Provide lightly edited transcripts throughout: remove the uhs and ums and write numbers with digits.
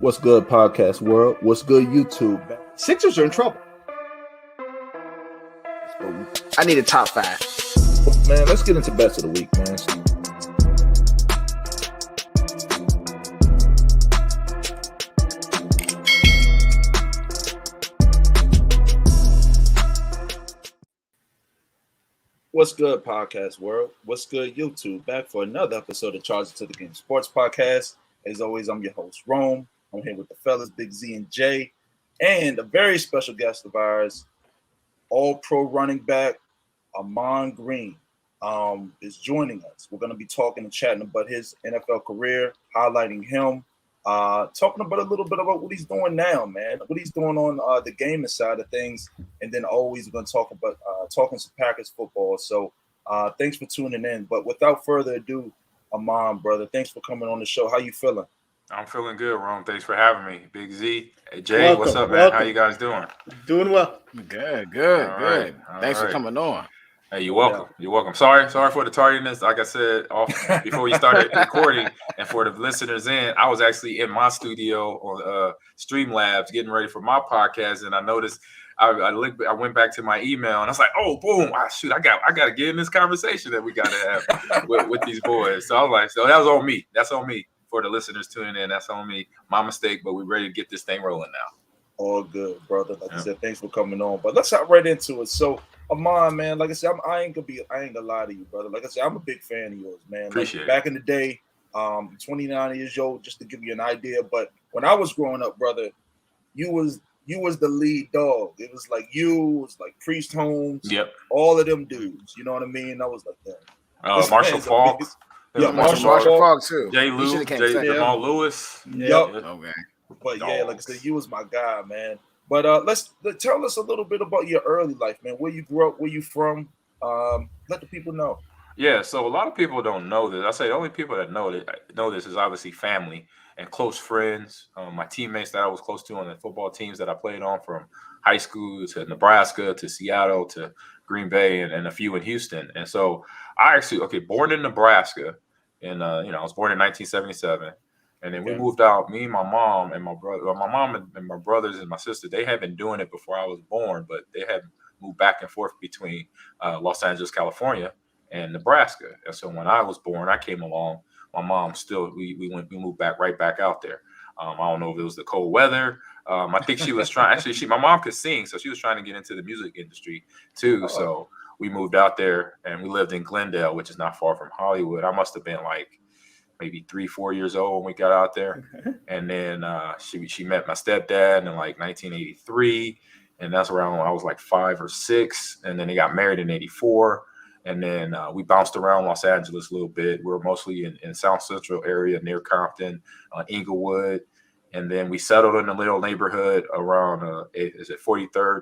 What's good, podcast world? What's good, YouTube? Sixers are in trouble. I need a top five. Man, let's get into bets of the week, man. What's good, podcast world? What's good, YouTube? Back for another episode of Charge It to the Game Sports Podcast. As always, I'm your host, Rome. I'm here with the fellas, Big Z and Jay, and a very special guest of ours, all-pro running back, Ahman Green, is joining us. We're going to be talking and chatting about his NFL career, highlighting him, talking about a little bit about what he's doing now, man, what he's doing on the gaming side of things, and then always going to talk about talking some Packers football. So thanks for tuning in. But without further ado, Ahman, brother, thanks for coming on the show. How you feeling? I'm feeling good, Rome. Thanks for having me. Big Z. Hey, Jay, Welcome, what's up, man? welcome. How you guys doing? Doing well. Good. All right. Thanks for coming on. Hey, you're welcome. You're welcome. Sorry for the tardiness. Like I said before we started recording, and for the listeners I was actually in my studio on Streamlabs getting ready for my podcast, and I noticed I went back to my email and I was like, oh, boom! I got to get in this conversation that we got to have with these boys. So I was like, so that was on me. That's on me. For the listeners tuning in, that's on me. My mistake, but we're ready to get this thing rolling now. All good, brother. Like I said, thanks for coming on. But let's hop right into it. So, Ahman, man, like I said, I ain't gonna lie to you, brother. Like I said, I'm a big fan of yours, man. Appreciate it. Back in the day, 29 years old, just to give you an idea. But when I was growing up, brother, you was the lead dog. It was like Priest Holmes, all of them dudes. You know what I mean? I was like that. Marshall Falk. Yeah, Marshall Falk too. Jay Lou, Jamal Lewis. Yep. Okay. But yeah, like I said, you was my guy, man. But let's tell us a little bit about your early life, man. Where you grew up, where you from. Let the people know. Yeah, so a lot of people don't know this. I say the only people that know this is obviously family and close friends. My teammates that I was close to on the football teams that I played on, from high school to Nebraska to Seattle to Green Bay and a few in Houston. And so I actually, born in Nebraska, and I was born in 1977. And then we moved out, me and my mom and my brother, my mom and my brothers and my sister, they had been doing it before I was born, but they had moved back and forth between Los Angeles, California and Nebraska. And so when I was born, I came along. My mom still, we moved right back out there. I don't know if it was the cold weather. I think she was trying, my mom could sing, so she was trying to get into the music industry too. So we moved out there and we lived in Glendale, which is not far from Hollywood. I must have been like maybe 3-4 years old when we got out there. And then she met my stepdad in like 1983. And that's around when I was like 5 or 6. And then they got married in 84. And then we bounced around Los Angeles a little bit. We were mostly in South Central area near Compton, Inglewood. And then we settled in a little neighborhood around 43rd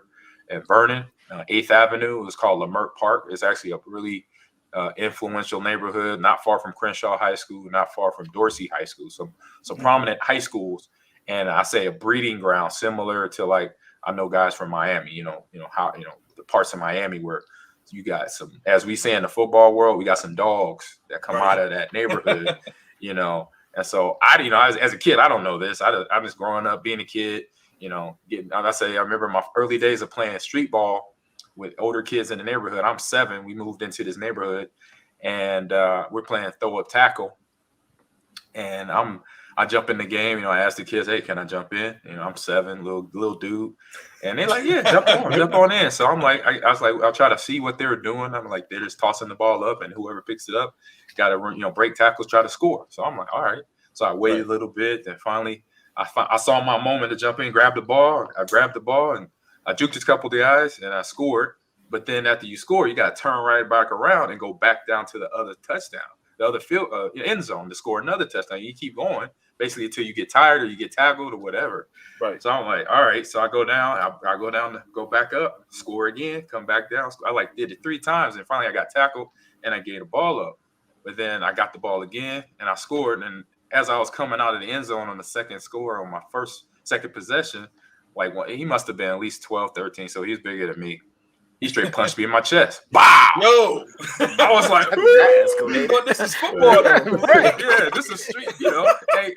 and Vernon, 8th Avenue. It was called Leimert Park. It's actually a really influential neighborhood, not far from Crenshaw High School, not far from Dorsey High School. So prominent high schools, and I say a breeding ground similar to, like, I know guys from Miami. How the parts of Miami where you got some, as we say in the football world, we got some dogs that come out of that neighborhood, And so as a kid, I don't know this. I was growing up, being a kid, I remember my early days of playing street ball with older kids in the neighborhood. I'm 7. We moved into this neighborhood, and we're playing throw up tackle. And I jump in the game. I asked the kids, "Hey, can I jump in?" I'm 7, little dude, and they're like, "Yeah, jump on in." So I'm like, I was like, I'll try to see what they were doing. I'm like, they're just tossing the ball up, and whoever picks it up got to break tackles, try to score. So I'm like, all right. So I waited a little bit, and finally, I saw my moment to jump in, grab the ball. I grabbed the ball, and I juked a couple of the eyes, and I scored. But then after you score, you got to turn right back around and go back down to the other touchdown, the other field end zone, to score another touchdown. You keep going basically until you get tired or you get tackled or whatever. Right. So I'm like, all right. So I go down. I go down to go back up, score again, come back down. I did it 3 times, and finally I got tackled and I gave the ball up. But then I got the ball again and I scored. And as I was coming out of the end zone on the second score on my second possession, he must have been at least 12, 13. So he's bigger than me. He straight punched me in my chest. Wow! Yo! I was like, this is football. Right, yeah, this is street, Hey,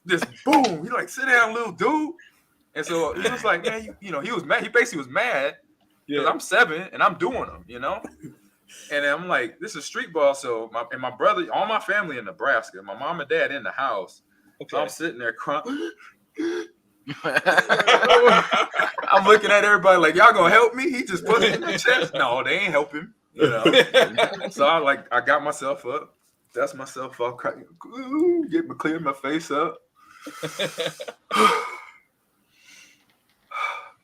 Just boom. He like, sit down, little dude. And so he was like, man, you know, he was mad. He basically was mad because I'm 7 and I'm doing them, you know. And I'm like, this is street ball. So my brother, all my family in Nebraska, my mom and dad in the house. Okay. So I'm sitting there crying. I'm looking at everybody like, y'all gonna help me? He just put it in the chest. No, they ain't helping. You know. So I got myself up, dust myself off, clear my face up.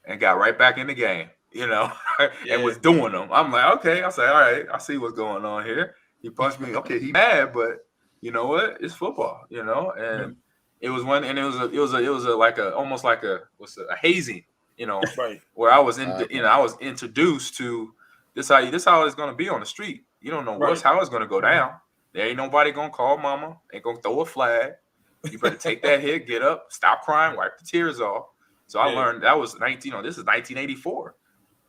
And got right back in the game, you know, and was doing them. I'm like, okay. I said, all right, I see what's going on here. He punched me. Okay, he mad, but you know what? It's football, you know. And it was one, and it was almost like a hazing, you know, right. Where I was I was introduced to this how it's gonna be on the street. You don't know how it's gonna go down. There ain't nobody gonna call mama. Ain't gonna throw a flag. You better take that hit, get up, stop crying, wipe the tears off. So I learned that was this is 1984.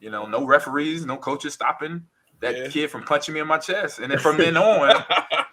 You know, no referees, no coaches stopping that kid from punching me in my chest. And then from then on,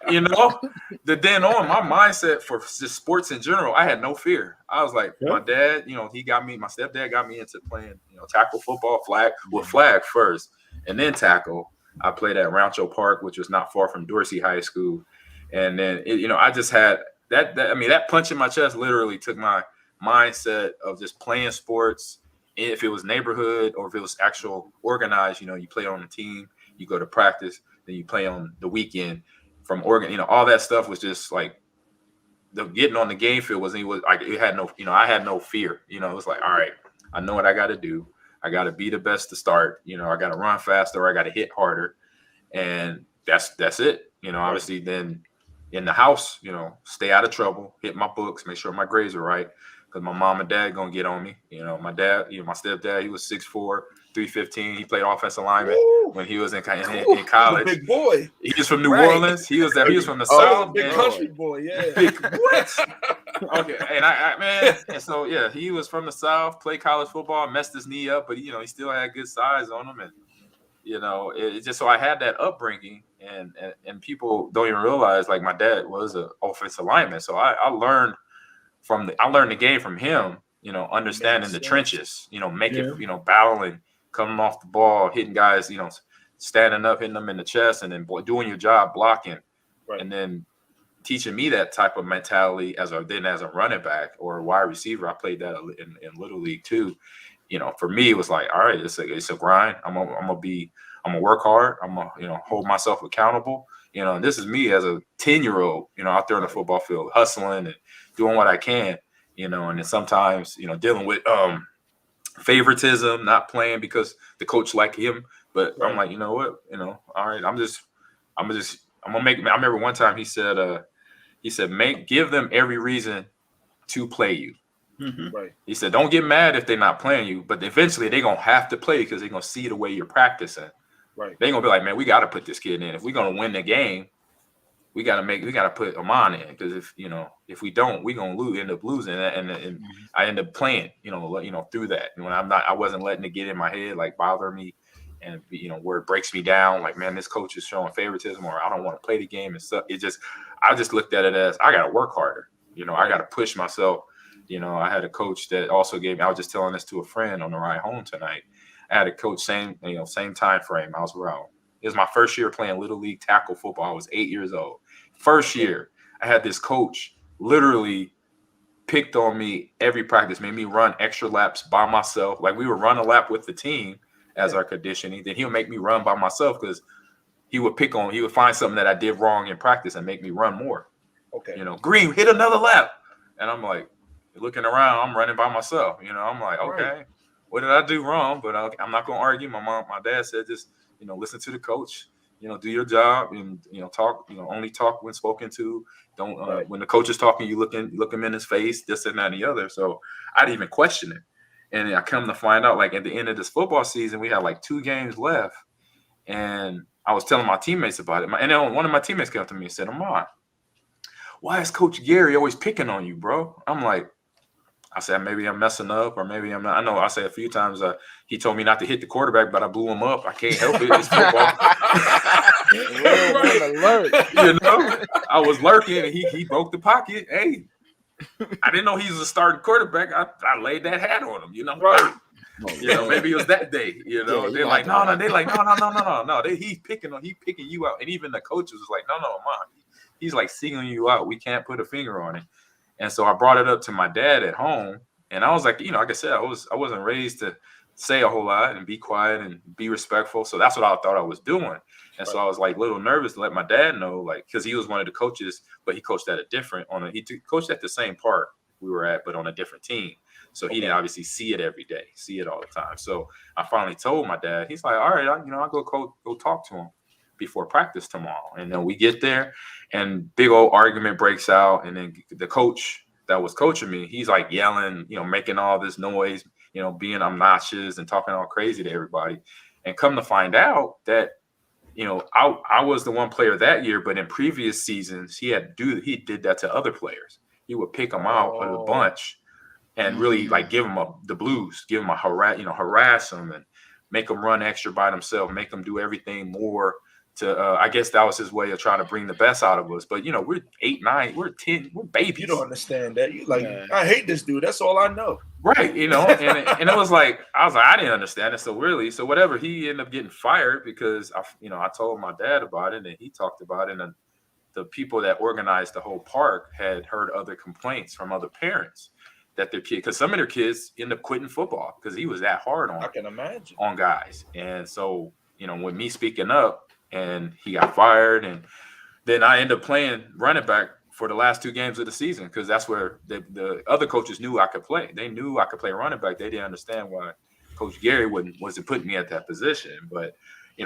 you know, my mindset for just sports in general, I had no fear. I was like, my dad, you know, my stepdad got me into playing, you know, tackle football, flag first, and then tackle. I played at Rancho Park, which was not far from Dorsey High School. And then, I just had that punch in my chest literally took my mindset of just playing sports. If it was neighborhood or if it was actual organized, you know, you play on a team, you go to practice, then you play on the weekend from Oregon, you know, all that stuff was just like getting on the game field I had no fear, you know. It was like, all right, I know what I got to do. I got to be the best to start, you know, I got to run faster, or I got to hit harder. And that's it. You know, obviously then in the house, you know, stay out of trouble, hit my books, make sure my grades are right. Because my mom and dad gonna get on me. You know, my dad, my stepdad, he was 6'4", 315. He played offensive lineman when he was in college. Big boy. He was from New Orleans. He was from the South. Big country boy, yeah. Big what? Okay, and so he was from the South. Played college football, messed his knee up, but he still had good size on him, and it just so I had that upbringing, and people don't even realize like my dad was an offensive lineman, so I learned. I learned the game from him, understanding the trenches, battling, coming off the ball, hitting guys, standing up, hitting them in the chest, and then doing your job, blocking, and then teaching me that type of mentality as a running back or a wide receiver. I played that in Little League too. For me, it was like, all right, it's a grind. I'm gonna work hard. I'm gonna, hold myself accountable. And this is me as a 10-year-old, out there on the football field, hustling and doing what I can, and then sometimes, dealing with favoritism, not playing because the coach liked him. But I'm like, you know what, all right, I'm gonna make. I remember one time he said, give them every reason to play you. Mm-hmm. Right. He said, don't get mad if they're not playing you, but eventually they're gonna have to play because they're gonna see the way you're practicing. Right. They're gonna be like, man, we got to put this kid in. If we're gonna win the game, we got to put Ahman in, because if we don't, we're gonna end up losing. And I end up playing, through that. And when I wasn't letting it get in my head, like bother me, and where it breaks me down, like, man, this coach is showing favoritism, or I don't want to play the game and stuff. I just looked at it as I got to work harder. I got to push myself. I had a coach that also gave me. I was just telling this to a friend on the ride home tonight. I had a coach, same time frame. I was around. It was my first year playing Little League tackle football. I was 8 years old. First year, I had this coach literally picked on me every practice, made me run extra laps by myself. Like, we would run a lap with the team as our conditioning. Then he would make me run by myself because he would find something that I did wrong in practice and make me run more. Okay. Green, hit another lap. And I'm like, looking around, I'm running by myself. I'm like, okay, what did I do wrong? But I'm not going to argue. My dad said, just, listen to the coach, do your job and, talk, only talk when spoken to. Don't, when the coach is talking, you look him in his face, this and that and the other. So I didn't even question it. And I come to find out, like, at the end of this football season, we had like 2 games left. And I was telling my teammates about it. And then one of my teammates came up to me and said, Ahman, why is Coach Gary always picking on you, bro? I'm like, I said, maybe I'm messing up, or maybe I'm not. I know I said a few times he told me not to hit the quarterback, but I blew him up. I can't help it. It's football. Alert. I was lurking, and he broke the pocket. Hey, I didn't know he was a starting quarterback. I laid that hat on him, Right. Maybe it was that day, Yeah, they're like, no. They're like, no. He's picking you out. And even the coaches was like, no, Mom. He's like singling you out. We can't put a finger on it. And so I brought it up to my dad at home. And I was like, like I said, I wasn't raised to say a whole lot and be quiet and be respectful. So that's what I thought I was doing. And so I was like a little nervous to let my dad know, like, because he was one of the coaches, but he coached at a different coached at the same park we were at, but on a different team. So he didn't obviously see it every day, see it all the time. So I finally told my dad. He's like, all right, I'll go talk to him before practice tomorrow. And then we get there, and big old argument breaks out. And then the coach that was coaching me, he's like yelling, making all this noise, being obnoxious and talking all crazy to everybody. And come to find out that, I was the one player that year, but in previous seasons, he did that to other players. He would pick them out of the bunch and really like give them the blues, give them harass them and make them run extra by themselves, make them do everything more to, I guess that was his way of trying to bring the best out of us. But, we're 8, 9, we're 10, we're babies. You don't understand that. You like, I hate this dude. That's all I know. Right. And it was like, I didn't understand it. So whatever, he ended up getting fired because I told my dad about it and he talked about it. And the people that organized the whole park had heard other complaints from other parents that their kid, because some of their kids end up quitting football because he was that hard on. I can imagine on guys. And so, with me speaking up and he got fired, and then I ended up playing running back for the last 2 games of the season because that's where the other coaches knew I could play. They knew I could play running back. They didn't understand why Coach Gary wasn't putting me at that position. But,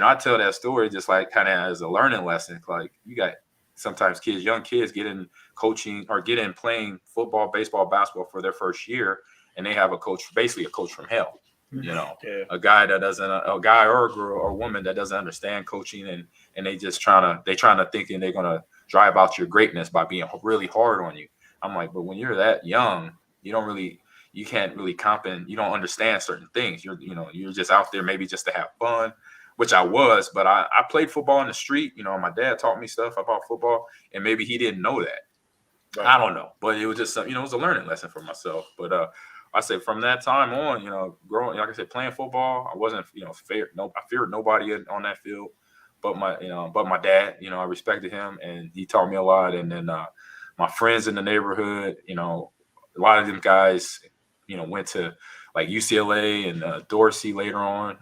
I tell that story just like kind of as a learning lesson. Like you got sometimes young kids get in coaching or get in playing football, baseball, basketball for their first year, and they have basically a coach from hell. A guy a guy or a girl or a woman that doesn't understand coaching, and they just trying to thinking they're gonna drive out your greatness by being really hard on you. I'm like, but when you're that young, you can't really comprehend. You don't understand certain things. You're just out there maybe just to have fun, which I was. But I played football in the street. My dad taught me stuff about football, and maybe he didn't know that. Right. I don't know, but it was just it was a learning lesson for myself. But I say from that time on, growing, like I said, playing football, I wasn't, I feared nobody on that field, but my dad, I respected him and he taught me a lot. And then my friends in the neighborhood, a lot of them guys, went to like UCLA and Dorsey later on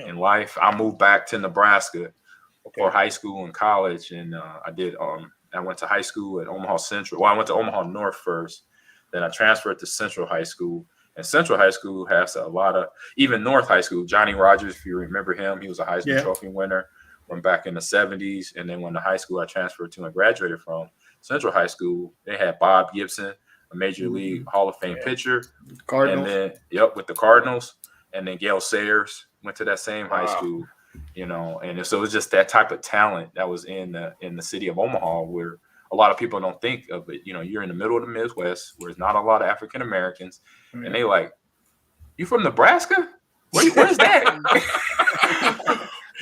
in life. I moved back to Nebraska for high school and college, and I went to high school at Omaha Central. Well, I went to Omaha North first. Then I transferred to Central High School. And Central High School has a lot of, even North High School, Johnny Rogers, if you remember him, he was a Heisman Trophy winner from back in the 70s. And then when the high school I transferred to and graduated from, Central High School, they had Bob Gibson, a Major League Hall of Fame pitcher. Cardinals. And then, with the Cardinals. And then Gale Sayers went to that same high school, And so it was just that type of talent that was in the city of Omaha where a lot of people don't think of it. You're in the middle of the Midwest where there's not a lot of African Americans, and they like, you from Nebraska? Where's that?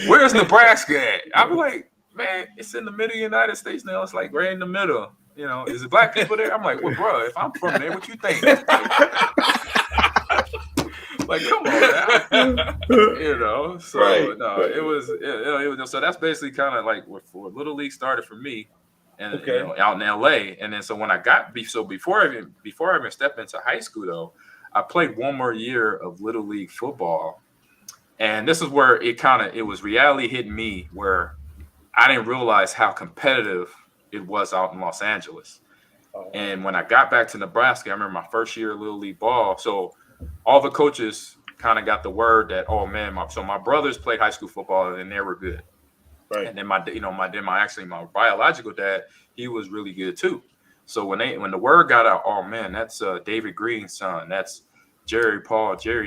Where's Nebraska at? I'll be like, man, it's in the middle of the United States now. It's like right in the middle. Is it black people there? I'm like, well, bro, if I'm from there, what you think? Like, come on now. So right. No, it was so that's basically kind of like where Little League started for me. And out in LA, and then so when I got before I even stepped into high school though, I played one more year of Little League football, and this is where it was reality hitting me where I didn't realize how competitive it was out in Los Angeles. And when I got back to Nebraska, I remember my first year of Little League ball. So all the coaches kind of got the word that, oh man, my brothers played high school football and they were good. Right. And then my biological dad, he was really good too. So when the word got out, oh man, that's David Green's son. That's Jerry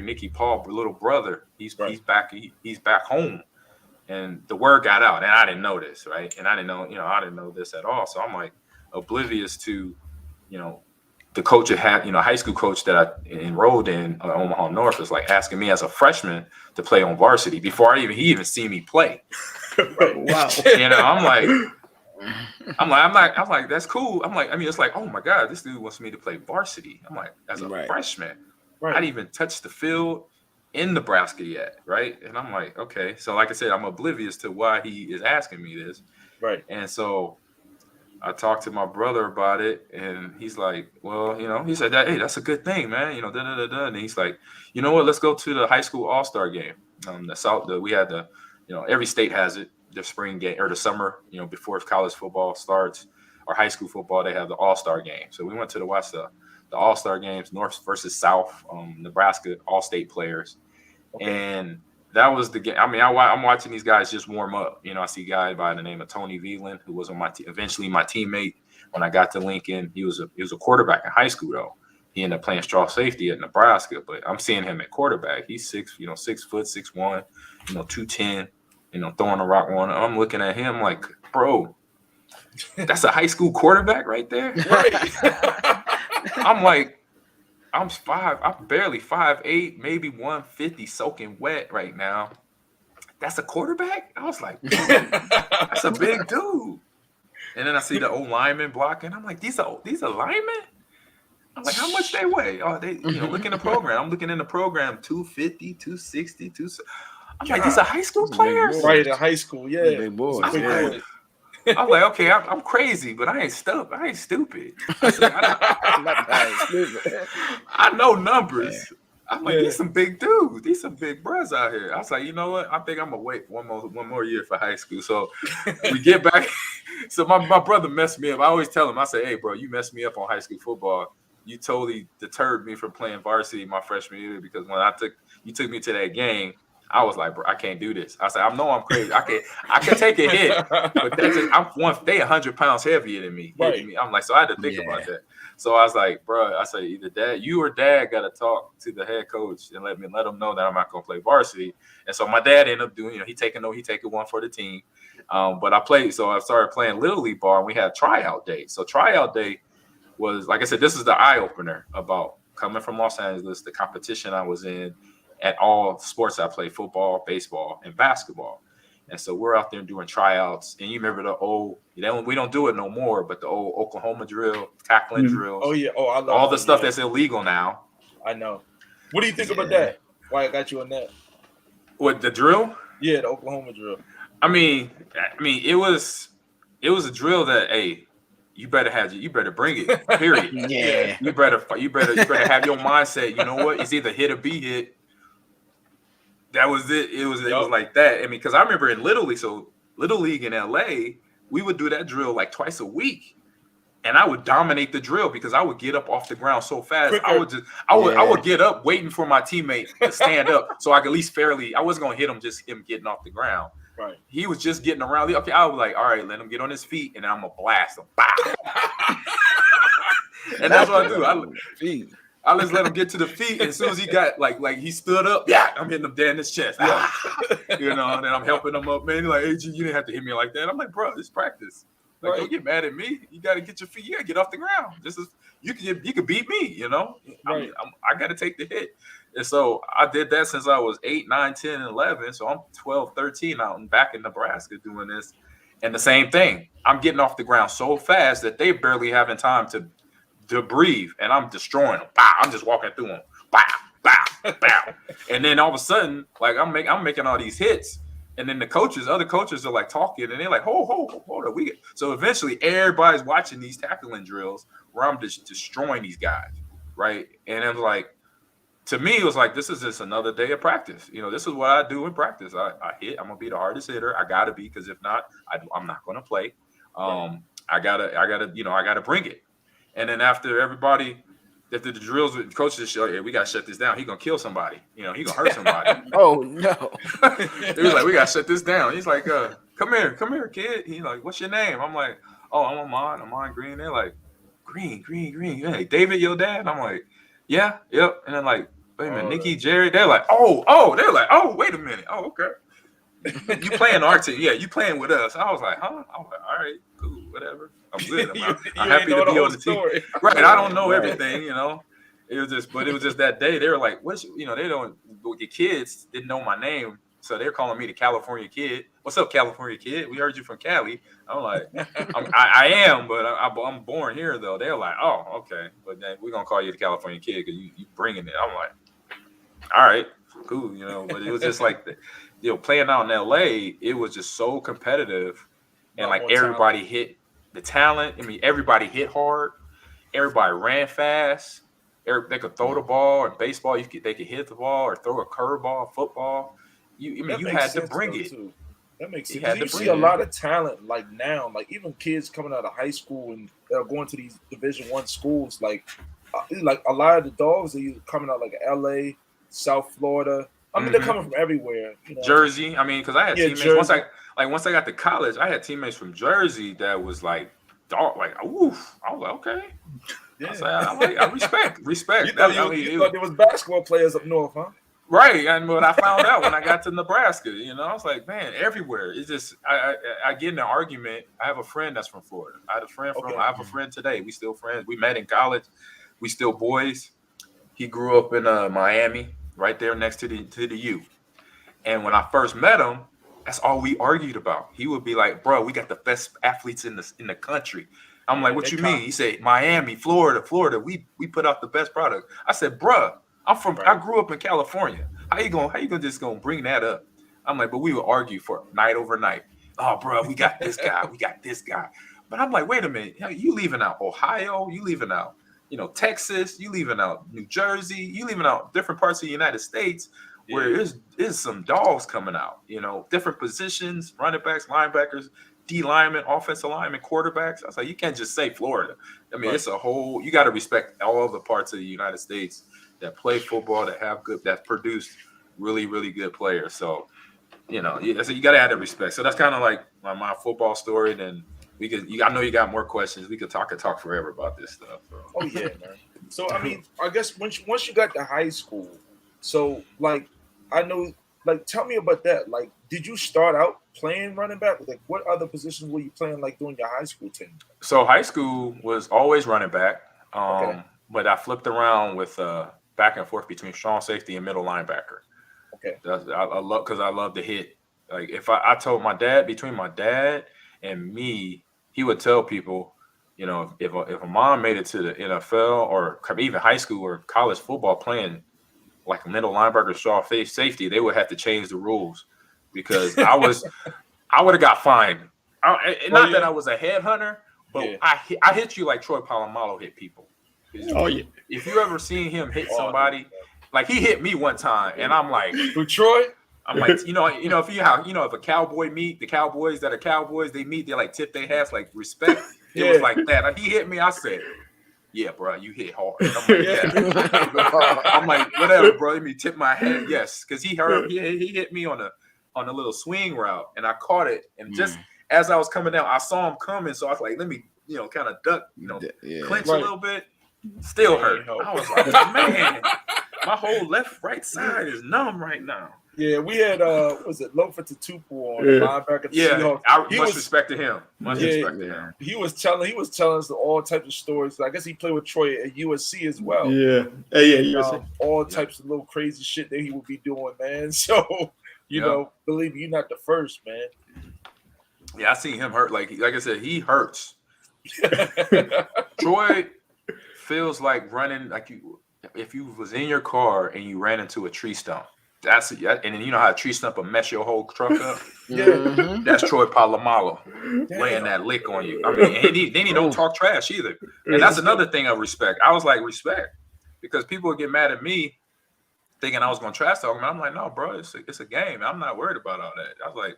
Nicky Paul, little brother. He's back home. And the word got out, and I didn't know this, right? And I didn't know this at all. So I'm like oblivious to, the coach had, high school coach that I enrolled in Omaha North was like asking me as a freshman to play on varsity before he even seen me play. Wow. I'm like, I'm like, that's cool. I'm like, I mean, it's like, oh my God, this dude wants me to play varsity. I'm like, as a freshman, I didn't even touch the field in Nebraska yet, right? And I'm like, okay. So like I said, I'm oblivious to why he is asking me this. Right. And so I talked to my brother about it, and he's like, well, he said that, hey, that's a good thing, man. And he's like, you know what? Let's go to the high school all-star game. We had every state has it, the spring game or the summer, before college football starts or high school football, they have the all-star game. So we went to watch the all-star games, North versus South, Nebraska all-state players. Okay. And that was the game. I mean, I'm watching these guys just warm up. I see a guy by the name of Tony Veland, who was eventually my teammate when I got to Lincoln. He was a quarterback in high school, though. He ended up playing straw safety at Nebraska, but I'm seeing him at quarterback. He's 6 foot, 6'1", 210, throwing a rock on. I'm looking at him like, bro, that's a high school quarterback right there. Right. I'm like, I'm barely 5'8", maybe 150, soaking wet right now. That's a quarterback? I was like, that's a big dude. And then I see the old lineman blocking. I'm like, these are linemen? I'm like, how much they weigh? Oh, they, look in the program. I'm looking in the program, 250, 260, 260. I'm like, these are high school players? Right, in high school, yeah. Big boys. I'm like, okay, I'm crazy, but I ain't stupid. I said, I know numbers. Yeah. I'm like, these some big dudes. These some big bros out here. I was like, you know what? I think I'm gonna wait one more year for high school. So we get back. So my brother messed me up. I always tell him, I say, hey, bro, you messed me up on high school football. You totally deterred me from playing varsity my freshman year because when you took me to that game, I was like, bro, I can't do this. I said, I know I'm crazy. I can take a hit, but they 100 pounds heavier than me. Right. I'm like, so I had to think about that. So I was like, bro, I said, either you or dad got to talk to the head coach and let him know that I'm not gonna play varsity. And so my dad ended up doing, he taking one for the team. But I started playing Little League ball, and we had tryout day. So tryout day was, like I said, this is the eye opener about coming from Los Angeles, the competition I was in. At all sports I play, football, baseball, and basketball. And so we're out there doing tryouts. And you remember the old, we don't do it no more, but the old Oklahoma drill, tackling drills. Oh, yeah. Oh, I love all the stuff that's illegal now. I know. What do you think about that? Why I got you on that? What, the drill? Yeah, the Oklahoma drill. I mean, it was a drill that, hey, you better bring it, period. Yeah. You better have your mindset, you know what? It's either hit or be hit. That was it. It was like that. I mean, because I remember in Little League in LA, we would do that drill like twice a week, and I would dominate the drill because I would get up off the ground so fast. I would get up waiting for my teammate to stand up so I could at least fairly. I wasn't gonna hit him, just him getting off the ground. Right. He was just getting around. Okay, I was like, all right, let him get on his feet, and then I'm gonna blast him. And that's what I do. I just let him get to the feet, and as soon as he got like he stood up, I'm hitting him dead in his chest. And then I'm helping him up, man. He's like, hey, G, you didn't have to hit me like that. I'm like, bro, it's practice. Like, don't get mad at me. You got to get your feet. You got to get off the ground. You can beat me. Right. I got to take the hit. And so I did that since I was 8, 9, 10, and 11. So I'm 12, 13 out and back in Nebraska doing this. And the same thing. I'm getting off the ground so fast that they barely having time to breathe, and I'm destroying them. Bow, I'm just walking through them. Bow, bow, bow. And then all of a sudden, like I'm making all these hits, and then other coaches are like talking, and they're like, hold up. So eventually everybody's watching these tackling drills where I'm just destroying these guys, right? And it was like, to me, it was like, this is just another day of practice. This is what I do in practice. I hit. I'm gonna be the hardest hitter. I gotta be, because if not, I'm not gonna play. I gotta bring it. And then after the drills with coaches show, we gotta shut this down. He gonna kill somebody. He gonna hurt somebody. Oh no! He was like, we gotta shut this down. He's like, come here, kid. He's like, what's your name? I'm like, oh, I'm Ahman Green. They're like, Green. Hey, David, your dad? I'm like, yeah, yep. And then like, wait a minute, Nikki, Jerry. They're like, oh, wait a minute. Oh, okay. You playing our team? Yeah, you playing with us? I was like, huh? I was like, all right, cool, whatever. I'm good. I'm happy to be on the team. Right. I don't know everything, It was just that day. They were like, what's, they don't, the kids didn't know my name. So they're calling me the California kid. what's up, California kid? We heard you from Cali. I'm like, I am, but I'm born here though. They're like, oh, okay, but then we're gonna call you the California kid because you bringing it. I'm like, all right, cool, But it was just like, playing out in LA, it was just so competitive, and like everybody hit the talent. I mean, everybody hit hard. Everybody ran fast. They could throw the ball. In baseball, they could hit the ball or throw a curveball. Football, you had to bring it. Too. That makes sense. You see a lot of talent like now, like even kids coming out of high school and they're going to these Division I schools. Like a lot of the dogs are coming out like LA, South Florida. I mean, they're coming from everywhere. Jersey. I mean, because I had teammates. Jersey. Once I got to college, I had teammates from Jersey that was like, dog, like, oof. I was like, okay. Yeah. I respect. You thought there was basketball players up north, huh? Right, and what I found out when I got to Nebraska, I was like, man, everywhere. It's just I get in an argument. I have a friend that's from Florida. I have a friend today. We still friends. We met in college. We still boys. He grew up in Miami, right there next to the U. And when I first met him, that's all we argued about. He would be like, bro, we got the best athletes in the country. I'm like, what you mean? He said, Miami, Florida. We put out the best product. I said, bruh, I grew up in California. How you gonna just bring that up? I'm like, but we would argue for night over night. Oh, bro, we got this guy. We got this guy. But I'm like, wait a minute. You leaving out Ohio? You leaving out, Texas? You leaving out New Jersey? You leaving out different parts of the United States where there's some dogs coming out, different positions, running backs, linebackers, D linemen, offensive linemen, quarterbacks. I was like, you can't just say Florida. I mean, It's a whole, you got to respect all the parts of the United States that play football, that produce really, really good players. So, so you got to have that respect. So that's kind of like my football story. Then I know you got more questions. We could talk forever about this stuff. So. Oh yeah, man. So I mean, I guess once you got to high school, so like I know, like tell me about that. Like, did you start out playing running back? Like, what other positions were you playing like during your high school team? So high school was always running back, but I flipped around with back and forth between strong safety and middle linebacker. Okay, I love to hit. Like if I told my dad, between my dad and me, he would tell people, if a mom made it to the NFL or even high school or college football playing like a middle linebacker, strong safety, they would have to change the rules because I would have got fined. That I was a headhunter, but I hit you like Troy Polamalu hit people. Oh yeah! If you ever seen him hit somebody, like he hit me one time, and I'm like, who Troy? I'm like, if a cowboy meet the Cowboys that are Cowboys, they meet, they like tip their hats like respect. It was like that. He hit me. I said, yeah, bro, you hit hard. I'm like, yeah. I'm like, whatever, bro. Let me tip my hat. Yes, because he hit me on a little swing route, and I caught it. And just as I was coming down, I saw him coming, so I was like, let me, kind of duck, clinch a little bit. Still hurt. I was like, man, my whole right side is numb right now. Yeah, we had Lofa Tatupu on the linebacker. Yeah, I much respect to him. Much respect to him. He was telling us all types of stories. I guess he played with Troy at USC as well. Yeah, USC. All types of little crazy shit that he would be doing, man. So believe me, you're not the first, man. Yeah, I seen him hurt. Like I said, he hurts. Troy feels like running like if you was in your car and you ran into a tree stump. And then you know how a tree stump will mess your whole truck up. That's Troy Polamalu laying that lick on you. I mean, and he don't talk trash either. And that's another thing of respect. I was like, respect, because people would get mad at me thinking I was going to trash talk him. I'm like, no, bro, it's a game. I'm not worried about all that. I was like,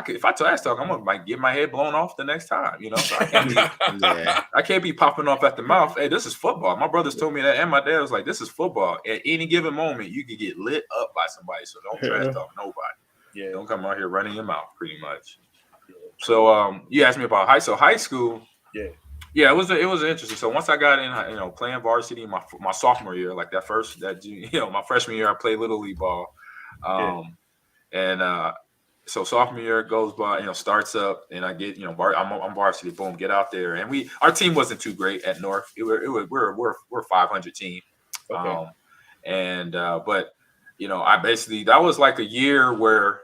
if I trash talk, I'm gonna get my head blown off the next time. So I can't be popping off at the mouth. Hey, this is football. My brothers told me that, and my dad was like, "This is football. At any given moment, you could get lit up by somebody. So don't trash talk nobody. Yeah, don't come out here running your mouth, pretty much." So you asked me about high school. Yeah, it was interesting. So once I got in, playing varsity my sophomore year, like my freshman year, I played little league ball, So sophomore year goes by, starts up, and I get, I'm varsity, boom, get out there, and our team wasn't too great at North. We're 500 team, but I basically, that was like a year where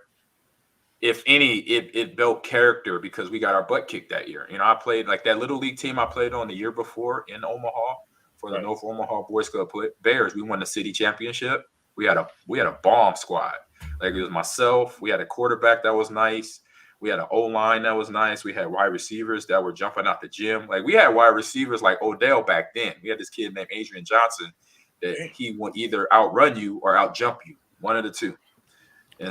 if any, it built character because we got our butt kicked that year. You know, I played like that little league team I played on the year before in Omaha for the North Omaha Boys Club Bears. We won the city championship. We had a bomb squad. Like it was myself. We had a quarterback that was nice. We had an O-line that was nice. We had wide receivers that were jumping out the gym. Like we had wide receivers like Odell back then. We had this kid named Adrian Johnson that he would either outrun you or outjump you, one of the two. And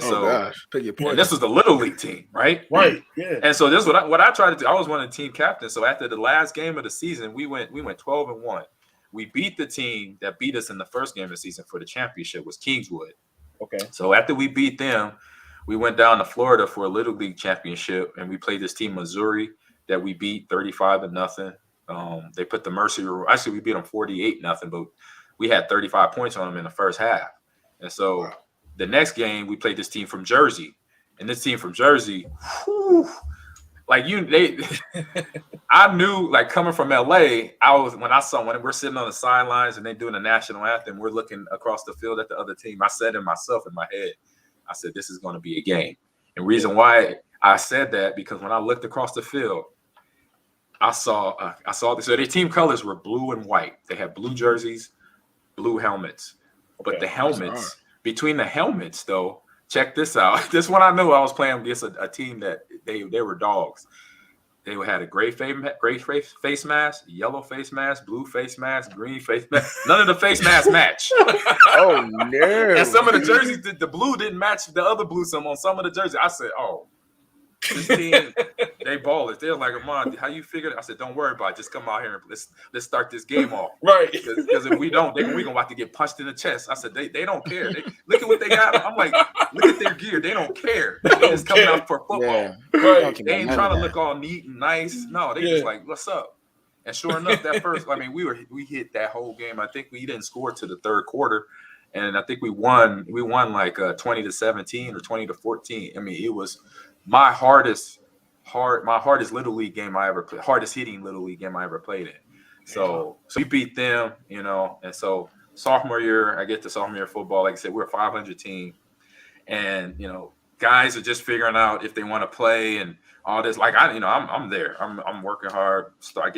pick your point. This was the little league team, right? Right. Yeah. And so this is what I tried to do. I was one of the team captains. So after the last game of the season, we went 12-1. We beat the team that beat us in the first game of the season for the championship was Kingswood. Okay. So after we beat them, we went down to Florida for a little league championship, and we played this team Missouri that we beat 35-0. They put the Mercy rule. Actually, we beat them 48-0, but we had 35 points on them in the first half. And so the next game, we played this team from Jersey, and this team from Jersey, I knew, like coming from LA, when we're sitting on the sidelines and they doing the national anthem, we're looking across the field at the other team. I said to myself in my head, I said, this is going to be a game. And reason why I said that, because when I looked across the field, I saw so their team colors were blue and white. They had blue jerseys, blue helmets. But the helmets, between the helmets, though, check this out. This one I knew I was playing against a team that they were dogs. They had a gray face mask, yellow face mask, blue face mask, green face mask. None of the face masks match. Oh, no. And some of the jerseys, the blue didn't match the other blue. On some of the jerseys, I said, oh, this team, they ballers. They're like, Ahman, how you figured it? I said, don't worry about it. Just come out here and let's start this game off. Right. Because if we don't, we're going to have to get punched in the chest. I said, they don't care. Look at what they got. I'm like, look at their gear. They don't care. They're just coming out for football. Yeah. Right. They ain't trying to look all neat and nice. No, they just like, what's up? And sure enough, that first, we hit that whole game. I think we didn't score to the third quarter. And I think we won like 20-17 or 20-14. I mean, it was my hardest little league game I ever played, hardest hitting little league game I ever played in. So we beat them, you know, and so sophomore year, I get to sophomore year football. Like I said, we're a 500 team, and you know, guys are just figuring out if they want to play and all this. Like I'm there. I'm working hard. I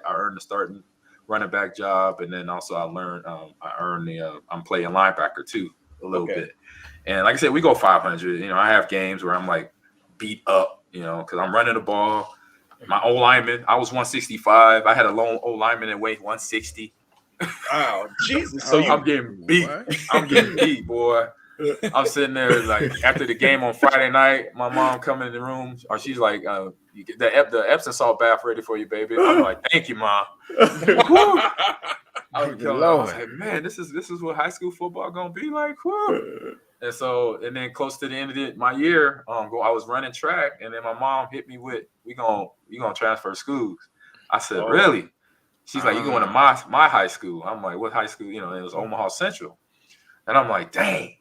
earn the starting running back job, and then also I'm playing linebacker too a little bit. And like I said, we go 500. You know, I have games where I'm like beat up, you know, because I'm running the ball. My O lineman, I was 165. I had a lone O lineman that weighed 160. Wow, Jesus! So I'm getting beat. I'm getting beat, boy. I'm sitting there like after the game on Friday night. My mom coming in the room, or she's like, "The Epsom salt bath ready for you, baby." I'm like, "Thank you, mom." I was like, man, this is what high school football gonna be like. Whew. And then close to the end of my year, I was running track, and then my mom hit me with, you gonna transfer schools. I said, really? She's like, you going to my high school? I'm like, what high school? You know, it was Omaha Central. And I'm like, dang.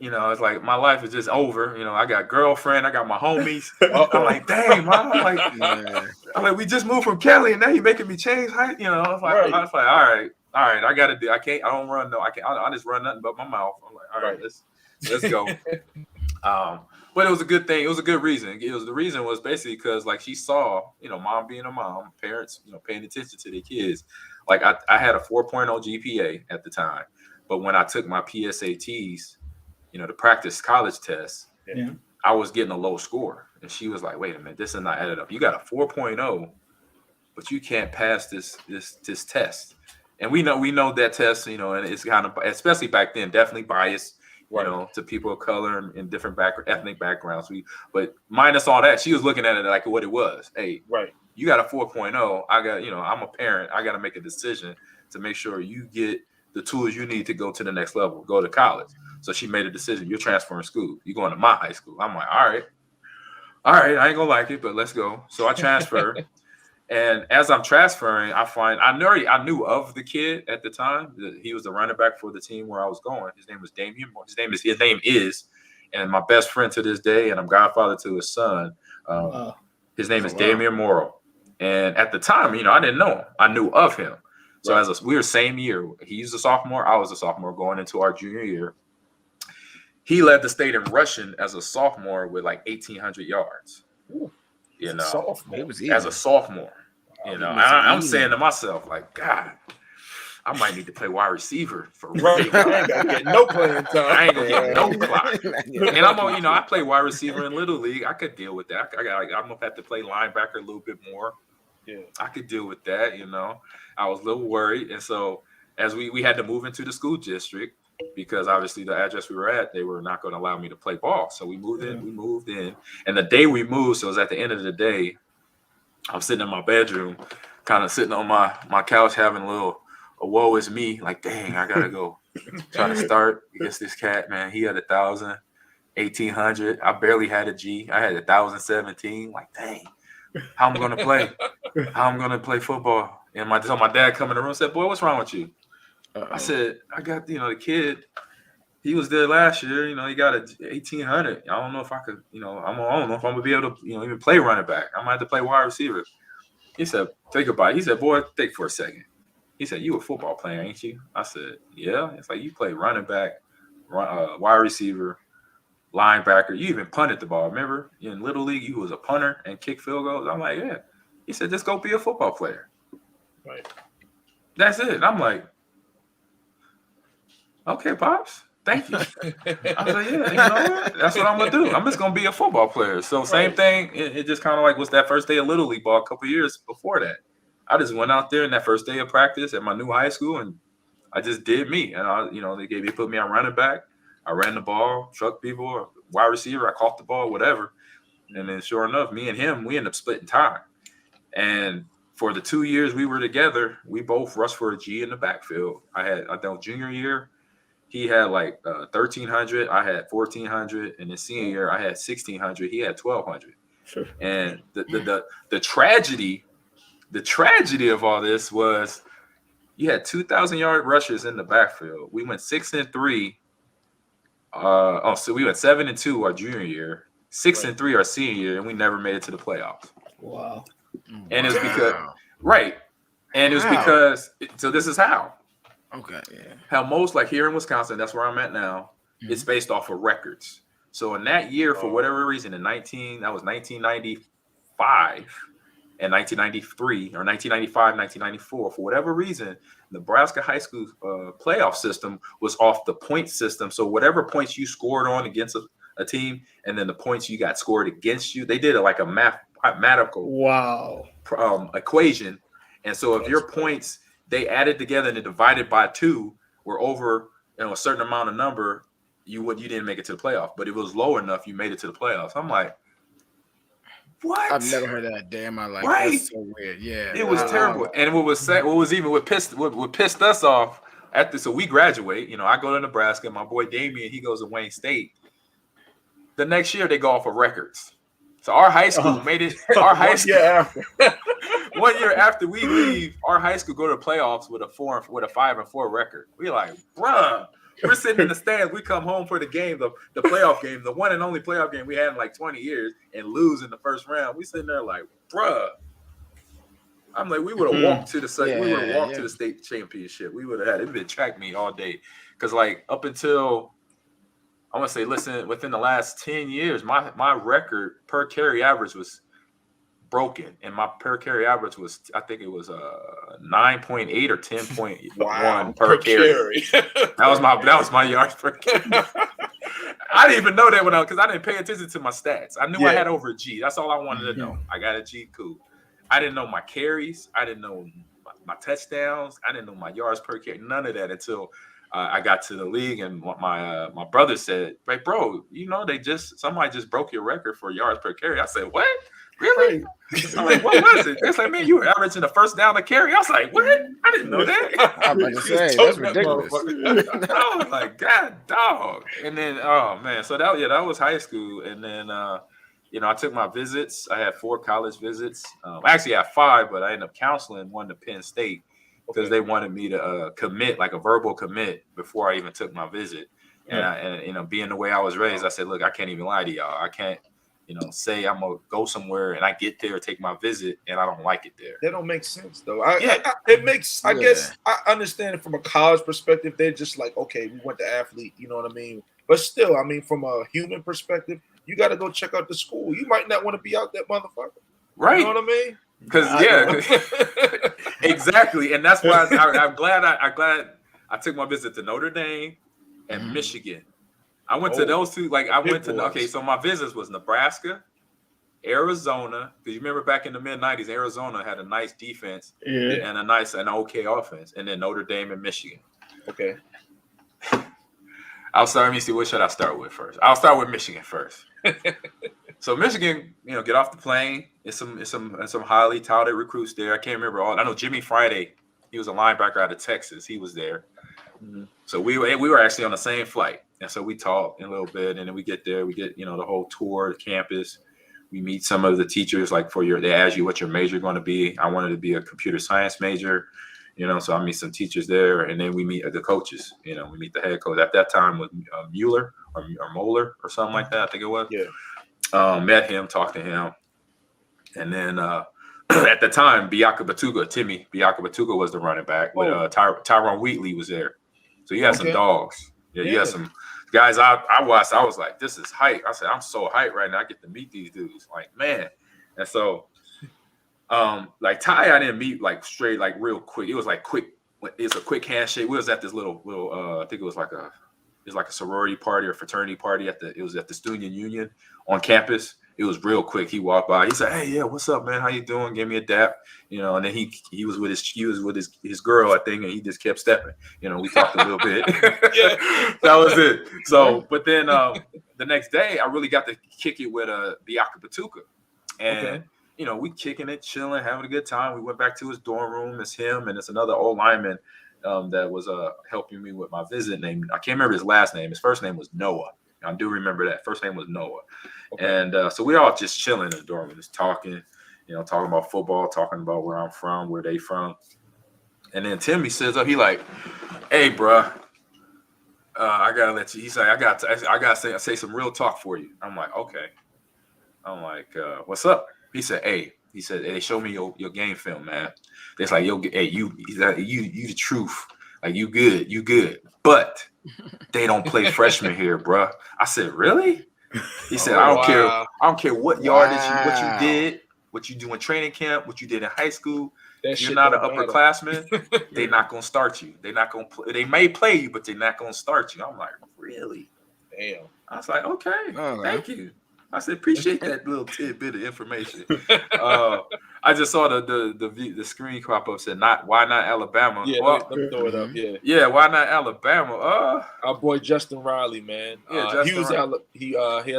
You know, it's like my life is just over. You know, I got girlfriend, I got my homies. I'm like, dang, mom. I'm like, we just moved from Cali, and now you're making me change height. You know, I was like, all right, I gotta do. I don't run. No, I can't. I just run nothing but my mouth. I'm like, all right, let's go. But it was a good thing. It was a good reason. The reason was basically because like she saw, you know, mom being a mom, parents, you know, paying attention to their kids. Like I had a 4.0 GPA at the time, but when I took my PSATs, you know, the practice college test, I was getting a low score. And she was like, wait a minute, this is not added up. You got a 4.0, but you can't pass this test. And we know that test, you know, and it's kind of, especially back then, definitely biased, you know, to people of color and different ethnic backgrounds. But minus all that, she was looking at it like what it was. Hey, you got a 4.0. I got, you know, I'm a parent. I got to make a decision to make sure you get the tools you need to go to the next level, go to college. So she made a decision. You're transferring school. You're going to my high school. I'm like, all right, I ain't gonna like it, but let's go. So I transfer. And as I'm transferring, I knew of the kid at the time. He was the running back for the team where I was going. His name was Damian. His name is, and my best friend to this day, and I'm godfather to his son. His name is Damian Morrow. And at the time, you know, I didn't know him. I knew of him. So we were same year. He's a sophomore. I was a sophomore going into our junior year. he led the state in rushing as a sophomore with like 1,800 yards. Ooh, you know, sophomore. He was as a sophomore. You know, I'm saying to myself, like, God, I might need to play wide receiver for real. I ain't gonna get no playing time. I ain't gonna get no clock. And I'm on, I play wide receiver in Little League. I could deal with that. I'm gonna have to play linebacker a little bit more. Yeah, I could deal with that. I was a little worried, and so as we had to move into the school district because obviously the address we were at, they were not going to allow me to play ball. So we moved in. We moved in, and the day we moved, so it was at the end of the day. I'm sitting in my bedroom, kind of sitting on my couch, having a woe is me. Like, dang, I gotta go try to start against this cat, man. He had 1,000, 1,800. I barely had a G. I had 1,017. Like, dang, how I'm gonna play? How I'm gonna play football? And my dad come in the room and said, "Boy, what's wrong with you?" I said, "I got the kid. He was there last year. He got 1,800. I don't know if I could. I don't know if I'm gonna be able to even play running back. I might have to play wide receiver." He said, "Think about it." He said, "Boy, think for a second." He said, "You a football player, ain't you?" I said, "Yeah." It's like, you play running back, wide receiver, linebacker. You even punted the ball. Remember, in Little League, you was a punter and kick field goals. I'm like, "Yeah." He said, "Just go be a football player." Right. That's it. And I'm like, "Okay, Pops. Thank you." I was like, "Yeah, you know what? That's what I'm going to do. I'm just going to be a football player." So same thing. It just kind of like was that first day of Little League ball a couple years before that. I just went out there in that first day of practice at my new high school, and I just did me. And they put me on running back. I ran the ball, trucked people, wide receiver. I caught the ball, whatever. And then sure enough, me and him, we ended up splitting time. And for the 2 years we were together, we both rushed for a G in the backfield. I know junior year, he had like 1,300. I had 1,400. And then senior year, I had 1,600. He had 1,200. Sure. And the tragedy of all this was you had 2,000-yard rushers in the backfield. We went 6-3. So we went 7-2 our junior year, 6-3 our senior year, and we never made it to the playoffs. Wow. And it was because and it was because so this is how. Okay. Yeah. How most, like here in Wisconsin, that's where I'm at now. It's based off of records. So in that year, for whatever reason, that was 1995. And 1993 or 1995, 1994, for whatever reason, Nebraska high school playoff system was off the point system. So whatever points you scored on against a team, and then the points you got scored against you, they did it like a mathematical equation. And so if your points they added together and divided by 2 were over a certain amount of number, you didn't make it to the playoff. But it was low enough, you made it to the playoffs. I'm like, what? I've never heard that day in my life. Right? That's so weird. Yeah, it was terrible. And what pissed us off so we graduate. I go to Nebraska. My boy Damien, he goes to Wayne State. The next year they go off of records. So our high school made it. Our high school 1 year after we leave, our high school go to the playoffs with a 5-4 record. We like, bruh. We're sitting in the stands. We come home for the game, the playoff game, the one and only playoff game we had in like 20 years, and lose in the first round. We sitting there like, bruh. I'm like, we would have walked to the to the state championship. We would have had it been track meet all day, because like up until I'm gonna say, listen, within the last 10 years, my record per carry average was broken, and my per carry average was, I think it was 9.8 or 10.1 per carry. that was my yards per carry. I didn't even know that because I didn't pay attention to my stats. I knew I had over a G. That's all I wanted to know. I got a G, cool. I didn't know my carries. I didn't know my touchdowns. I didn't know my yards per carry. None of that until I got to the league, and my brother said, "Hey, bro, somebody just broke your record for yards per carry." I said, "What? Really?" I'm like, "What was it?" It's like, "Man, you were averaging the first down to carry." I was like, "What? I didn't know that." I'm about to say, that's ridiculous. I was like, "God, dog." And then, oh man, so that was high school, and then I took my visits. I had 4 college visits. Actually, I had 5, but I ended up counseling one to Penn State because they wanted me to commit, like a verbal commit, before I even took my visit. And being the way I was raised, I said, "Look, I can't even lie to y'all. I can't, say I'm gonna go somewhere and I get there, take my visit, and I don't like it there." That don't make sense though. It makes. I guess I understand it from a college perspective. They're just like, okay, we want the athlete. You know what I mean? But still, I mean, from a human perspective, you got to go check out the school. You might not want to be out that motherfucker. Right. You know what I mean? Because exactly, and that's why I'm glad I took my visit to Notre Dame and Michigan. I went to those two. Like I went to so my visits was Nebraska, Arizona. Because you remember back in the mid '90s, Arizona had a nice defense and an okay offense, and then Notre Dame and Michigan. Okay. Let me see. What should I start with first? I'll start with Michigan first. So Michigan, get off the plane. It's some highly touted recruits there. I can't remember all. I know Jimmy Friday. He was a linebacker out of Texas. He was there. Mm-hmm. So we were actually on the same flight, and so we talked a little bit, and then we get there. We get the whole tour of the campus. We meet some of the teachers. Like they ask you what your major going to be. I wanted to be a computer science major. So I meet some teachers there, and then we meet the coaches. We meet the head coach. At that time was Mueller or Moeller or something like that. I think it was. Yeah. Met him, talked to him, and then at the time, Timmy Biaka Batuga was the running back. With Tyrone Wheatley was there, so you had some dogs. Yeah, you had some guys. I watched. I was like, this is hype. I said, I'm so hyped right now. I get to meet these dudes. Like, man, and so. Like Ty, I didn't meet like straight, like real quick. It was like quick. It's a quick handshake. We was at this little. I think it was like a sorority party or fraternity party it was at the student union on campus. It was real quick. He walked by. He said, "Hey, yeah, what's up, man? How you doing?" Gave me a dap, And then he was with his girl, I think, and he just kept stepping. We talked a little bit. That was it. So, but then the next day, I really got to kick it with Biaka Batuka, and. We kicking it, chilling, having a good time. We went back to his dorm room. It's him and it's another old lineman that was helping me with my visit. I can't remember his last name. His first name was Noah. I do remember that. First name was Noah. Okay. And so we all just chilling in the dorm room, just talking, talking about football, talking about where I'm from, where they from. And then Timmy says, he like, "Hey, bro, I gotta let you." He's like, "I gotta say some real talk for you." I'm like, "Okay." I'm like, "What's up?" He said, "Hey, show me your game film, man." It's like, you the truth. Like, you good. But they don't play freshmen here, bro. I said, "Really?" He said, "I don't care what yardage, what you did, what you do in training camp, what you did in high school. You're not an upperclassman. They're not gonna start you. They're not gonna play. They may play you, but they're not gonna start you." I'm like, "Really?" Damn. I was like, "Okay, thank you." I said, "Appreciate that little tidbit of information." I just saw the screen crop up said, why not Alabama?" Yeah, let me throw it up. Yeah, why not Alabama? Our boy Justin Riley, man. Yeah, he has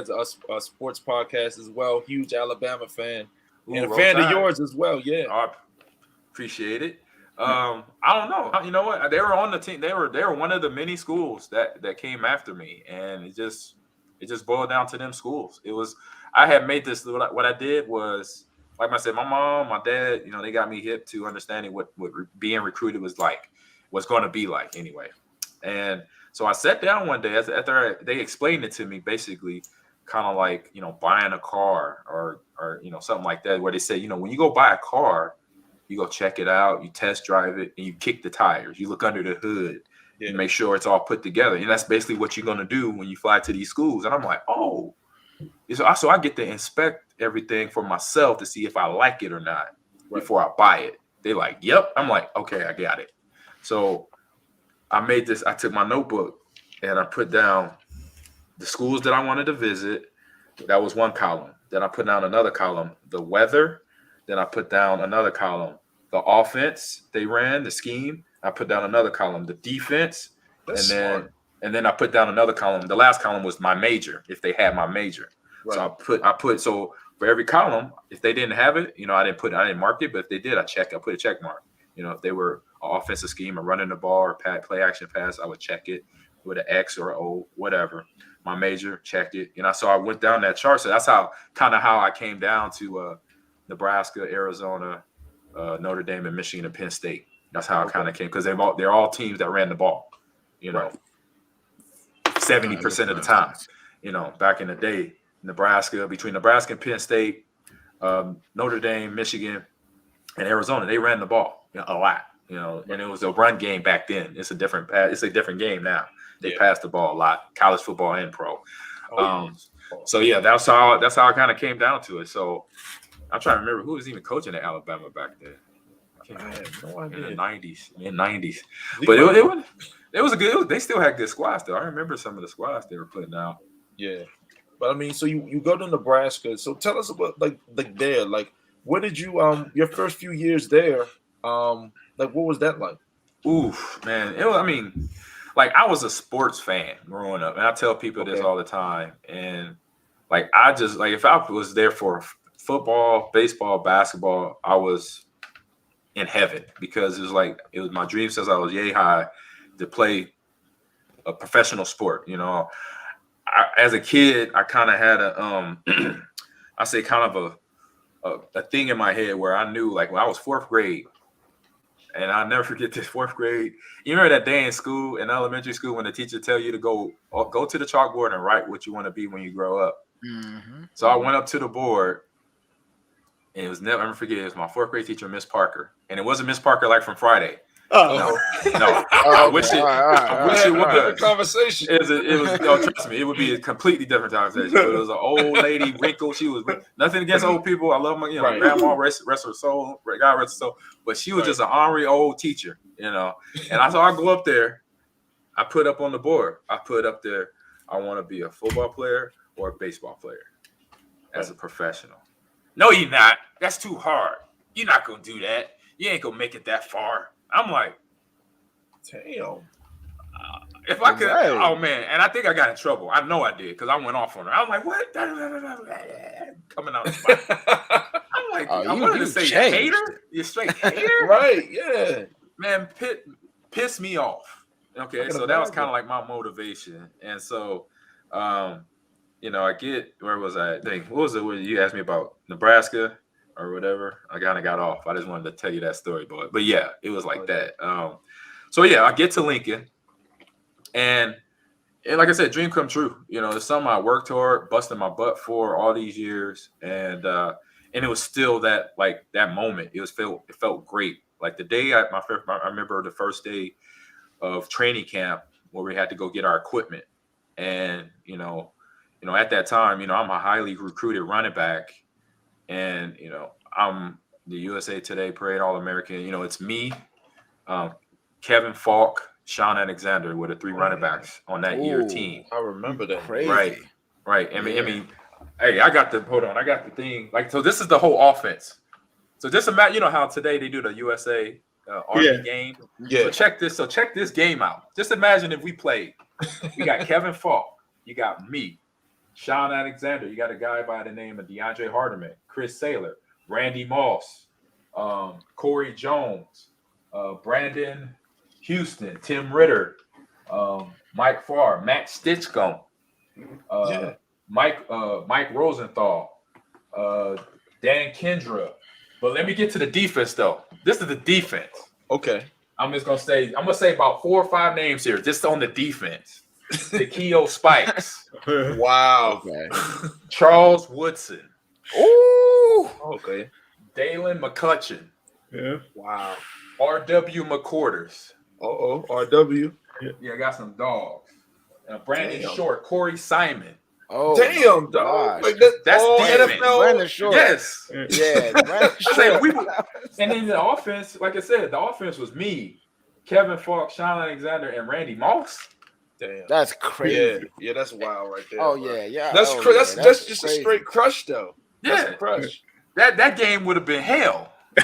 a sports podcast as well. Huge Alabama fan. Ooh, and a fan of yours as well. Yeah, I appreciate it. I don't know. You know what? They were on the team. They were one of the many schools that came after me, and it just boiled down to them schools. I had made this. What I did was, like I said, my mom, my dad, they got me hip to understanding what being recruited was going to be like anyway. And so I sat down one day after they explained it to me, basically, kind of like buying a car or something like that, where they say when you go buy a car, you go check it out, you test drive it, and you kick the tires, you look under the hood. Yeah. And make sure it's all put together. And that's basically what you're going to do when you fly to these schools. And I'm like, oh. So I get to inspect everything for myself to see if I like it or not before I buy it. They like, yep. I'm like, okay, I got it. So I took my notebook and I put down the schools that I wanted to visit. That was one column. Then I put down another column, the weather. Then I put down another column, the offense they ran, the scheme. I put down another column, the defense, and then I put down another column. The last column was my major, if they had my major. Right. So I put so for every column, if they didn't have it, I didn't mark it, but if they did, I put a check mark. If they were an offensive scheme or running the ball or play action pass, I would check it with an X or an O, whatever. My major, checked it. So I went down that chart. So that's how I came down to Nebraska, Arizona, Notre Dame, and Michigan and Penn State. That's how I kind of came, because they're all teams that ran the ball, 70% of the time. Back in the day, between Nebraska and Penn State, Notre Dame, Michigan, and Arizona, they ran the ball a lot, and it was a run game back then. It's a different game now. They pass the ball a lot, college football and pro. Yes. So yeah, that's how I kind of came down to it. So I'm trying to remember who was even coaching at Alabama back then. I have no idea. In the mid-90s. But it was a good. They still had good squads though. I remember some of the squads they were putting out. Yeah, but I mean, so you go to Nebraska. So tell us about like there, like what did you your first few years there, like what was that like? Oof, man. It was. I mean, like I was a sports fan growing up, and I tell people this all the time. And like I just like if I was there for football, baseball, basketball, I was in heaven because it was my dream since I was yay high to play a professional sport. You know, as a kid, I kind of had I say kind of a thing in my head where I knew like when I was fourth grade, and I'll never forget this fourth grade. You remember that day in school, in elementary school, when the teacher tell you to go to the chalkboard and write what you want to be when you grow up. Mm-hmm. So I went up to the board. And it was never, I'll never forget, it was my fourth grade teacher, Miss Parker. And it wasn't Miss Parker like from Friday. No. I wish it was a conversation. It was no, trust me, it would be a completely different conversation. But it was an old lady, wrinkled. She was nothing against old people. I love my, grandma, rest her soul, God rest her soul. But she was just an ornery old teacher, And I go up there, I put up on the board, I put up there, I want to be a football player or a baseball player as a professional. No, you're not. That's too hard. You're not going to do that. You ain't going to make it that far. I'm like, damn. If I could, oh, man. And I think I got in trouble. I know I did because I went off on her. I was like, what? Coming out of the spot. I'm like, I wanted to say hater. You're straight hater? Right, yeah. Man, piss me off. Okay, so that was kind of like my motivation. And so, I get, where was I? What was it where you asked me about Nebraska or whatever? I kind of got off. I just wanted to tell you that story, boy. But yeah, it was like that. So yeah, I get to Lincoln, and like I said, dream come true. It's something I worked hard, busted my butt for all these years, and it was still that moment. It felt great. Like the day I remember the first day of training camp where we had to go get our equipment, and at that time, I'm a highly recruited running back, and I'm the USA Today Parade All-American. It's me, Kevin Falk, Sean Alexander were the three running backs on that year team. I remember that. Crazy. Right. I mean, hey, I got the thing. Like, so this is the whole offense. So just imagine, how today they do the USA Army game. Yeah. So check this game out. Just imagine if we played. You got Kevin Falk. You got me, Sean Alexander. You got a guy by the name of DeAndre Hardiman, Chris Saylor, Randy Moss, Corey Jones, Brandon Houston, Tim Ritter, Mike Farr, Matt Stitchcomb, Mike Rosenthal, Dan Kendra. But let me get to the defense, though. This is the defense. Okay. I'm gonna say about 4 or 5 names here, just on the defense. Takeo Spikes. Wow. Okay. Charles Woodson. Ooh. Okay. Dalen McCutcheon. Yeah. Wow. R.W. McQuarters. RW. Yeah, I got some dogs. Brandon Short, Corey Simon. Oh, damn, dog! Like that's all defense. NFL. Brandon Short. Yes. Yeah. Brandon Short. And then the offense, like I said, the offense was me, Kevin Falk, Sean Alexander, and Randy Moss. Damn, that's crazy. Yeah, that's wild right there. Oh bro. yeah. That's that's just crazy. A straight crush though. Yeah, that's a crush. That game would have been hell. I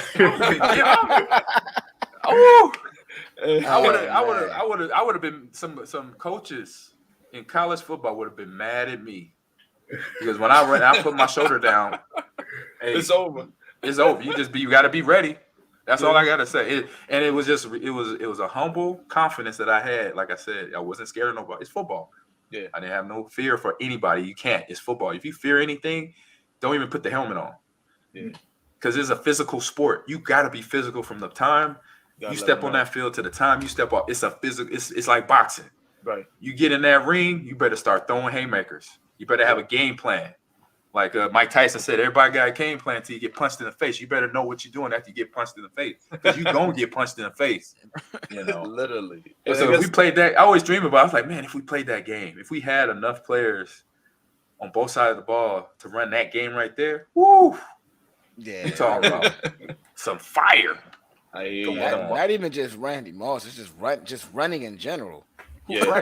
would have been some coaches in college football would have been mad at me because when I put my shoulder down, hey, it's over. It's over. You got to be ready. That's all I got to say. It was a humble confidence that I had. Like I said, I wasn't scared of nobody. It's football. Yeah, I didn't have no fear for anybody. You can't. It's football. If you fear anything, don't even put the helmet on. Yeah, because it's a physical sport. You got to be physical from the time you step on that field to the time you step off. It's a physical. It's like boxing. Right. You get in that ring, you better start throwing haymakers. You better have a game plan. Like Mike Tyson said, everybody got a game plan until you get punched in the face. You better know what you're doing after you get punched in the face, because you gonna get punched in the face. You know, literally. So if we played that, I always dream about. I was like, man, if we played that game, if we had enough players on both sides of the ball to run that game right there, woo! Yeah, You talking about some fire? Not even just Randy Moss. It's just running in general. Yeah,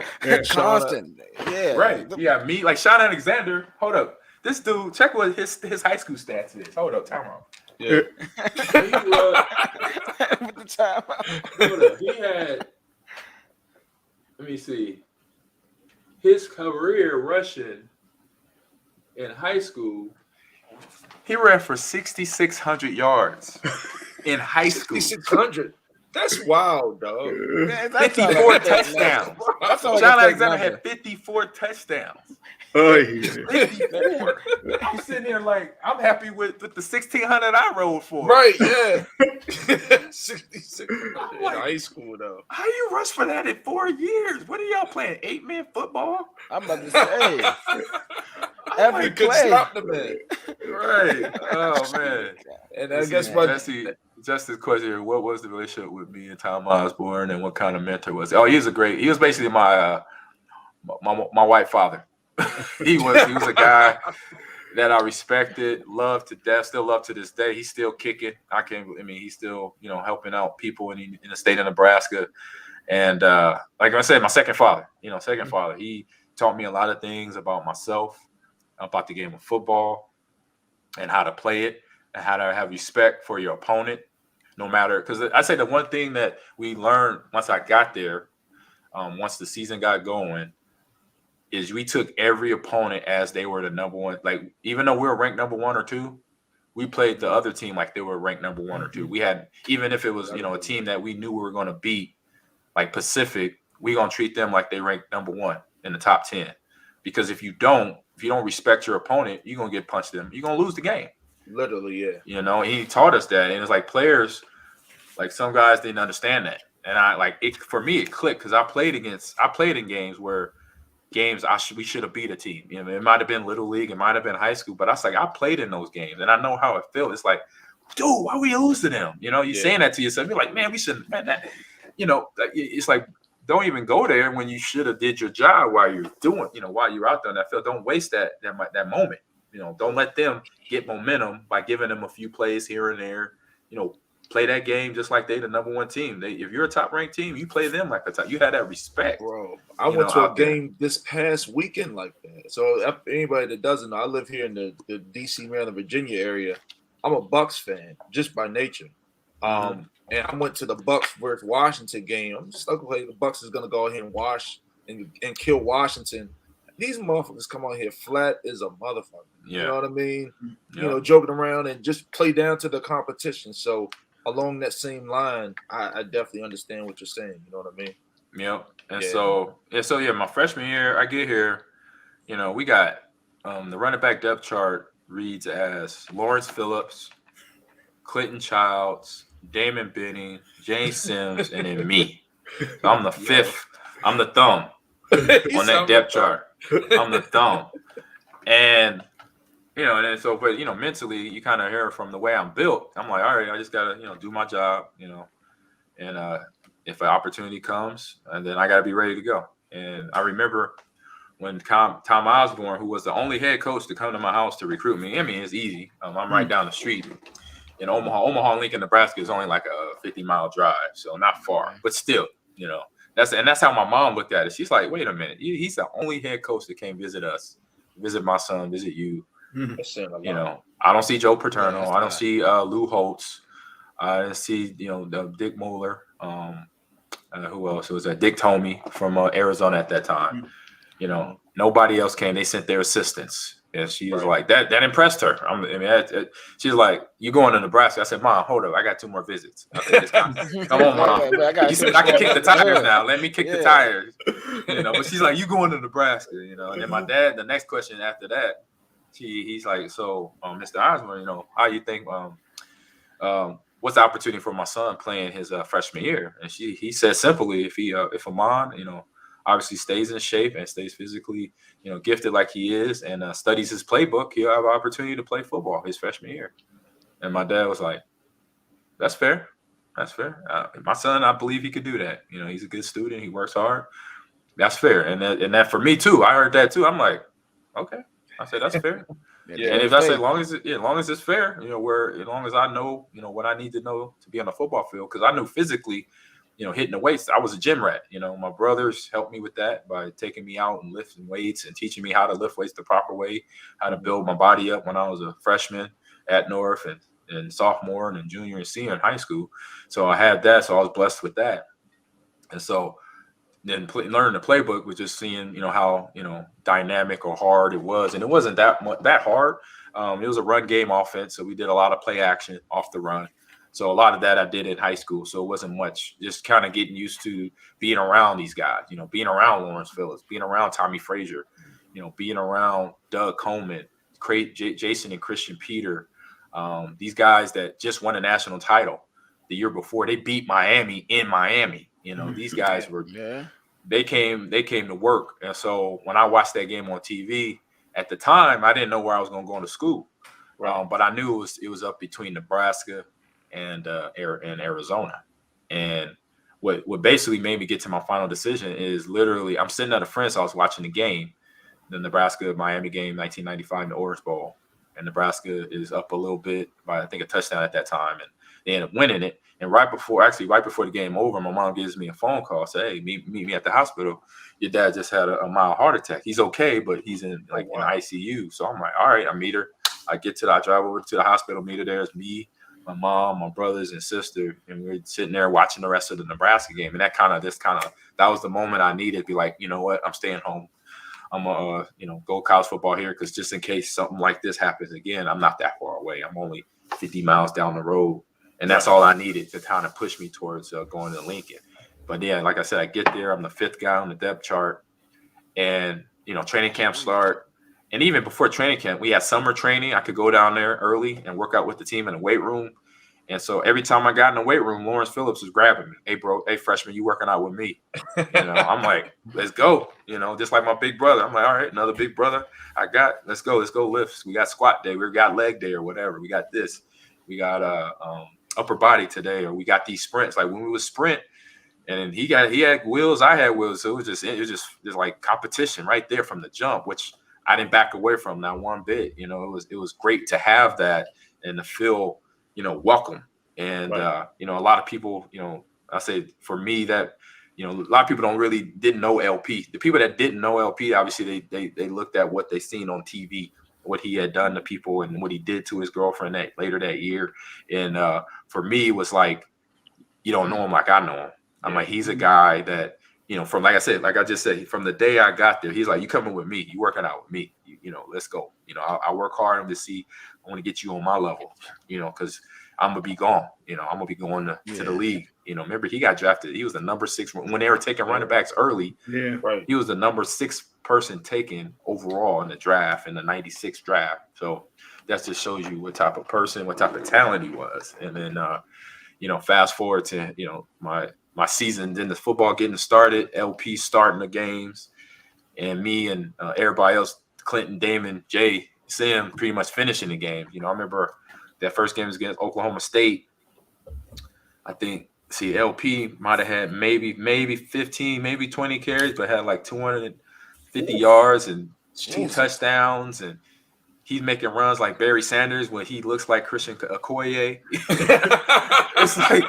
constant. Yeah, right. Yeah, me like Sean Alexander. Hold up. This dude, check what his high school stats is. Hold up, time out. Yeah. With the time out. Hold up. He had, let me see, his career rushing in high school, he ran for 6,600 yards in high school. 6,600. That's wild, dog. 54 touchdowns. Sean Alexander had 54 touchdowns. Oh, yeah. 54. He's sitting there like, I'm happy with the 1,600 I rolled for. Right, yeah. 66 in high school, though. How you rush for that in 4 years? What are y'all playing? 8-man football? I'm about to say. Every play. Stop the man. Right. Oh, man. And I guess what... Justice question: what was the relationship with me and Tom Osborne, and what kind of mentor was he? Oh, he was basically my white father. he was a guy that I respected, loved to death, still love to this day. He's still kicking. He's still, helping out people in the state of Nebraska. And like I said, my second father, he taught me a lot of things about myself, about the game of football and how to play it and how to have respect for your opponent. No matter, because I say the one thing that we learned once I got there, once the season got going, is we took every opponent as they were the number one. Like, even though we were ranked number 1 or 2, we played the other team like they were ranked number 1 or 2. We had, even if it was, a team that we knew we were going to beat, like Pacific, we going to treat them like they ranked number 1 in the top 10. Because if you don't respect your opponent, you're going to get punched them. You're going to lose the game. Literally, yeah. And he taught us that. And it's like players, like some guys didn't understand that. And for me, it clicked because I played in games where we should have beat a team. It might have been little league, it might have been high school, but I played in those games and I know how it felt. It's like, dude, why we lose to them? You're saying that to yourself. You're like, man, we shouldn't, man, that, it's like, don't even go there when you should have did your job while you're while you're out there in that field. Don't waste that moment. Don't let them get momentum by giving them a few plays here and there. Play that game just like they the number 1 team. If you're a top ranked team, you play them like a top. You had that respect, bro. I went to a game this past weekend like that. So if anybody that doesn't know, I live here in the DC, Maryland, Virginia area. I'm a Bucks fan just by nature. And I went to the Bucks versus Washington game. I'm just like the Bucks is gonna go ahead and and kill Washington. These motherfuckers come on here flat as a motherfucker. Yeah. You know what I mean? Yeah. Joking around and just play down to the competition. So along that same line, I definitely understand what you're saying. You know what I mean? Yep. And so my freshman year, I get here, we got the running back depth chart reads as Lawrence Phillips, Clinton Childs, Damon Benning, James Sims, and then me. So I'm the fifth. I'm the thumb on that depth chart. I'm the thumb. And but mentally you kind of hear from the way I'm built. I'm like, all right, I just gotta, do my job, and if an opportunity comes, and then I gotta be ready to go. And I remember when Tom Osborne, who was the only head coach to come to my house to recruit me. I mean, it's easy. I'm right down the street in Omaha. Omaha, Lincoln, Nebraska is only like a 50-mile drive, so not far, but still, that's how my mom looked at it. She's like, wait a minute, he's the only head coach that came visit us, visit my son, visit you. I don't see Joe Paterno. I don't see Lou Holtz. I see Dick Moeller. Who else? It was Dick Tomey from Arizona at that time. Nobody else came. They sent their assistants. And she was like, that impressed her. She's like, you going to Nebraska? I said, Mom, hold up. I got 2 more visits. I said, come on, Mom. You said I can kick the tires now. Let me kick the tires. But she's like, you going to Nebraska? And then my dad, the next question after that, he's like, so, Mr. Osborne, how you think, what's the opportunity for my son playing his freshman year? And he said simply, if Ahman, obviously stays in shape and stays physically, gifted like he is, and studies his playbook, he'll have an opportunity to play football his freshman year. And my dad was like, "That's fair. That's fair. My son, I believe he could do that. He's a good student. He works hard. That's fair." And that for me too, I heard that too. I'm like, okay. I said that's fair. Yeah, And if I say, as long as it's fair, as long as I know, what I need to know to be on the football field, because I knew physically, hitting the weights, I was a gym rat. My brothers helped me with that by taking me out and lifting weights and teaching me how to lift weights the proper way, how to build my body up when I was a freshman at North and sophomore and junior and senior in high school. So I had that. So I was blessed with that. And so then learning the playbook was just seeing, how, dynamic or hard it was. And it wasn't that hard. It was a run game offense. So we did a lot of play action off the run. So a lot of that I did in high school. So it wasn't much, just kind of getting used to being around these guys, being around Lawrence Phillips, being around Tommy Frazier, being around Doug Coleman, Jason and Christian Peter, these guys that just won a national title the year before. They beat Miami in Miami. These guys were, they came to work. And so when I watched that game on TV at the time, I didn't know where I was going to go into school. But I knew it was up between Nebraska and Arizona. And what basically made me get to my final decision is literally I'm sitting at a friend's house watching the game, the Nebraska-Miami game, 1995 in the Orange Bowl. And Nebraska is up a little bit by, I think, a touchdown at that time. And they end up winning it. And right before the game over, my mom gives me a phone call, say, "Hey, meet me at the hospital. Your dad just had a mild heart attack. He's okay, but he's in in ICU." So I'm like, all right, I meet her. I drive over to the hospital, meet her there. It's me, my mom, my brothers and sister, and we're sitting there watching the rest of the Nebraska game. And that was the moment I needed to be like, you know what, I'm staying home. I'm gonna go college football here, because just in case something like this happens again, I'm not that far away. I'm only 50 miles down the road. And that's all I needed to kind of push me towards going to Lincoln. But yeah, like I said, I get there. I'm the 5th guy on the depth chart. And, training camp start. And even before training camp, we had summer training. I could go down there early and work out with the team in the weight room. And so every time I got in the weight room, Lawrence Phillips was grabbing me. "Hey, bro, hey, freshman, you working out with me?" I'm like, let's go. Just like my big brother. I'm like, all right, another big brother let's go lifts. We got squat day. We got leg day or whatever. We got this. We got upper body today, or we got these sprints. Like when we would sprint, and he had wheels, I had wheels, so it was just like competition right there from the jump, which I didn't back away from not one bit. It was great to have that and to feel welcome. And a lot of people, I say for me that a lot of people didn't know LP. The people that didn't know LP, obviously they looked at what they seen on TV, what he had done to people and what he did to his girlfriend later that year. And for me, it was like, you don't know him like I know him. I'm like, he's a guy that, from, like I just said, from the day I got there, he's like, you coming with me, you working out with me, let's go. I work hard to see, I want to get you on my level, because I'm going to be gone. I'm going to be going to the league. Remember, he got drafted. He was the number 6 when they were taking running backs early. Yeah, right. He was the number 6 person taken overall in the draft, in the 96 draft. So that just shows you what type of person, what type of talent he was. And then, fast forward to, my season, then the football getting started, LP starting the games, and me and everybody else, Clinton, Damon, Jay, Sim, pretty much finishing the game. I remember that first game was against Oklahoma State. I think, LP might have had maybe 15, maybe 20 carries, but had like 250 yards and 2 touchdowns. And he's making runs like Barry Sanders when he looks like Christian Okoye. It's like,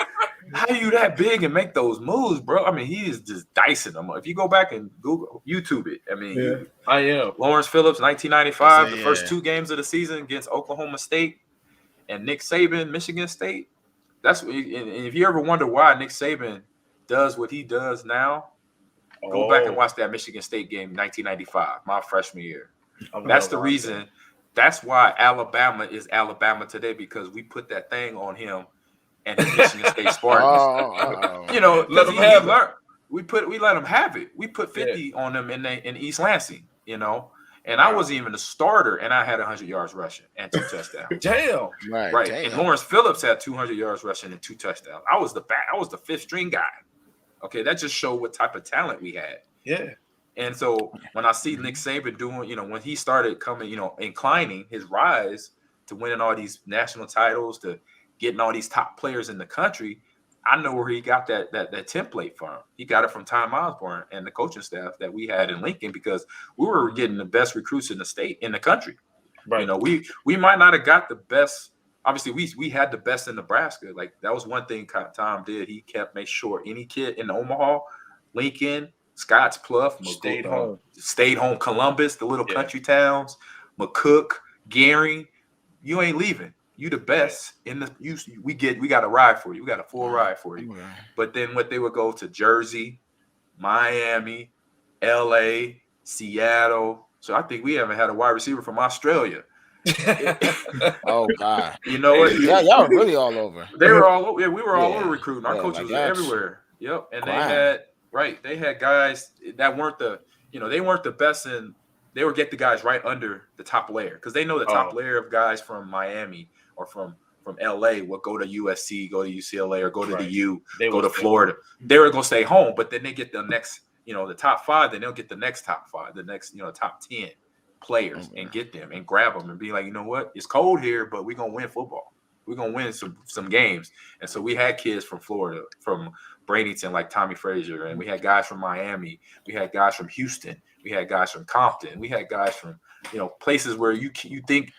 how are you that big and make those moves, bro? I mean, he is just dicing them. If you go back and Google, YouTube it. I mean, I am. Lawrence Phillips, 1995, the first 2 games of the season against Oklahoma State and Nick Saban, Michigan State. And if you ever wonder why Nick Saban does what he does now, go back and watch that Michigan State game, 1995, my freshman year. That's the reason. That's why Alabama is Alabama today, because we put that thing on him and the Michigan State Spartans. Let them have it. We let them have it. We put 50 on them in East Lansing, And I wasn't even a starter, and I had 100 yards rushing and 2 touchdowns. Damn. Right. Damn. And Lawrence Phillips had 200 yards rushing and 2 touchdowns. I was the 5th string guy. Okay, that just showed what type of talent we had. Yeah. And so when I see Nick Saban doing, when he started coming, inclining his rise to winning all these national titles, to getting all these top players in the country, I know where he got that template from. He got it from Tom Osborne and the coaching staff that we had in Lincoln, because we were getting the best recruits in the state, in the country. Right. We might not have got the best. Obviously, we had the best in Nebraska. Like, that was one thing Tom did. He made sure any kid in Omaha, Lincoln, Scotts Bluff, Stayed home. Columbus, the little country towns, McCook, Gary, you ain't leaving. You the best in the. We got a ride for you. We got a full ride for you. Okay. But then they would go to Jersey, Miami, L.A., Seattle. So I think we haven't had a wide receiver from Australia. Oh God! You know what? Yeah, y'all were really all over. They were all over. Yeah, we were all over recruiting. Our coaches like were everywhere. Yep, and they had guys that weren't they weren't the best in. They would get the guys right under the top layer, because they know the top layer of guys from Miami or from LA will go to USC, go to UCLA, or go to the U, go to Florida. They were gonna stay home, but then they get the next, the top 5. Then they'll get the next top 5, the next, top 10 players, and get them and grab them and be like, you know what, it's cold here, but we're gonna win football. We're gonna win some games. And so we had kids from Florida, from Bradenton, like Tommy Frazier, and we had guys from Miami, we had guys from Houston, we had guys from Compton, we had guys from places where you think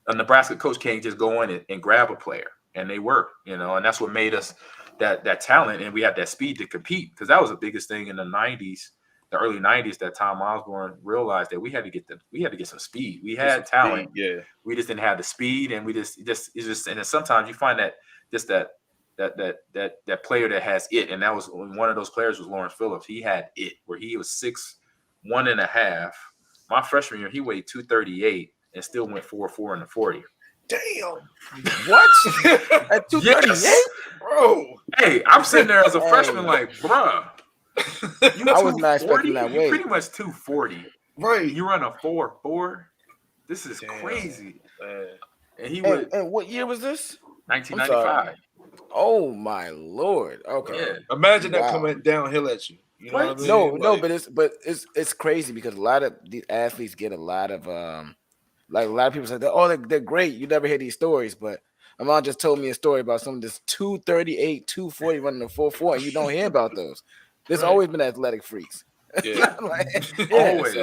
a Nebraska coach can't just go in and grab a player, and they were, and that's what made us that talent, and we had that speed to compete, because that was the biggest thing in the 90s. The early 90s, that Tom Osborne realized that we had to get some speed. We had talent. Yeah. We just didn't have the speed, and it's just and then sometimes you find that just that player that has it, and that was one of those players was Lawrence Phillips. He had it, where he was 6'1.5". My freshman year, he weighed 238 and still went 4.4 in the 40. Damn. What? At 238? Yes. Bro. Hey, I'm sitting there as a freshman like, bruh. I was not expecting that weight. Pretty much 240. Right. You run a 4.4. This is crazy. And he would. And what year was this? 1995. Oh my Lord. Okay. Yeah. Imagine that coming downhill at you. You know what I mean? No, but it's crazy, because a lot of these athletes get a lot of like a lot of people say that, they're great. You never hear these stories, but my mom just told me a story about someone that's 238, 240 running a 4.4, and you don't hear about those. There's always been athletic freaks. Yeah. Always.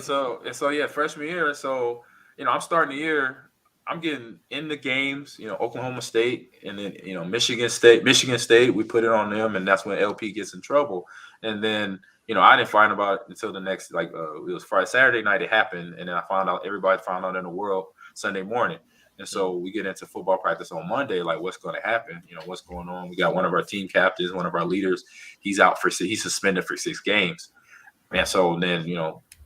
So yeah, freshman year. So, I'm starting the year. I'm getting in the games, Oklahoma State, and then, Michigan State, we put it on them, and that's when LP gets in trouble. And then, I didn't find about it until the next, it was Saturday night it happened, and then everybody found out in the world Sunday morning. And so we get into football practice on Monday, like, what's going to happen? What's going on? We got one of our team captains, one of our leaders. He's suspended for 6 games. And so then,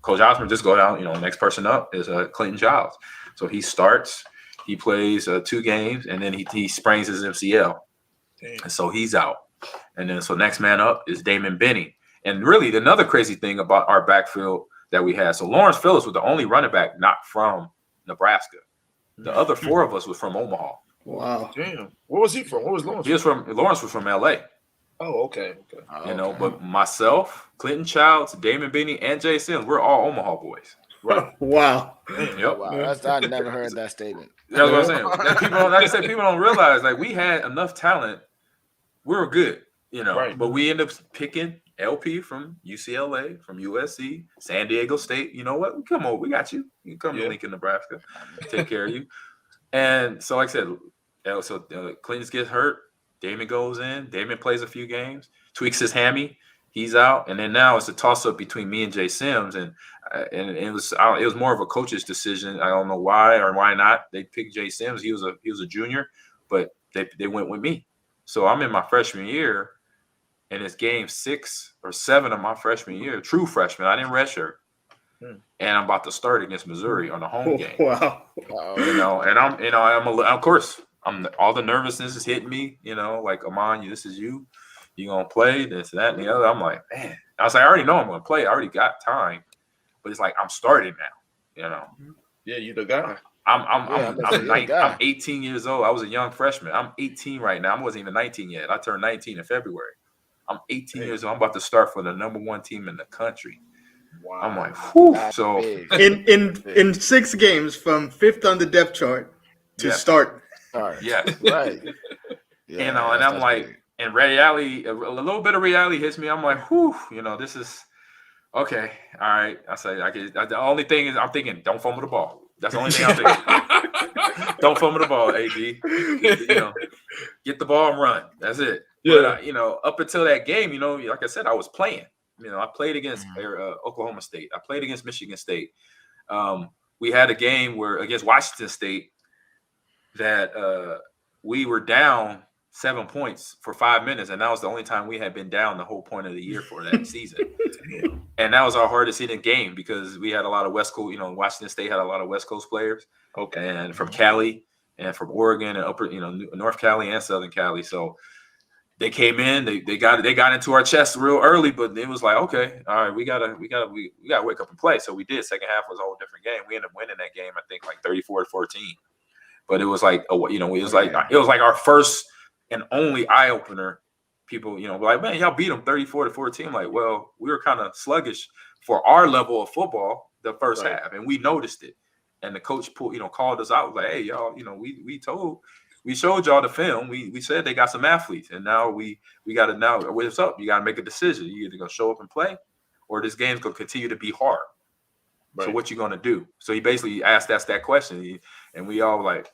Coach Osborne just go down, next person up is Clinton Childs. So he starts, he plays 2 games, and then he sprains his MCL. Damn. And so he's out. And then so next man up is Damon Benny. And really, another crazy thing about our backfield that we had. So Lawrence Phillips was the only running back not from Nebraska. The other 4 of us was from Omaha. Wow. Damn. Where was he from? Where was Lawrence? Lawrence was from LA. Oh, okay. But myself, Clinton Childs, Damon Benny, and Jay Sims, we're all Omaha boys. Right. Wow. Yep. Wow. I never heard that statement. That's what I'm saying. People don't realize, like, we had enough talent. We were good, Right. But we end up picking LP from UCLA, from USC, San Diego State. You know what? Come on, we got you. You can come to Lincoln, Nebraska. Take care of you. And so, like I said, Clinton gets hurt. Damon goes in. Damon plays a few games, tweaks his hammy. He's out. And then now it's a toss-up between me and Jay Sims. And it was more of a coach's decision. I don't know why or why not. They picked Jay Sims. He was a junior, but they went with me. So I'm in my freshman year. And it's game 6 or 7 of my freshman year, true freshman. I didn't redshirt. And I'm about to start against Missouri on a home game. Wow. And of course, all the nervousness is hitting me, like, Ahman, this is you. You going to play this, that, and the other. I'm like, man. I was like, I already know I'm going to play. I already got time. But it's like, I'm starting now, Yeah, you're the guy. I'm 18 years old. I was a young freshman. I'm 18 right now. I wasn't even 19 yet. I turned 19 in February. I'm 18 years old. I'm about to start for the number 1 team in the country. Wow. I'm like, whew. That's So big. in 6 games from 5th on the depth chart to Yes. start. All right. yes, Right. Yeah, you know, and I'm like, big. and reality, a little bit of reality hits me. I'm like, whew, you know, this is okay. All right. I say, the only thing is I'm thinking, don't fumble the ball. That's the only thing I'm thinking. Don't fumble the ball, AD. You know, get the ball and run. That's it. Yeah. But, you know, up until that game, you know, like I said, I was playing. You know, I played against Oklahoma State. I played against Michigan State. We had a game against Washington State that we were down 7 points for 5 minutes, and that was the only time we had been down the whole point of the year for that season. And that was our hardest hitting game because we had a lot of West Coast. You know, Washington State had a lot of West Coast players, and from Cali and from Oregon and North Cali and Southern Cali. So they came in, they got into our chest real early, but it was like, okay, all right, we gotta wake up and play. So we did. Second half was a whole different game. We ended up winning that game, I think, like 34-14. But it was like, you know, it was like our first and only eye opener. People, you know, like, man, y'all beat them 34-14. Like, well, we were kind of sluggish for our level of football the first half, and we noticed it. And the coach called us out, like, hey, y'all, you know, we showed y'all the film. We said they got some athletes, and now we got to now what's up? You got to make a decision. You either gonna show up and play, or this game's gonna continue to be hard. Right. So what you gonna do? So he basically asked us that question, and we all like,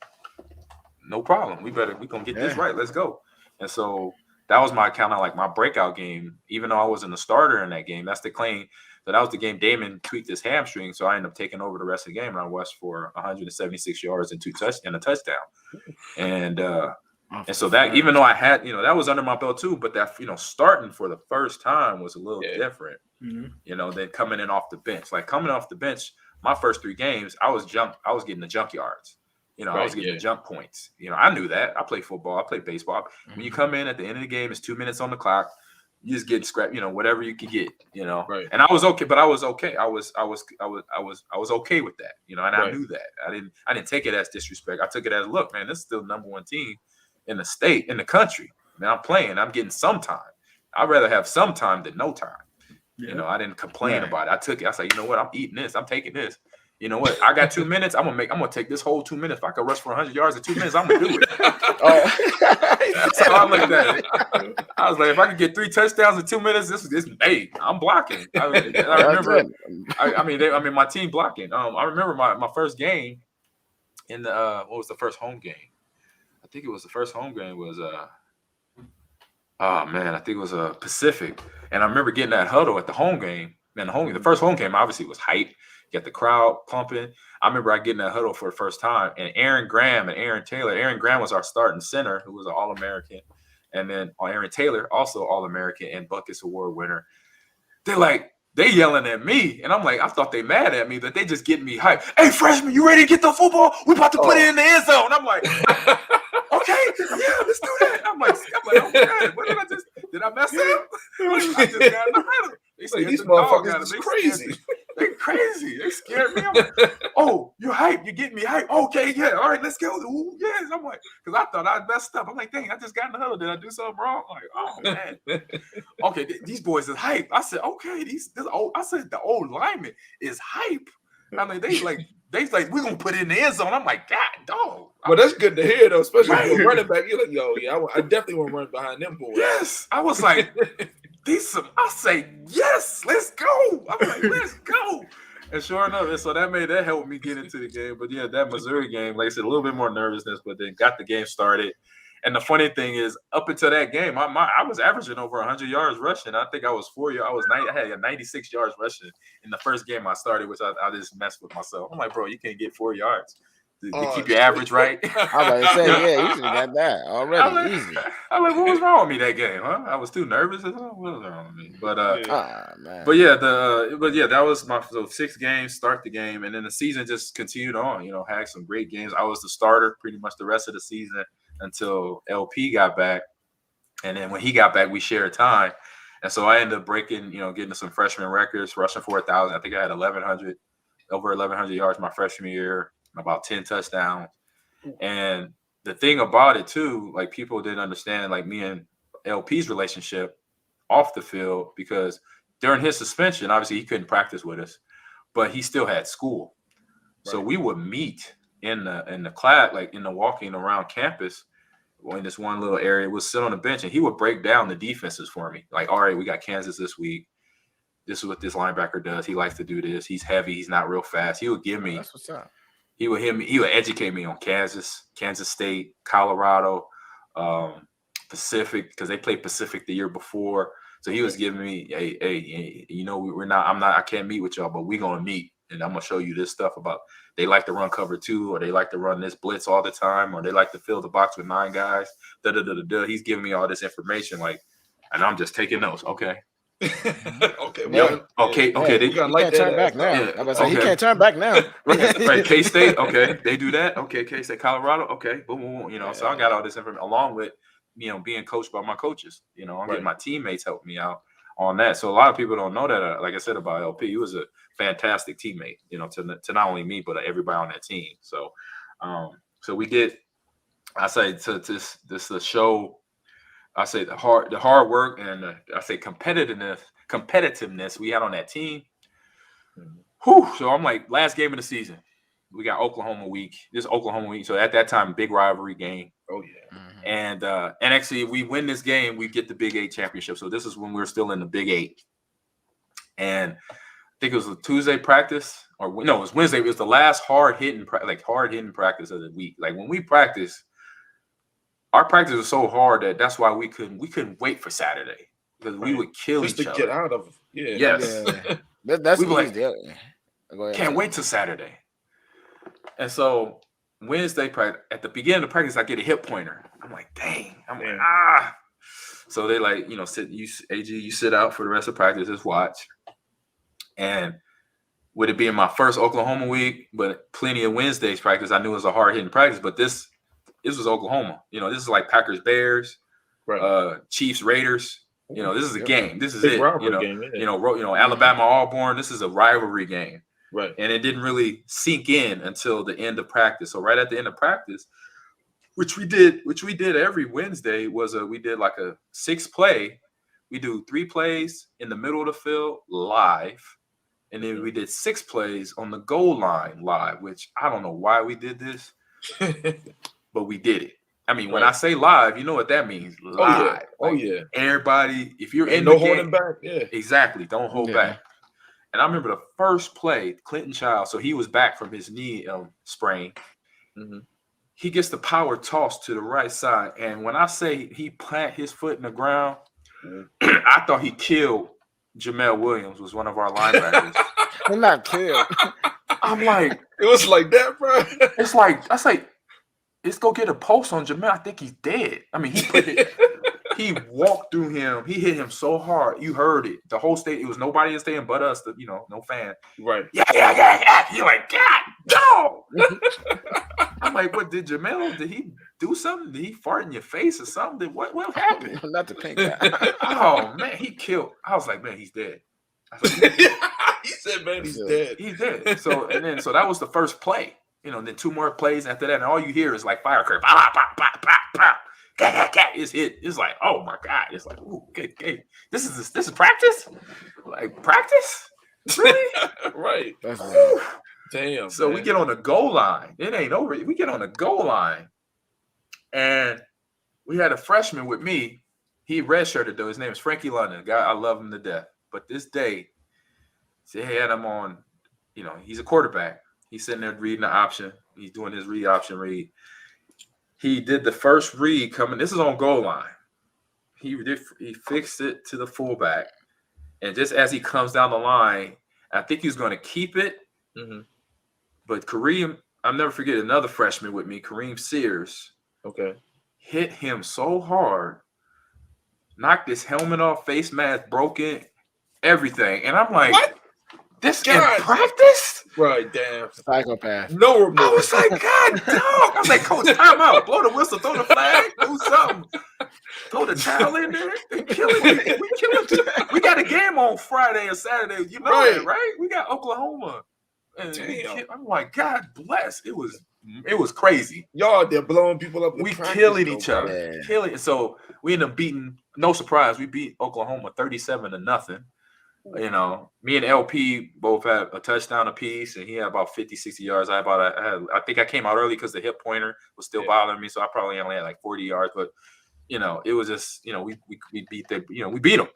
no problem. We gonna get this right. Let's go. And so that was my kind of like my breakout game. Even though I wasn't a starter in that game, that's the claim. So that was the game Damon tweaked his hamstring. So I ended up taking over the rest of the game, and I rushed for 176 yards and a touchdown. And so that, even though I had, you know, that was under my belt too, but that, you know, starting for the first time was a little different, you know, than coming in off the bench. Like coming off the bench, my first 3 games, I was getting the junk yards. You know, I was getting the jump points. You know, I knew that. I played football. I played baseball. When you come in at the end of the game, it's 2 minutes on the clock. You just get scrapped, you know, whatever you could get, you know. Right. And I was okay, but I was okay. I was okay with that, you know, and I knew that. I didn't take it as disrespect. I took it as, look, man, this is still the number 1 team in the state, in the country. Man, I'm playing. I'm getting some time. I'd rather have some time than no time. Yeah. You know, I didn't complain about it. I took it. I said, you know what? I'm eating this. I'm taking this. You know what? I got 2 minutes. I'm gonna take this whole 2 minutes. If I could rush for 100 yards in 2 minutes, I'm gonna do it. That's how I looked at it. I was like, if I could get 3 touchdowns in 2 minutes, this hey, I'm blocking. I remember. I mean, my team blocking. I remember my first game in the what was the first home game? I think it was the first home game was I think it was Pacific, and I remember getting that huddle at the home game. Man, the first home game obviously was hype. Get the crowd pumping. I remember I getting that huddle for the first time, and Aaron Graham and Aaron Taylor. Aaron Graham was our starting center, who was an All-American, and then Aaron Taylor, also All-American and Buckets Award winner. They yelling at me, and I'm like, I thought they mad at me, but they just getting me hyped. Hey, freshman, you ready to get the football? We about to put it in the end zone. I'm like, okay, yeah, let's do that. I'm like, oh God, what did I mess up? I just got in the huddle. They say these motherfuckers is crazy. They crazy. They scared me. I'm like, oh, you're hype. You get me hype. Okay, yeah. All right, let's go. Ooh, yes. I'm like, because I thought I messed up. I'm like, dang, I just got in the huddle. Did I do something wrong? I'm like, oh man. Okay, these boys is hype. I said, okay, I said the old lineman is hype. I mean, they like, we're gonna put it in the end zone. I'm like, God, dog. Well, that's good to hear though, especially if you're running back. You're like, yo, yeah, I definitely want to run behind them boys. Yes, I was like, I say, yes, let's go. I'm like, let's go. And sure enough, so that helped me get into the game. But yeah, that Missouri game, like I said, a little bit more nervousness, but then got the game started. And the funny thing is, up until that game, I was averaging over 100 yards rushing. I think I was 4 years. I had 96 yards rushing in the first game I started, which I just messed with myself. I'm like, bro, you can't get 4 yards to keep your average right. I was about to say, yeah, you should have got that already. Easy. I'm like, what was wrong with me that game? Huh? I was too nervous. What was wrong with me? But man. But yeah, that was my 6 games. Start the game, and then the season just continued on. You know, had some great games. I was the starter pretty much the rest of the season until LP got back, and then when he got back, we shared time, and so I ended up breaking, getting some freshman records, rushing for 1,000. I think I had over 1,100 yards my freshman year, about 10 touchdowns. And the thing about it too, like people didn't understand, like me and LP's relationship off the field because during his suspension, obviously he couldn't practice with us, but he still had school. So we would meet in the class, like in the walking around campus, in this one little area. We'll sit on the bench and he would break down the defenses for me. Like, all right, we got Kansas this week. This is what this linebacker does. He likes to do this. He's heavy. He's not real fast. He would give me. That's what's up. He would hit me. He would educate me on Kansas State, Colorado, Pacific, because they played Pacific the year before. So he was giving me, hey, you know, I can't meet with y'all, but we're gonna meet, and I'm gonna show you this stuff about they like to run cover 2, or they like to run this blitz all the time, or they like to fill the box with 9 guys. He's giving me all this information, like, and I'm just taking notes. Okay. Okay. Yep. Okay. He can't turn back now. Yeah. I'm about to say, he can't turn back now. Right. K-State. Okay. They do that. Okay. K-State, Colorado. Okay. Boom, boom, boom. You know, so I got all this information along with, you know, being coached by my coaches. You know, I'm getting my teammates help me out on that. So a lot of people don't know that. Like I said about LP, he was a fantastic teammate, you know, to not only me, but everybody on that team. So, so we get, I say to this the show, I say the hard work and I say competitiveness we had on that team. Whew, so I'm like, last game of the season, we got Oklahoma week. This is Oklahoma week. So at that time, big rivalry game. Oh yeah. And actually, if we win this game, we get the Big 8 championship. So this is when we're still in the Big 8. And I think it was a Tuesday practice, or no, it was Wednesday. It was the last hard hitting practice of the week. Like when we practice, our practice was so hard that's why we couldn't wait for Saturday, because we would kill each other. Just to get out of it. Yeah. Yes. Yeah. That's we easy. Like, can't wait till Saturday. And so Wednesday practice, at the beginning of the practice, I get a hip pointer. I'm like, dang. I'm like, ah. So they like, you know, you sit out for the rest of practice, just watch. And with it being my first Oklahoma week, but plenty of Wednesdays practice, I knew it was a hard hitting practice, but this was Oklahoma. You know, this is like Packers, Bears, Chiefs, Raiders. You know, this is a game. This is it. Game, you know, Alabama, Auburn. This is a rivalry game. Right. And it didn't really sink in until the end of practice. So right at the end of practice, which we did every Wednesday, we did like a 6-play. We do 3 plays in the middle of the field live. And then we did 6 plays on the goal line live, which I don't know why we did this, but we did it. I mean, when I say live, you know what that means. Live. Oh, yeah. Everybody, if you're in the game, holding back. Yeah. Exactly. Don't hold back. And I remember the first play, Clinton Child, so he was back from his knee sprain. Mm-hmm. He gets the power toss to the right side. And when I say he plant his foot in the ground, I thought he killed Jamel Williams, was one of our linebackers. I'm not killed. I'm like, it was like that, bro. It's like, I say, let's go get a pulse on Jamel. I think he's dead. I mean, he walked through him. He hit him so hard. You heard it. The whole state, it was nobody in the stadium but us, no fan. Right. Yeah. You're like, God, no. I'm like, what did he do something? Did he fart in your face or something? What happened? Not the pink guy. Oh, man, he killed. I was like, man, he's dead. He said, man, he's dead. He's dead. So that was the first play. And then 2 more plays after that, and all you hear is like firecracker. Pop, pop, pop, pop, pop. It's hit. It's like, oh my God. It's like, ooh, okay. This is practice? Like practice? Really? Right. Damn. So man, we get on the goal line. It ain't over. We get on the goal line. And we had a freshman with me. He redshirted though. His name is Frankie London. A guy, I love him to death. But this day, they had him on, he's a quarterback. He's sitting there reading the option. He's doing his read option read. He did the first read coming. This is on goal line. He fixed it to the fullback. And just as he comes down the line, I think he was going to keep it. Mm-hmm. But Kareem, I'll never forget another freshman with me, Kareem Sears. Okay. Hit him so hard, knocked his helmet off, face mask broken, everything. And I'm like, what? This in practice? Right, damn. Psychopath. No remorse. I was like, God, dog. I was like, coach, time out. Blow the whistle, throw the flag, do something. Throw the towel in there. They killing me. We killing me. We got a game on Friday and Saturday. You know that, right? We got Oklahoma. And I'm like, God bless. It was it was crazy. Y'all, they're blowing people up. We killing each bro. other, Yeah. killing. So we ended up beating. No surprise, we beat Oklahoma 37-0. You know, me and LP both had a touchdown apiece, and he had about 50, 60 yards. I think I came out early because the hip pointer was still bothering me, so I probably only had like 40 yards. But you know, it was just, you know, we beat we beat them.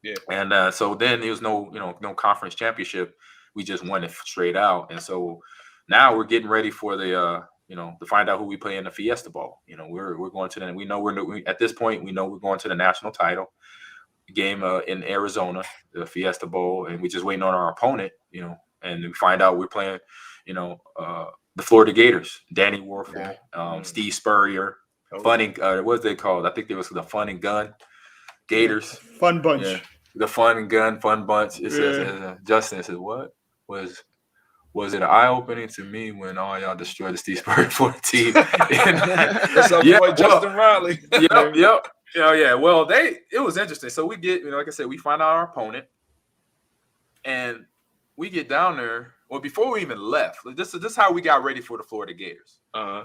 Yeah. And so then there was no conference championship. We just won it straight out. And so now we're getting ready for the to find out who we play in the Fiesta Bowl. You know, we're going to at this point we know we're going to the national title game in Arizona, the Fiesta Bowl, and we're just waiting on our opponent, you know, and we find out we're playing, the Florida Gators, Danny Warfel, Steve Spurrier, what's they called? I think it was the Fun and Gun Gators. Fun bunch. Yeah. The Fun bunch. It says Justin says, "What was it an eye-opening to me when all y'all destroyed the Steve Spurrier 14?" That's our boy Justin Riley. Yep. Yeah. Well, it was interesting. So we get, like I said, we find out our opponent, and we get down there. Well, before we even left, this is how we got ready for the Florida Gators.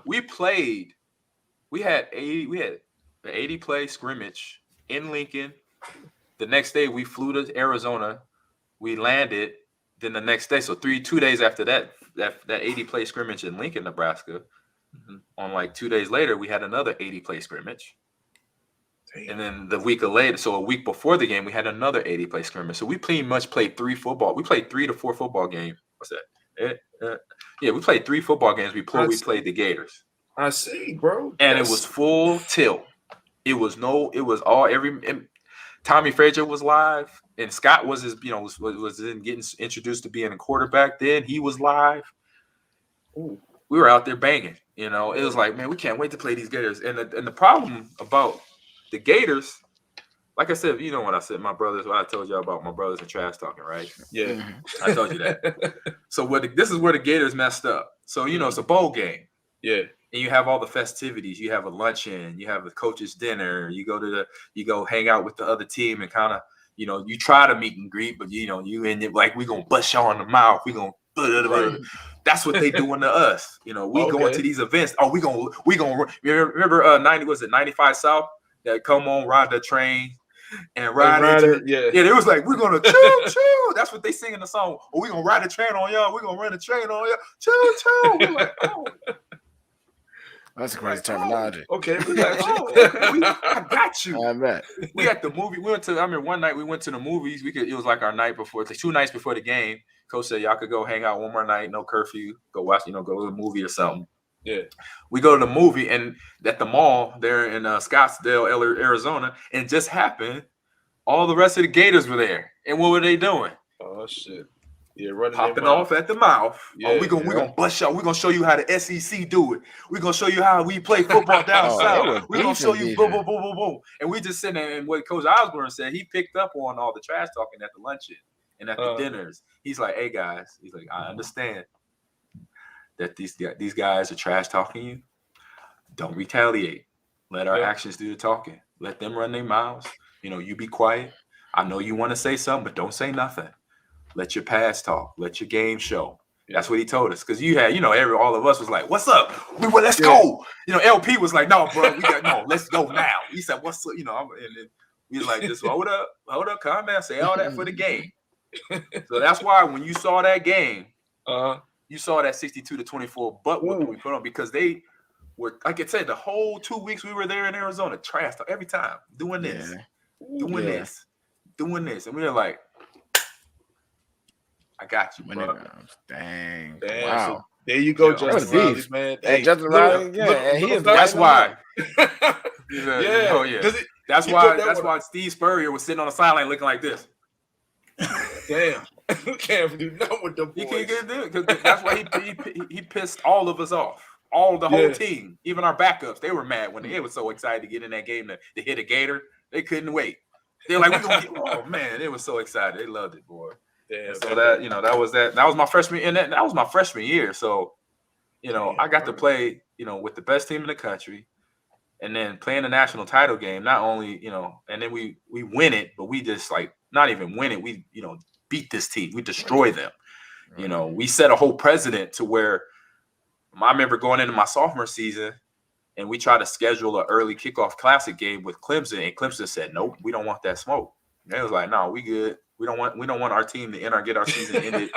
We played. We had the 80 play scrimmage in Lincoln. The next day we flew to Arizona. We landed. Then the next day, so 2 days after that 80 play scrimmage in Lincoln, Nebraska. On like 2 days later, we had another 80 play scrimmage. And then a week before the game, we had another 80 play scrimmage. So we pretty much played 3 football. We played 3 to 4 football games. What's that? We played 3 football games before we played the Gators. I see, bro. And it was full tilt. Tommy Frazier was live, and Scott was getting introduced to being a quarterback. Then he was live. Ooh, we were out there banging. It was like, man, we can't wait to play these Gators. And the problem about the Gators, like I said, you know what I said, what I told you about my brothers and trash talking, right? Yeah, I told you that. So this is where the Gators messed up. So it's a bowl game. Yeah. And you have all the festivities. You have a luncheon. You have the coach's dinner. You go hang out with the other team and kind of, you try to meet and greet, but you end it like we gonna bust y'all in the mouth. We gonna. That's what they doing to us. We going to these events. Oh, we gonna. Remember 95 South that come on ride the train and ride it. Yeah. It was like we're gonna choo choo. That's what they sing in the song. Oh, we gonna ride the train on y'all. We gonna run the train on y'all. Choo choo. We're like, oh. That's a crazy terminology. Okay, I got you. I bet. We at the movie. I remember one night we went to the movies. It was like our night before. It's like 2 nights before the game. Coach said y'all could go hang out one more night, no curfew. Go watch, go to the movie or something. Yeah. We go to the movie and at the mall there in Scottsdale, Arizona, and it just happened. All the rest of the Gators were there, and what were they doing? Oh shit. Yeah, running popping off at the mouth. Yeah, we gonna bust y'all. We're gonna show you how the SEC do it. We're gonna show you how we play football down south. We're gonna show you boom, boom, boom, boom, boom. And we just sitting there, and what Coach Osborne said, he picked up on all the trash talking at the luncheon and at the dinners. He's like, hey guys, he's like, I understand that these guys are trash talking you. Don't retaliate. Let our actions do the talking. Let them run their mouths. You be quiet. I know you want to say something, but don't say nothing. Let your past talk. Let your game show. That's what he told us. Because you had, all of us was like, what's up? Let's go. LP was like, no, bro, let's go now. He said, what's up? And then we was like, just hold up, calm down, say all that for the game. So that's why when you saw that game, you saw that 62-24 butt whooping we put on, because they were, like I said, the whole 2 weeks we were there in Arizona, trash talk every time, doing this, doing this. And we were like, I got you, bro. Dang. Wow. So there you go, Justin Riley, man. Hey, Justin Riley, that's why. Yeah. That's why Steve Spurrier was sitting on the sideline looking like this. Damn. Can't do nothing with the boys. He can't get it, because that's why he pissed all of us off. The whole team, even our backups, they were mad when they were so excited to get in that game to hit a Gator. They couldn't wait. They were like, "We're gonna get!" Oh man, they were so excited. They loved it, boy. Damn, so that was my freshman, and that was my freshman year. So, I got to play, with the best team in the country, and then playing the national title game. Not only, and then we win it, but we just not even win it. We beat this team. We destroy them. We set a whole precedent to where I remember going into my sophomore season, and we tried to schedule an early kickoff classic game with Clemson, and Clemson said, "Nope, we don't want that smoke." And they was like, "No, we good. We don't want our team to get our season ended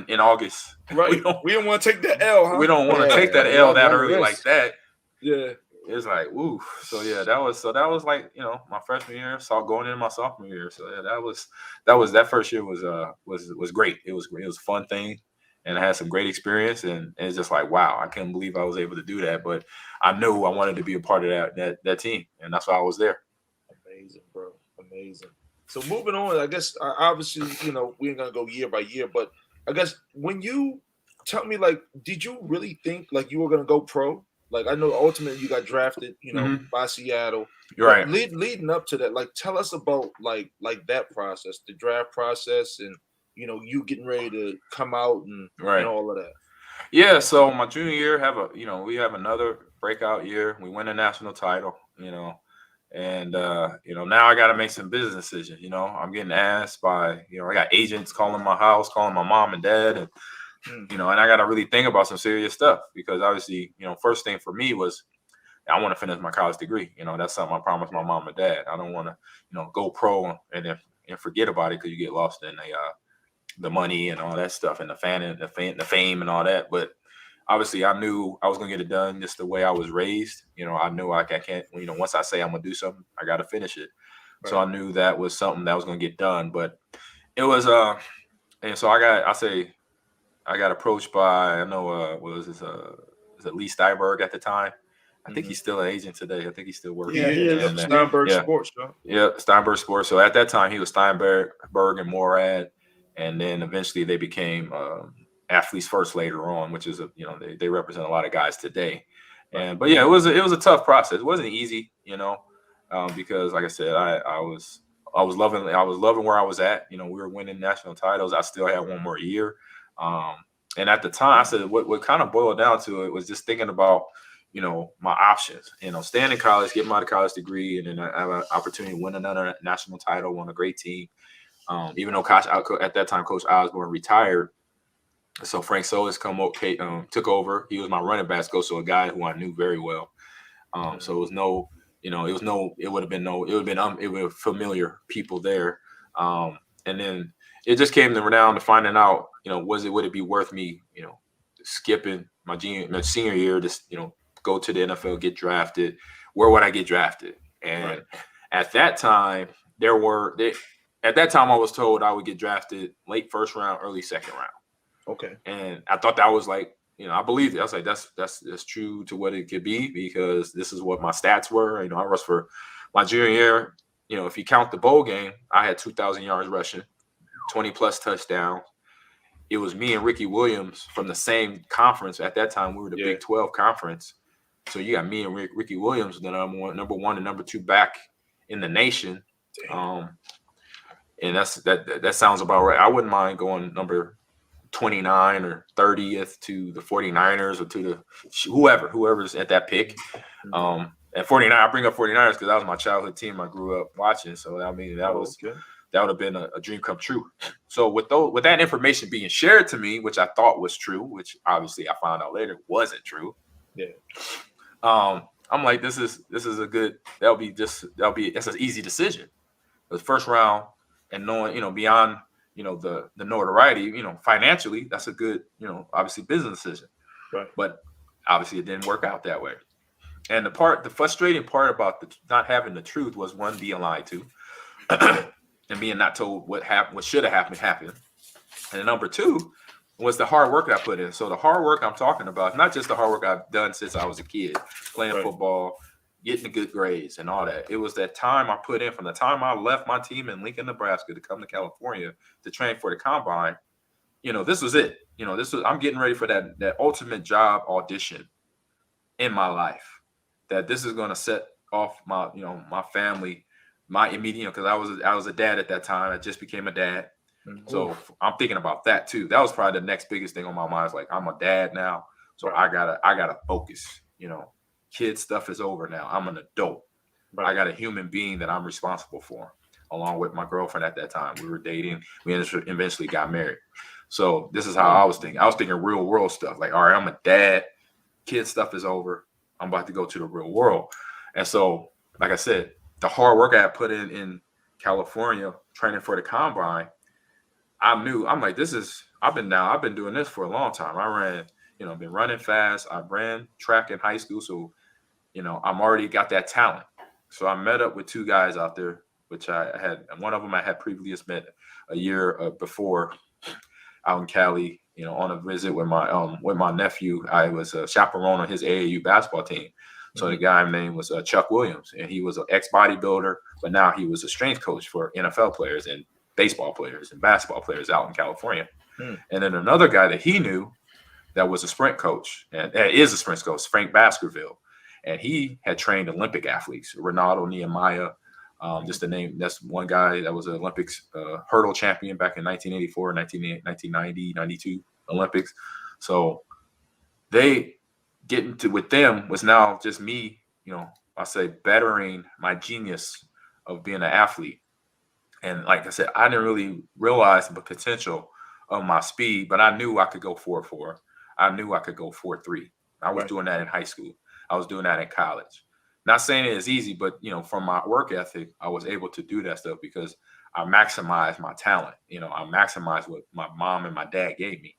in August. Right. We don't want to take that L, huh? We don't want to take that L that early like that." Yeah. It's like, ooh. So yeah, that was like, my freshman year, going into my sophomore year. So yeah, that first year was great. It was a fun thing, and I had some great experience, and it's just like, wow, I can't believe I was able to do that. But I knew I wanted to be a part of that team, and that's why I was there. Amazing, bro. Amazing. So moving on, I guess obviously, we ain't gonna go year by year, but I guess when you tell me, like, did you really think like you were gonna go pro? Like, I know ultimately you got drafted, by Seattle. You're right. Leading up to that, like, tell us about like that process, the draft process, and you getting ready to come out and all of that. Yeah. So my junior year, we have another breakout year. We win a national title, and now I got to make some business decisions. I'm getting asked by, I got agents calling my house, calling my mom and dad, and and I got to really think about some serious stuff, because obviously, first thing for me was I want to finish my college degree. That's something I promised my mom and dad. I don't want to, go pro and forget about it because you get lost in the money and all that stuff and the fame and all that. But obviously, I knew I was going to get it done just the way I was raised. I knew I can't, once I say I'm going to do something, I got to finish it. Right. So I knew that was something that was going to get done. But it was, and so I got approached by, is it Lee Steinberg at the time? I think he's still an agent today. I think he's still working. Yeah, he is. Steinberg Sports, bro. Yeah, Steinberg Sports. So at that time, he was Steinberg and Morad, and then eventually they became Athletes First later on, which is they represent a lot of guys today. But yeah, it was a tough process. It wasn't easy, because like I said, I was loving where I was at. We were winning national titles. I still had one more year. And at the time, I said what kind of boiled down to it was just thinking about, my options, staying in college, getting my college degree, and then I have an opportunity to win another national title on a great team. Even though at that time, Coach Osborne retired. So Frank Solis took over. He was my running backs coach, so a guy who I knew very well. So it was it would have been familiar people there. And then it just came down to finding out, would it be worth me, skipping my senior year, just, go to the NFL, get drafted. Where would I get drafted? And at that time, I was told I would get drafted late first round, early second round. Okay. And I thought that was like, I believed it. I was like, that's true to what it could be, because this is what my stats were. I rushed for my junior year. If you count the bowl game, I had 2,000 yards rushing, 20 plus touchdowns. It was me and Ricky Williams from the same conference. At that time, we were the Big 12 conference. So you got me and Ricky Williams, the number one and number two back in the nation. And that sounds about right. I wouldn't mind going number 29 or 30th to the 49ers or to the whoever's at that pick. And 49, I bring up 49ers because that was my childhood team I grew up watching. So I mean, that would have been a dream come true. So with that information being shared to me, which I thought was true, which obviously I found out later wasn't true. Yeah. I'm like, that's an easy decision. The first round, and knowing, beyond, the notoriety, financially, that's a good, obviously business decision. Right. But obviously it didn't work out that way. And the frustrating part about not having the truth was, one, being lied to, and being not told what should have happened. And number two was the hard work that I put in. So the hard work I'm talking about is not just the hard work I've done since I was a kid, playing football, getting the good grades and all that. It was that time I put in from the time I left my team in Lincoln, Nebraska to come to California to train for the combine. This was it. I'm getting ready for that ultimate job audition in my life. That this is going to set off my, my family, my immediate, because I was a dad at that time. I just became a dad. Mm-hmm. So I'm thinking about that too. That was probably the next biggest thing on my mind. Is like, I'm a dad now. So I gotta focus, Kid stuff is over now. I'm an adult. But I got a human being that I'm responsible for, along with my girlfriend at that time. We were dating. We eventually got married. So this is how I was thinking. I was thinking real world stuff. Like, all right, I'm a dad. kid stuff is over. I'm about to go to the real world. And so, like I said, the hard work I had put in California training for the combine, I'm like, I've been doing this for a long time. I ran, been running fast. I ran track in high school. So, I'm already got that talent. So I met up with two guys out there, which I had, and one of them I had previously met a year before out in Cali, on a visit with my nephew. I was a chaperone on his AAU basketball team. So the guy's name was Chuck Williams, and he was an ex-bodybuilder, but now he was a strength coach for NFL players and baseball players and basketball players out in California. And then another guy that he knew that was a sprint coach and is a sprint coach, Frank Baskerville. And he had trained Olympic athletes, Ronaldo Nehemiah, just the name. That's one guy that was an Olympics hurdle champion back in 1984, 1990, 92 Olympics. So they getting to with them was now just me, I say bettering my genius of being an athlete. And like I said, I didn't really realize the potential of my speed, but I knew I could go 4.4. I knew I could go 4.3. I was doing that in high school. I was doing that in college. Not saying it is easy, but from my work ethic, I was able to do that stuff because I maximized my talent. I maximized what my mom and my dad gave me.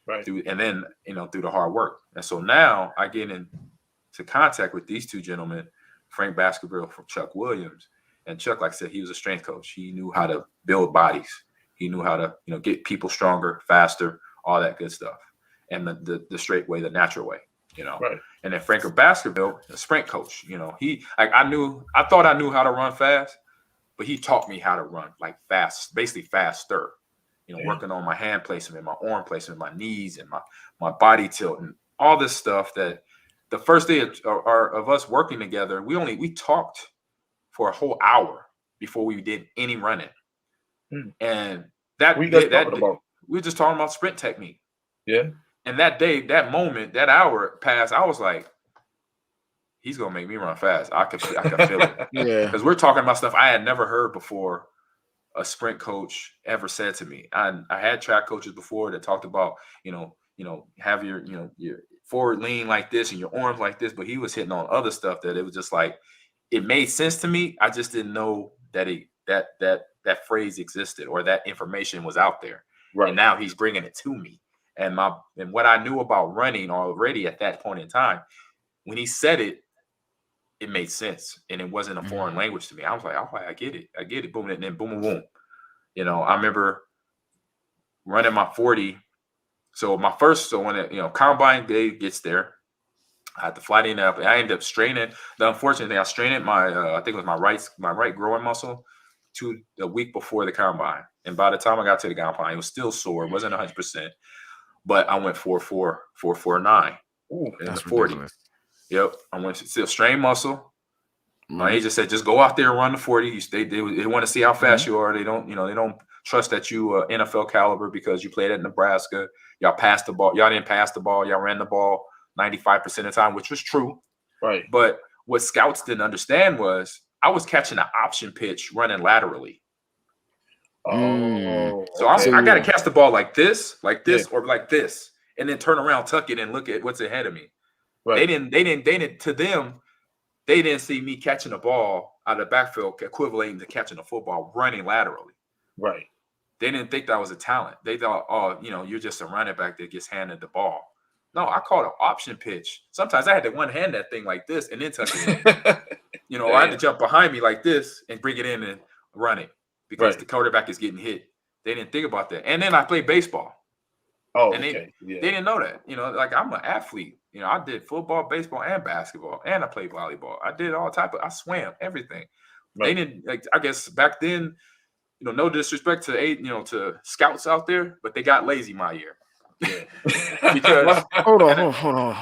Right. Through the hard work. And so now I get into contact with these two gentlemen, Frank Baskerville from Chuck Williams. And Chuck, like I said, he was a strength coach. He knew how to build bodies. He knew how to, get people stronger, faster, all that good stuff. And the straight way, the natural way. Right. And then Frank Baskerville, a sprint coach, I thought I knew how to run fast, but he taught me how to run like fast, basically faster, working on my hand placement, my arm placement, my knees and my body tilt and all this stuff that the first day of us working together, we talked for a whole hour before we did any running. And that we were just talking about sprint technique. Yeah. And that day, that moment, that hour passed. I was like, he's gonna make me run fast. I could feel it. Yeah. Because we're talking about stuff I had never heard before a sprint coach ever said to me. I had track coaches before that talked about, have your forward lean like this and your arms like this, but he was hitting on other stuff that it was just like it made sense to me. I just didn't know that that phrase existed or that information was out there. Right. And now he's bringing it to me. And what I knew about running already at that point in time, when he said it, it made sense. And it wasn't a foreign language to me. I was like, oh, I get it. Boom. And then boom, boom, boom. I remember running my 40. So when combine day gets there, I had to fly in up. I ended up straining. The unfortunate thing, I strained my, I think it was my right groin muscle a week before the combine. And by the time I got to the combine, it was still sore. It wasn't 100%. But I went 4.4, 4.49 in the 40. Ridiculous. Yep. I went to still strain muscle. My agent said, just go out there and run the 40. They want to see how fast you are. They don't trust that you are NFL caliber because you played at Nebraska. Y'all passed the ball. Y'all didn't pass the ball. Y'all ran the ball 95% of the time, which was true. Right. But what scouts didn't understand was I was catching an option pitch running laterally. Oh, so okay. I got to catch the ball like this, or like this, and then turn around, tuck it, and look at what's ahead of me. Right. They didn't. To them, they didn't see me catching a ball out of the backfield equivalent to catching a football running laterally. Right. They didn't think that was a talent. They thought, oh, you're just a running back that gets handed the ball. No, I called an option pitch. Sometimes I had to one hand that thing like this and then tuck it in. I had to jump behind me like this and bring it in and run it. Because the quarterback is getting hit. They didn't think about that. And then I played baseball. Oh, and they didn't know that. Like I'm an athlete. I did football, baseball, and basketball. And I played volleyball. I did I swam, everything. Right. They didn't, I guess back then, no disrespect to to scouts out there, but they got lazy my year. Yeah. Because hold on.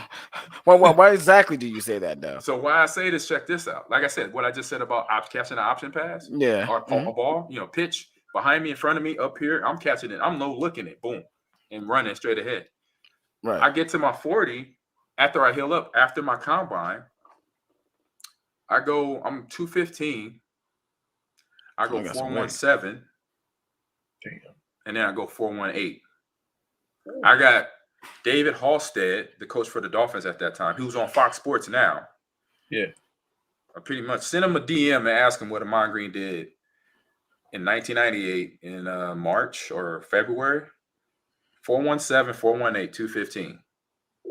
Why exactly do you say that though? So why I say this, check this out. Like I said, what I just said about catching an option pass, or a ball, pitch behind me, in front of me, up here, I'm catching it. I'm looking it, boom, and running straight ahead. Right. I get to my 40 after I heal up after my combine. I'm 215. I go 4.17, and then I go 4.18. I got David Halstead, the coach for the Dolphins at that time, who's on Fox Sports now. Yeah. I pretty much sent him a DM and asked him what Ahman Green did in 1998 in March or February. 417, 418, 215.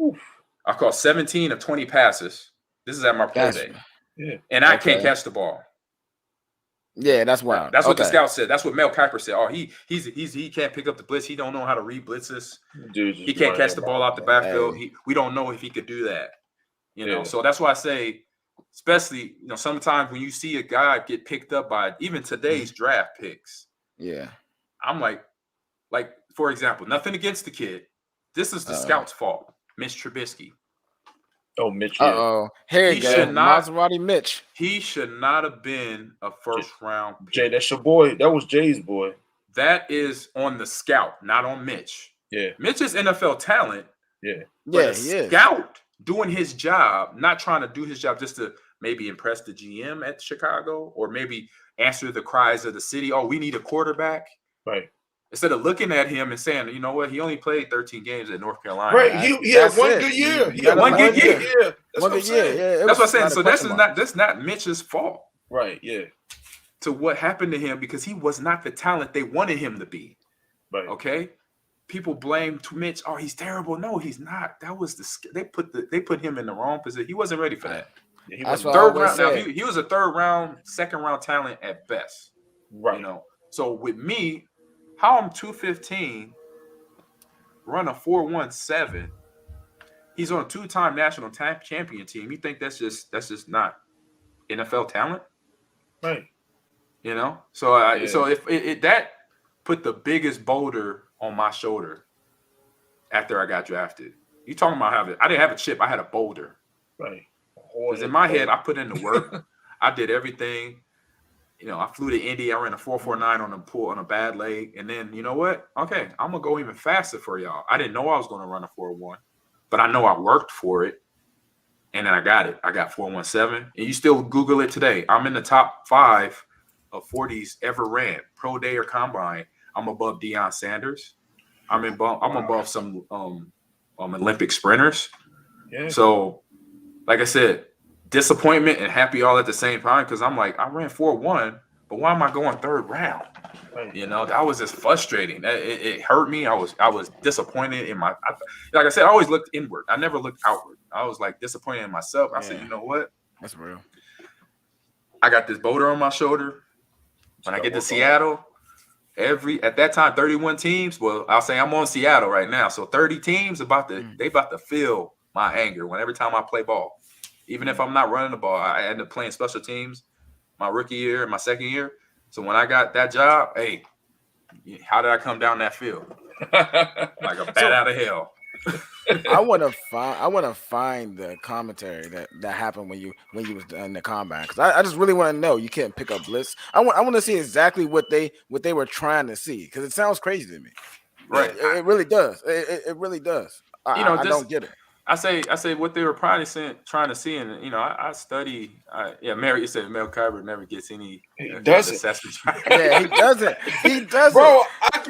Oof. I caught 17 of 20 passes. This is at my pro day. Yeah. And I can't catch the ball. Yeah, that's wild. That's what the scout said. That's what Mel Kiper said. Oh, he can't pick up the blitz. He don't know how to read blitzes. Dude, he can't catch the ball out the backfield. We don't know if he could do that. You know, so that's why I say, especially, you know, sometimes when you see a guy get picked up by even today's draft picks. Yeah. I'm like, for example, nothing against the kid. This is the scout's fault. Mitch Trubisky. Oh, Mitch. Here you go. Maserati Mitch. He should not have been a first round pick. Jay, that's your boy. That was Jay's boy. That is on the scout, not on Mitch. Yeah. Mitch is NFL talent. Yeah. But scout doing his job, not trying to do his job just to maybe impress the GM at Chicago or maybe answer the cries of the city. Oh, we need a quarterback. Right. Instead of looking at him and saying, you know what, he only played 13 games at North Carolina. Right. He had one good year. He had one good year. Yeah. That's what I'm saying. Yeah, that's what I'm saying. So that's not Mitch's fault. Right. Yeah. To what happened to him because he was not the talent they wanted him to be. Right. Okay. People blame Mitch. Oh, he's terrible. No, he's not. That was they put him in the wrong position. He wasn't ready for that. Yeah, he was was third round. Now, he was a third round, second round talent at best. Right. You know. So with me, how I'm 215, run a 417. He's on a 2-time national champion team. You think that's just not NFL talent? Right. You know. So so if that put the biggest boulder on my shoulder after I got drafted. You talking about I didn't have a chip. I had a boulder. Right. Because in my head, I put in the work. I did everything. You know, I flew to Indy. I ran a 4.49 on a pull on a bad leg. And then, you know what? Okay, I'm going to go even faster for y'all. I didn't know I was going to run a 4.1, but I know I worked for it. And then I got it. I got 4.17. And you still Google it today. I'm in the top 5 of 40s ever ran, pro day or combine. I'm above Deion Sanders. I'm above some Olympic sprinters. Yeah. So, like I said, disappointment and happy all at the same time because I'm like, I ran 4.1, but why am I going third round? Right. You know, that was just frustrating. It hurt me. I was disappointed in like I said, I always looked inward. I never looked outward. I was like disappointed in myself. I said, you know what? That's real. I got this boulder on my shoulder. When I get to Seattle, at that time 31 teams. Well, I'll say I'm on Seattle right now, so 30 teams about to feel my anger every time I play ball. Even if I'm not running the ball, I end up playing special teams my rookie year and my second year. So when I got that job, hey, how did I come down that field? Like a bat out of hell. I want to find the commentary that happened when you was in the combine because I just really want to know. You can't pick up blitz. I want to see exactly what they were trying to see because it sounds crazy to me. Right. It really does. It really does. I don't get it. I say what they were probably trying to see, and you know, I study. Mary, you said Mel Kiper never gets any assessments. Yeah, he doesn't. He doesn't. Bro,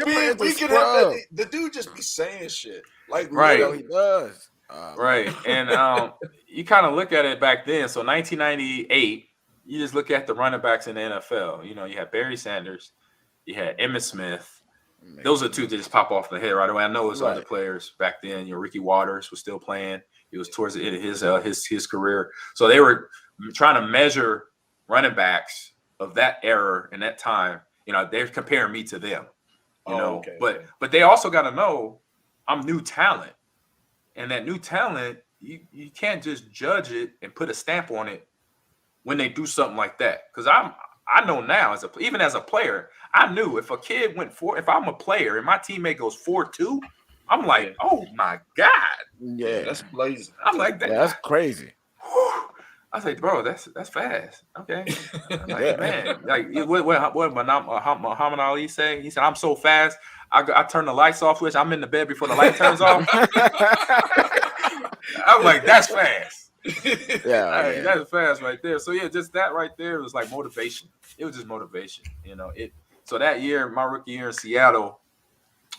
we can have the dude just be saying shit. Like, right, he does. Right, and you kind of look at it back then. So 1998, you just look at the running backs in the NFL. You know, you had Barry Sanders, you had Emmitt Smith. Those are two that just pop off the head right away. I know it was other players back then. You know, Ricky Waters was still playing. He was towards the end of his career. So they were trying to measure running backs of that era and that time. You know, they're comparing me to them. You know, but they also got to know I'm new talent, and that new talent you can't just judge it and put a stamp on it when they do something like that. Because I know now even as a player. I knew if a kid if I'm a player and my teammate goes 4.2, I'm like, oh my God. Yeah, that's blazing. I'm like that. Yeah, that's crazy. Whew. I say, bro, that's fast. Okay. I'm like, man, like what Muhammad Ali say? He said, I'm so fast. I turn the lights off, which I'm in the bed before the light turns off. I'm like, that's fast. That's fast right there. So yeah, just that right there was like motivation. It was just motivation, you know. So that year, my rookie year in Seattle,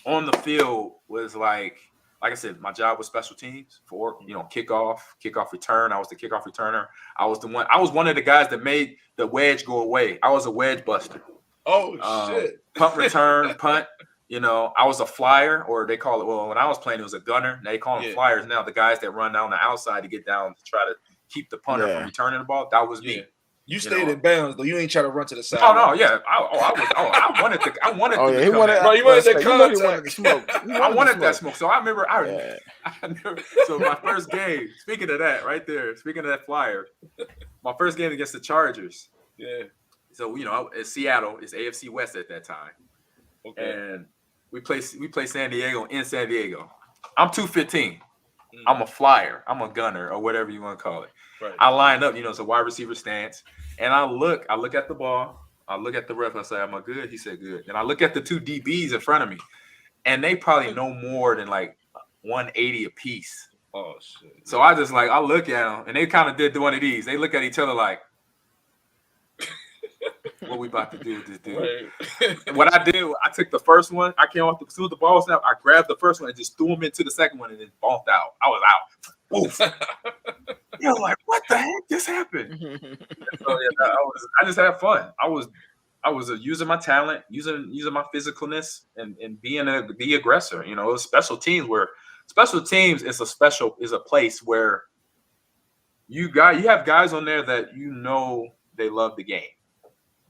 on the field was like like I said, my job was special teams for, kickoff return. I was the kickoff returner. I was one of the guys that made the wedge go away. I was a wedge buster. Shit. Punt return, punt. I was a flyer, or they call it, well, when I was playing, it was a gunner. They call them flyers now. The guys that run down the outside to get down to try to keep the punter from returning the ball. That was me. You stayed in bounds though. You ain't try to run to the side. Oh no, yeah. I wanted to. I wanted. Oh to yeah, he wanted. Bro, you wanted that contact. He wanted the smoke. I wanted that smoke. So I remember. So my first game. Speaking of that, right there. Speaking of that flyer, my first game against the Chargers. Yeah. So it's Seattle. It's AFC West at that time. Okay. And we play San Diego in San Diego. I'm 215. I'm a flyer. I'm a gunner, or whatever you want to call it. Right. I line up, it's a wide receiver stance, and I look at the ball. I look at the ref. I say, "Am I good?" He said, "Good." And I look at the two DBs in front of me, and they probably no more than like 180 apiece. Oh shit! So I just I look at them, and they kind of did one of these. They look at each other like, "What we about to do with this dude?" Right. And what I did, I took the first one. I came off as soon as the ball was snap. I grabbed the first one and just threw him into the second one, and then bonked out. I was out. Oof. You're like, what the heck just happened? So I just had fun. I was using my talent, using my physicalness, and being the aggressor. It was special teams is a place where you have guys on there that they love the game.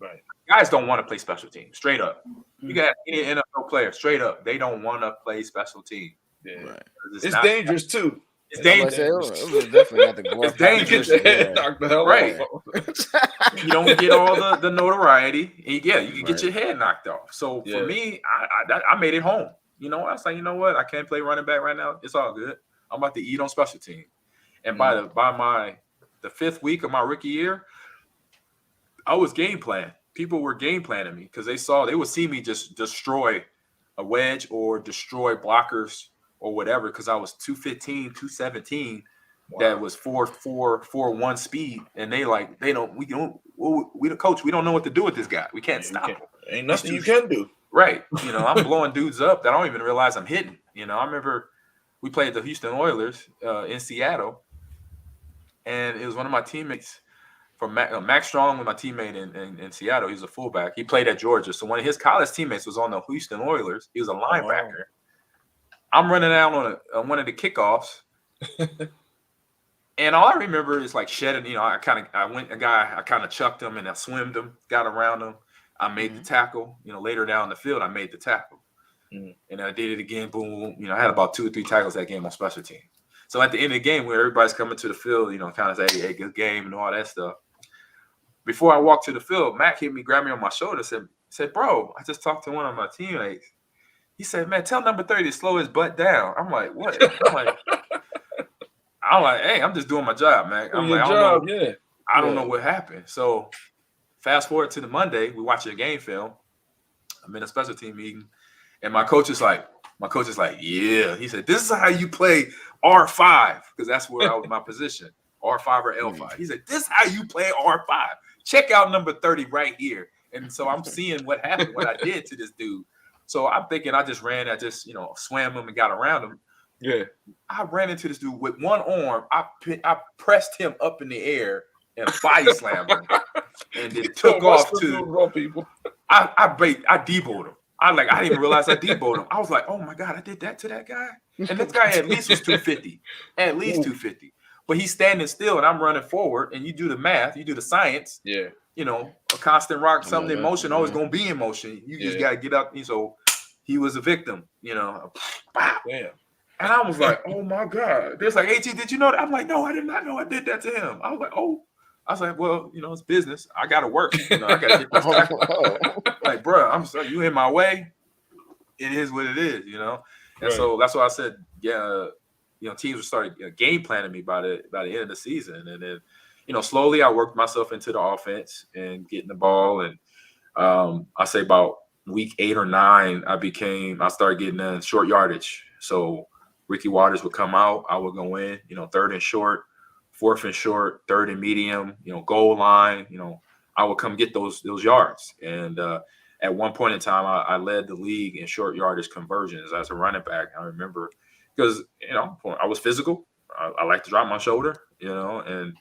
Right. Guys don't want to play special teams. Straight up. You got any NFL player, straight up, they don't want to play special team. Yeah. Right. It's dangerous too. It's dangerous. It was definitely not the glory. It's dangerous. Knock the hell Right. off. You don't get all the notoriety. You can get your head knocked off. So for me, I made it home. I was like, you know what? I can't play running back right now. It's all good. I'm about to eat on special team. And by the fifth week of my rookie year, I was game plan. People were game planning me because they would see me just destroy a wedge or destroy blockers or whatever, because I was 215, 217. Wow. That was 4.1 speed, and we the coach, we don't know what to do with this guy. We can't stop him. Ain't nothing you can do. Right. I'm blowing dudes up that I don't even realize I'm hitting. I remember we played the Houston Oilers in Seattle, and it was one of my teammates from Max Strong was my teammate in Seattle. He was a fullback. He played at Georgia. So one of his college teammates was on the Houston Oilers. He was a linebacker. Oh. I'm running out on one of the kickoffs, and all I remember is shedding. I kind of chucked him and I swimmed him, got around him. I made the tackle. Later down the field, I made the tackle, and I did it again. Boom. I had about 2 or 3 tackles that game on special team. So at the end of the game, where everybody's coming to the field, kind of say, "Hey, good game," and all that stuff. Before I walked to the field, Mac hit me, grabbed me on my shoulder, said, "Bro, I just talked to one of my teammates." He said, "Man, tell number 30 to slow his butt down." I'm like, "What?" I'm like, "Hey, I'm just doing my job, man." I'm like, I don't know what happened. So fast forward to the Monday, we watch a game film. I'm in a special team meeting, and my coach is like, "Yeah." He said, "This is how you play R5," because that's where I was my position, R5 or L5. He said, "This is how you play R5. Check out number 30 right here." And so I'm seeing what happened, what I did to this dude. So I'm thinking I just swam him and got around him. Yeah. I ran into this dude with one arm. I pressed him up in the air and body slammed him. And then took off to people. I deboed him. I didn't even realize I deboed him. I was like, "Oh my God, I did that to that guy." And this guy at least was 250. At least 250. But he's standing still and I'm running forward, and you do the math, you do the science. Yeah. A constant rock, something in motion, always gonna be in motion. You just gotta get up. So he was a victim, Damn. And I was like, "Oh my God." There's like, "AT, did you know that?" I'm like, "No, I did not know I did that to him." I was like, "Oh." I was like, "Well, it's business. I gotta work. I gotta get this back." Like, bro, I'm sorry, you in my way. It is what it is, And so that's why I said, teams would start game planning me by the end of the season, and then, slowly I worked myself into the offense and getting the ball, and I say about week 8 or 9, I started getting in short yardage. So Ricky Waters would come out, I would go in, 3rd and short, 4th and short, 3rd and medium, goal line, I would come get those yards. And at one point in time, I led the league in short yardage conversions as a running back. I remember because I was physical. I like to drop my shoulder, and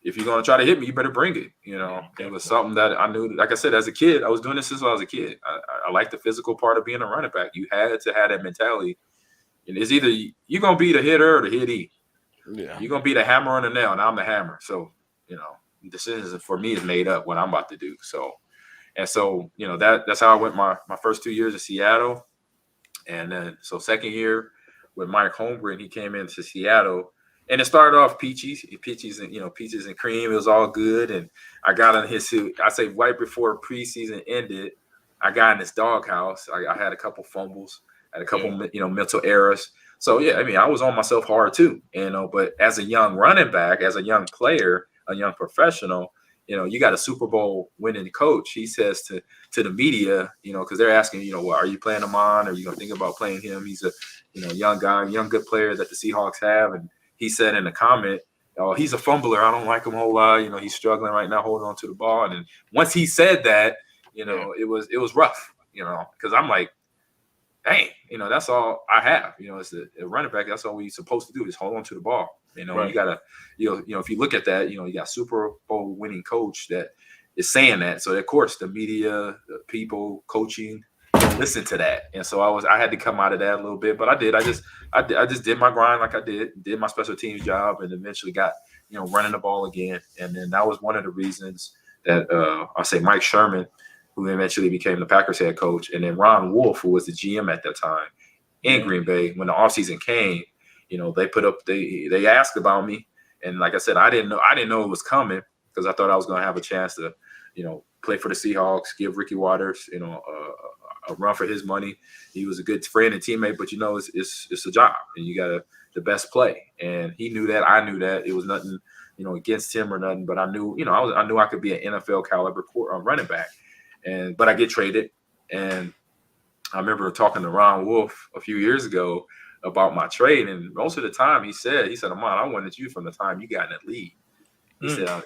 if you're gonna try to hit me, you better bring it. It was something that I knew. Like I said, as a kid, I was doing this since I was a kid. I like the physical part of being a running back. You had to have that mentality. And it's either you're gonna be the hitter or the hittee. Yeah. You're gonna be the hammer on the nail, and I'm the hammer. So the decisions for me is made up what I'm about to do. So that's how I went my first 2 years in Seattle, and then second year with Mike Holmgren, he came into Seattle. And it started off peaches and cream. It was all good. And I got in his suit. I say right before preseason ended, I got in his doghouse. I had a couple fumbles, had a couple mental errors. So I was on myself hard too. But as a young running back, as a young player, a young professional, you got a Super Bowl winning coach. He says to the media, because they're asking, well, are you playing him on? Are you gonna think about playing him? He's a young guy, young good player that the Seahawks have. And he said in a comment, "Oh, he's a fumbler. I don't like him a whole lot. He's struggling right now, holding on to the ball." And then once he said that, it was rough, because I'm like, dang, that's all I have. It's a running back. That's all we're supposed to do is hold on to the ball. Right. You gotta, if you look at that, you got Super Bowl winning coach that is saying that. So of course the media, the people, coaching, listen to that. And so I had to come out of that a little bit, but I did. I just did my grind like I did my special teams job, and eventually got running the ball again. And then that was one of the reasons that I say Mike Sherman, who eventually became the Packers head coach, and then Ron Wolf, who was the GM at that time in Green Bay, when the offseason came, they asked about me, and like I said, I didn't know it was coming, because I thought I was going to have a chance to play for the Seahawks, give Ricky Waters a run for his money. He was a good friend and teammate, but it's a job, and you got the best play. And he knew that. I knew that. It was nothing, against him or nothing. But I knew, I knew I could be an NFL caliber running back. But I get traded, and I remember talking to Ron Wolf a few years ago about my trade, and most of the time he said, Ahman, I wanted you from the time you got in the league.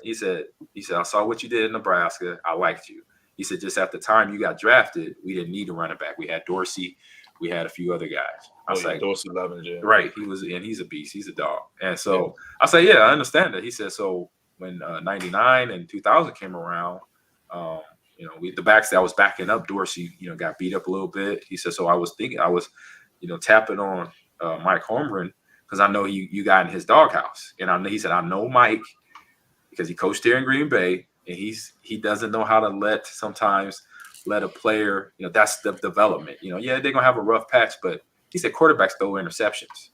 He said, I saw what you did in Nebraska. I liked you. He said, just at the time you got drafted, we didn't need a running back. We had Dorsey. We had a few other guys. I was like, Dorsey Levin, yeah. Right. He's a beast. He's a dog. And so I say, yeah, I understand that. He said, so when 99 and 2000 came around, the backs that I was backing up Dorsey, got beat up a little bit. He said, so I was tapping on Mike Holmgren, because I know you got in his doghouse. And he said, I know Mike because he coached here in Green Bay. And he doesn't know how to sometimes let a player, that's the development. They're gonna have a rough patch, but he said quarterbacks throw interceptions.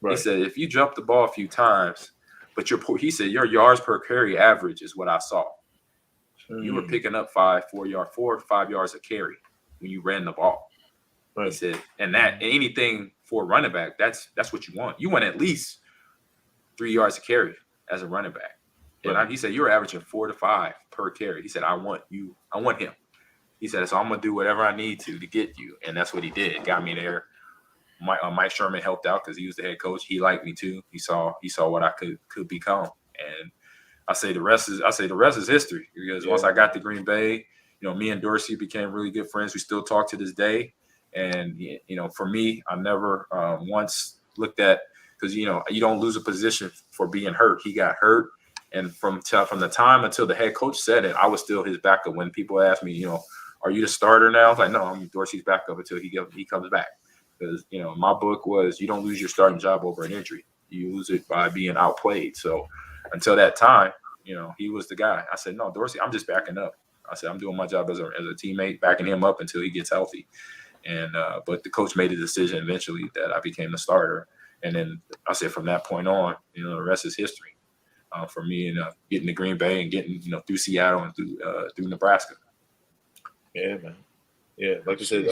Right. He said if you jump the ball a few times, but he said your yards per carry average is what I saw. You were picking up 4 or 5 yards a carry when you ran the ball. Right. He said, and anything for a running back, that's what you want. You want at least 3 yards a carry as a running back. But he said, you were averaging 4 to 5 per carry. He said, I want him. He said, so I'm going to do whatever I need to get you. And that's what he did. Got me there. Mike Sherman helped out because he was the head coach. He liked me too. He saw what I could become. And I say the rest is history, because once I got to Green Bay, me and Dorsey became really good friends. We still talk to this day. And, for me, I never once looked at, because, you don't lose a position for being hurt. He got hurt. And from the time until the head coach said it, I was still his backup. When people ask me, are you the starter now? I was like, no, I'm Dorsey's backup until he comes back. Because, my book was, you don't lose your starting job over an injury. You lose it by being outplayed. So until that time, he was the guy. I said, no, Dorsey, I'm just backing up. I said, I'm doing my job as a teammate, backing him up until he gets healthy. And but the coach made a decision eventually that I became the starter. And then I said, from that point on, the rest is history. For me and getting to Green Bay and getting through Seattle and through Nebraska. Yeah, man. Yeah, like I said,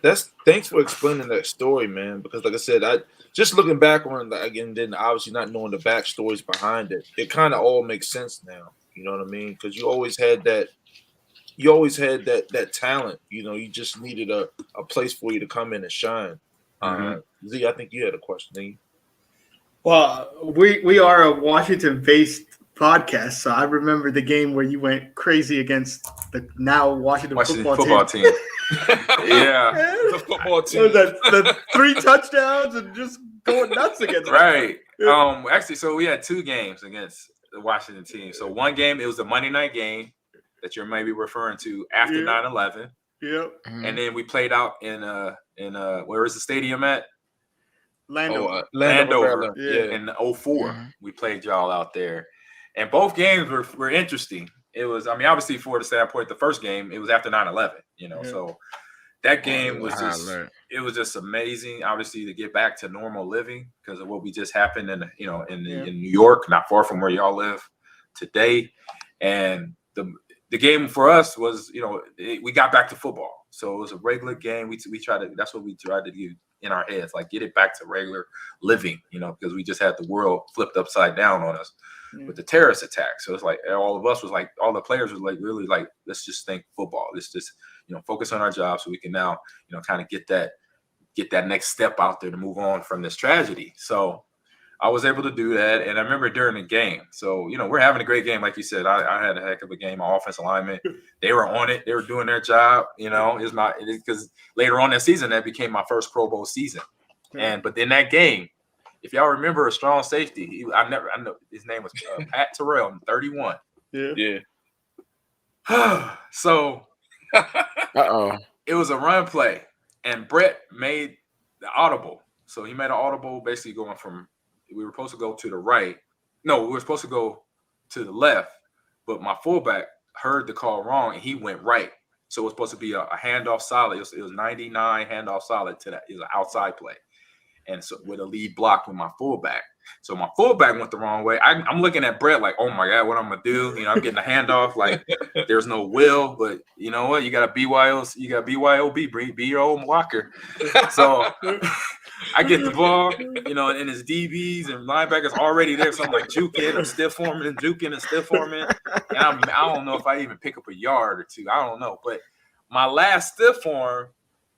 that's thanks for explaining that story, man. Because like I said, I just looking back on again, then obviously not knowing the backstories behind it, it kind of all makes sense now. You know what I mean? Because you always had that talent. You just needed a place for you to come in and shine. Z, I think you had a question, didn't you? Well, we are a Washington-based podcast, so I remember the game where you went crazy against the now Washington football team. Yeah. The football So team. the 3 touchdowns and just going nuts against them. Right. Actually, so we had 2 games against the Washington team. So one game, it was a Monday night game that you're maybe referring to after 9/11. Yep. And then we played out in where is the stadium at? Landover. Landover. Yeah. In 04. We played y'all out there. And both games were interesting. It was, I mean, obviously for the standpoint, the first game, it was after 9/11, so that game was just amazing, obviously, to get back to normal living because of what we just happened in New York, not far from where y'all live today. And the game for us was, we got back to football. So it was a regular game. That's what we tried to do in our heads, like get it back to regular living, because we just had the world flipped upside down on us with the terrorist attack. So it's like all the players were like, really like, let's just think football. Let's just, focus on our job so we can now, kind of get that next step out there to move on from this tragedy. So I was able to do that. And I remember during the game, so, we're having a great game. Like you said, I had a heck of a game. My offensive linemen, they were on it. They were doing their job. Because later on that season, that became my first Pro Bowl season. But in that game, if y'all remember a strong safety, I know his name was Pat Terrell, 31. Yeah. So it was a run play, and Brett made the audible. So he made an audible, basically going from, we were supposed to go to the right. No, we were supposed to go to the left, but my fullback heard the call wrong, and he went right. So it was supposed to be a handoff solid. It was 99 handoff solid to that. It was an outside play. And so with a lead block with my fullback. So my fullback went the wrong way. I'm looking at Brett like, oh my God, what I'm gonna do? I'm getting a handoff, like there's no will, but you know what? You got a BYOB, be your own blocker. So I get the ball, and his DBs and linebackers already there. So I'm like juking and stiff forming. And I don't know if I even pick up a yard or two. I don't know. But my last stiff form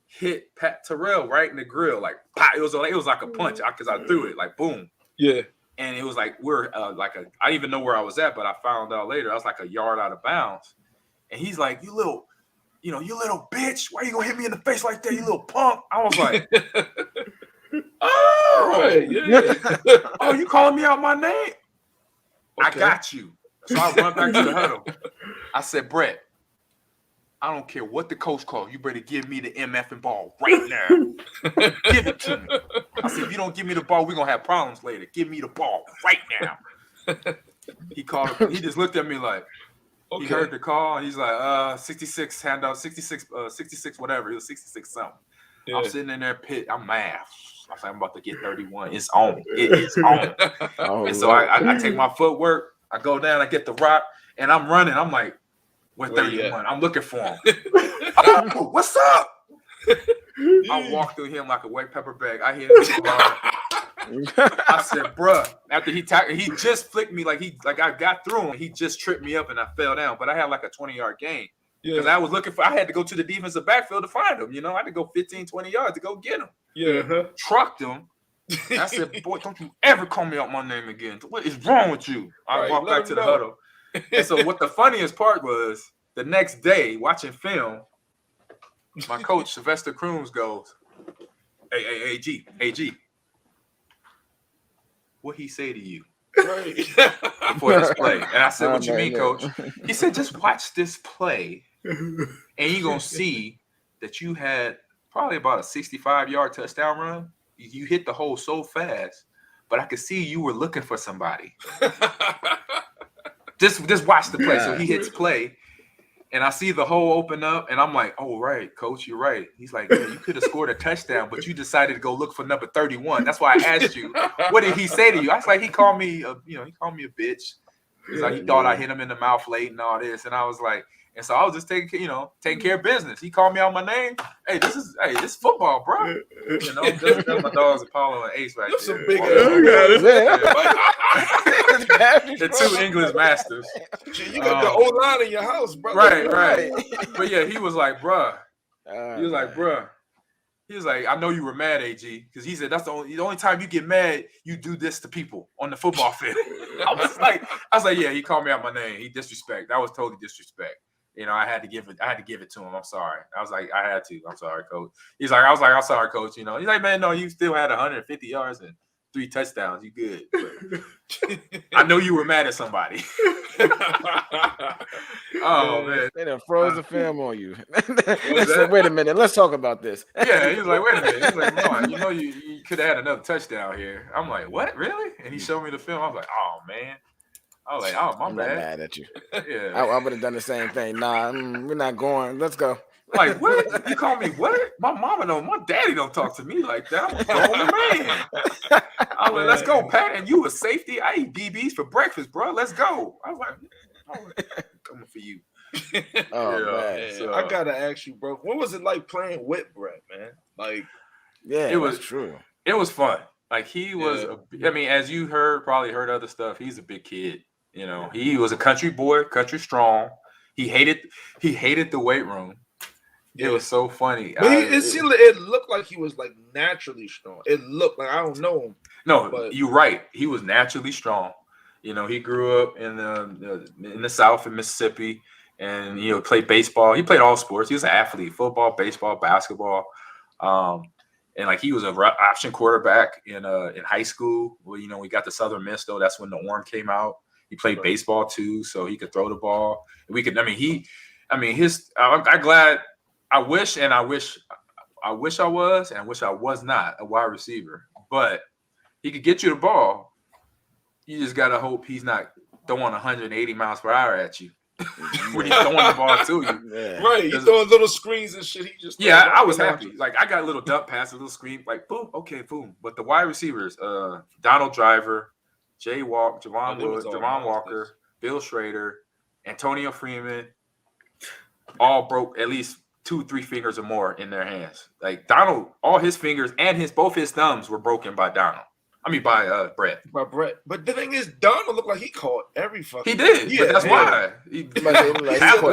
hit Pat Terrell right in the grill, like pop. It was like a punch because I threw it like boom. Yeah. And it was like I didn't even know where I was at, but I found out later I was like a yard out of bounds. And he's like, you little bitch, why you gonna hit me in the face like that, you little punk? I was like, oh, right, yeah. Oh, you calling me out my name? Okay. I got you. So I run back to the huddle. I said, Brett, I don't care what the coach calls. You better give me the MFing ball right now. Give it to me. I said, if you don't give me the ball, we're going to have problems later. Give me the ball right now. He just looked at me like, He heard the call. And he's like, 66 handout, 66, whatever. It was 66 something. Yeah. I'm sitting in there pit. I'm mad. I said, I'm about to get 31. It's on. It is on. And so I take my footwork. I go down. I get the rock. And I'm running. I'm like, with 31. I'm looking for him. Oh, what's up? I walk through him like a wet pepper bag. I hit him. I said, bruh, after he just flicked me like I got through him. He just tripped me up and I fell down. But I had like a 20-yard gain. Because I was I had to go to the defensive backfield to find him. I had to go 15, 20 yards to go get him. Yeah. Trucked him. I said, boy, don't you ever call me out my name again. What is wrong with you? I walked back to the huddle. And so what the funniest part was, the next day, watching film, my coach, Sylvester Crooms, goes, hey, G, what he say to you before this play? And I said, what you mean, coach? He said, just watch this play, and you're going to see that you had probably about a 65-yard touchdown run. You hit the hole so fast, but I could see you were looking for somebody. Just watch the play. So he hits play, and I see the hole open up, and I'm like, oh, right, coach, you're right. He's like, yeah, you could have scored a touchdown, but you decided to go look for number 31. That's why I asked you, what did he say to you? I was like, he called me a bitch. He's like, he thought I hit him in the mouth late and all this. And I was like, and so I was just taking care of business. He called me out my name. Hey, this is football, bro. That's my dogs, Apollo and Ace right there. Some big the two English masters. You got the O-line in your house, bro. Right. But yeah, he was like, bruh. He was like, I know you were mad, AG, because he said that's the only time you get mad, you do this to people on the football field. I was like, yeah, he called me out my name. He disrespect. That was totally disrespect. You know, I had to give it to him. I'm sorry. I was like, I had to. I'm sorry, coach. I was like, I'm sorry, coach. You know, he's like, man, no, you still had 150 yards and 3 touchdowns. You good. But I know you were mad at somebody. Oh, man. They done froze the film on you. They said, wait a minute, let's talk about this. Yeah, he was like, wait a minute. He's like, no, you know, you could have had another touchdown here. I'm like, what? Really? And he showed me the film. I was like, oh, man. I was like, oh, my I'm bad. not mad at you. Yeah. I would have done the same thing. Nah, we're not going. Let's go. Like, what? You call me what? My mama don't, my daddy don't talk to me like that. I'm a grown man. I was like, let's go, Pat. And you a safety? I eat DBs for breakfast, bro. Let's go. I was like, I'm coming for you. Oh, man. So, I gotta ask you, bro, what was it like playing with Brett, man? Like, yeah, it was true. It was fun. Like, he was, I mean, as you probably heard other stuff, he's a big kid. You know, he was a country boy, country strong. He hated the weight room. It was so funny. But it looked like he was like naturally strong. It looked like, I don't know him. No, but you're right. He was naturally strong. You know, he grew up in the South in Mississippi, and played baseball. He played all sports. He was an athlete: football, baseball, basketball. And like, he was an option quarterback in high school. Well, we got the Southern Miss though. That's when the Orm came out. He played baseball too, so he could throw the ball. I'm glad. I wish I was, and I wish I was not a wide receiver. But he could get you the ball. You just gotta hope he's not throwing 180 miles per hour at you when he's throwing the ball to you. Yeah. Right, he's throwing little screens and shit. I was happy. Like, I got a little dump pass, a little screen, like boom, okay, boom. But the wide receivers, Donald Driver, Javon Walker, Bill Schrader, Antonio Freeman, all broke at least 2-3 fingers or more in their hands. Like, Donald, all his fingers and both his thumbs were broken by Donald. I mean, by Brett. By Brett. But the thing is, Donald looked like he caught every fucking. He did. Yeah, but that's why.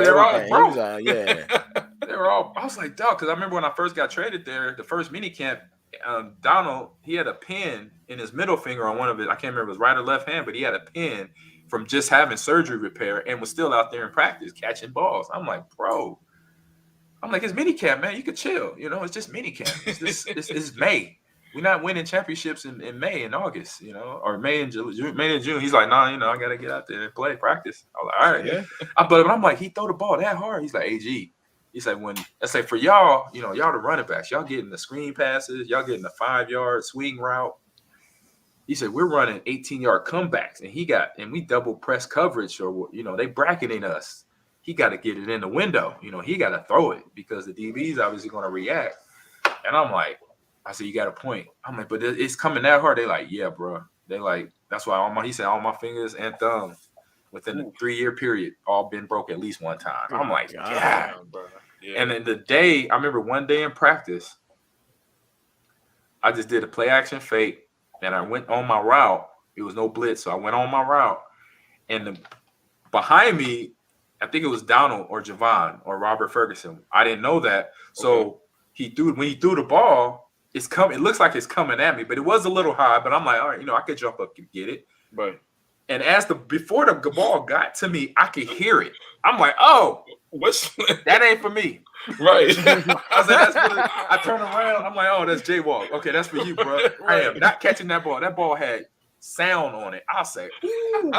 They're all broke. They were all. I was like, dog, because I remember when I first got traded there, the first mini camp, Donald, he had a pin in his middle finger on one of it. I can't remember if it was right or left hand, but he had a pin from just having surgery repair and was still out there in practice catching balls. I'm like, bro. I'm like, it's mini camp, man. You could chill. It's just mini camp. It's May. We're not winning championships in May and August, or May and June. He's like, nah, I got to get out there and play, practice. I was like, all right. Yeah. But I'm like, he throw the ball that hard. He's like, AG. He's like, for y'all, y'all the running backs, y'all getting the screen passes, y'all getting the 5-yard swing route. He said, we're running 18-yard comebacks, and we double press coverage, or, they bracketing us. He got to get it in the window. He got to throw it because the DB's obviously going to react. And I'm like, I said, you got a point. I'm like, but it's coming that hard. They like, yeah, bro. They like, that's why he said all my fingers and thumbs within the 3-year period all been broke at least one time. I'm like, yeah. And then I remember one day in practice, I just did a play action fake, and I went on my route. It was no blitz, so I went on my route. And behind me, I think it was Donald or Javon or Robert Ferguson. I didn't know that. So when he threw the ball, it's coming. It looks like it's coming at me, but it was a little high. But I'm like, all right, I could jump up and get it. Right. And before the ball got to me, I could hear it. I'm like, oh, that ain't for me. Right. I turn around. I'm like, oh, that's J-Walk. Okay, that's for you, bro. Right. I am not catching that ball. That ball had sound on it. I say, ooh.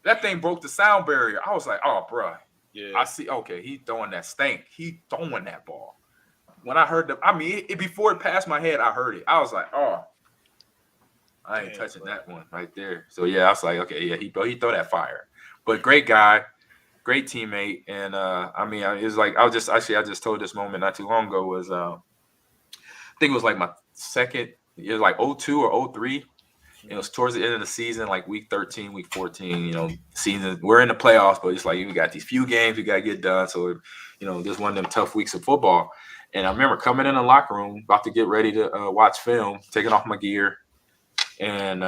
That thing broke the sound barrier. I was like, oh, bro. Yeah. I see. Okay, he throwing that stank. He throwing that ball. When I heard before it passed my head, I heard it. I was like, oh, I ain't touching that one right there. So yeah, I was like, okay, yeah, he throw that fire. But great guy, great teammate, and it was like I just told this moment not too long ago was I think it was like my second. It was like 02 or 03. It was towards the end of the season, like week 13, week 14. Season we're in the playoffs, but it's like we got these few games we got to get done. So just one of them tough weeks of football. And I remember coming in the locker room, about to get ready to watch film, taking off my gear. And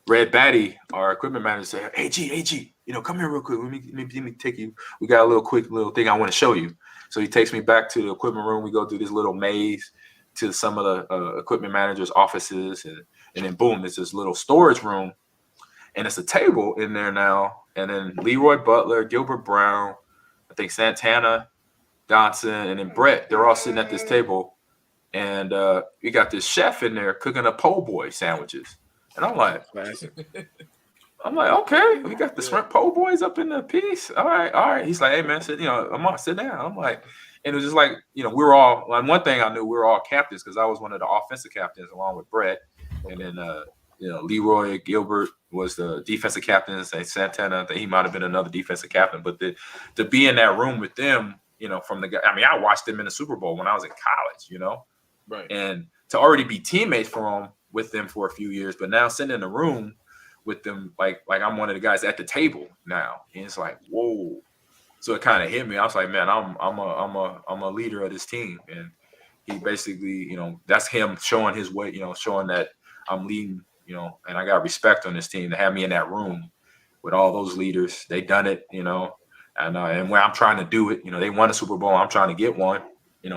Red Batty, our equipment manager, said, hey, AG, come here real quick. Let me take you. We got a little thing I want to show you. So he takes me back to the equipment room. We go through this little maze to some of the equipment managers' offices, and then boom, there's this little storage room, and it's a table in there now. And then Leroy Butler, Gilbert Brown, I think Santana, Dotson, and then Brett, they're all sitting at this table. And we got this chef in there cooking up po' boy sandwiches. And I'm like, okay, we got the shrimp po' boys up in the piece. All right. He's like, hey man, sit down. I'm like, and it was just like, we were all, like, one thing I knew, we were all captains because I was one of the offensive captains along with Brett. And then, Leroy Gilbert was the defensive captain. Say Santana, I think he might have been another defensive captain. But to be in that room with them, from the guy, I mean, I watched them in the Super Bowl when I was in college, right. And to already be teammates with them for a few years, but now sitting in the room with them, like I'm one of the guys at the table now, and it's like, whoa. So it kind of hit me. I was like, man, I'm a leader of this team, and he basically, that's him showing his way, showing that I'm leading, and I got respect on this team to have me in that room with all those leaders. They done it, and when I'm trying to do it, they won a Super Bowl. I'm trying to get one,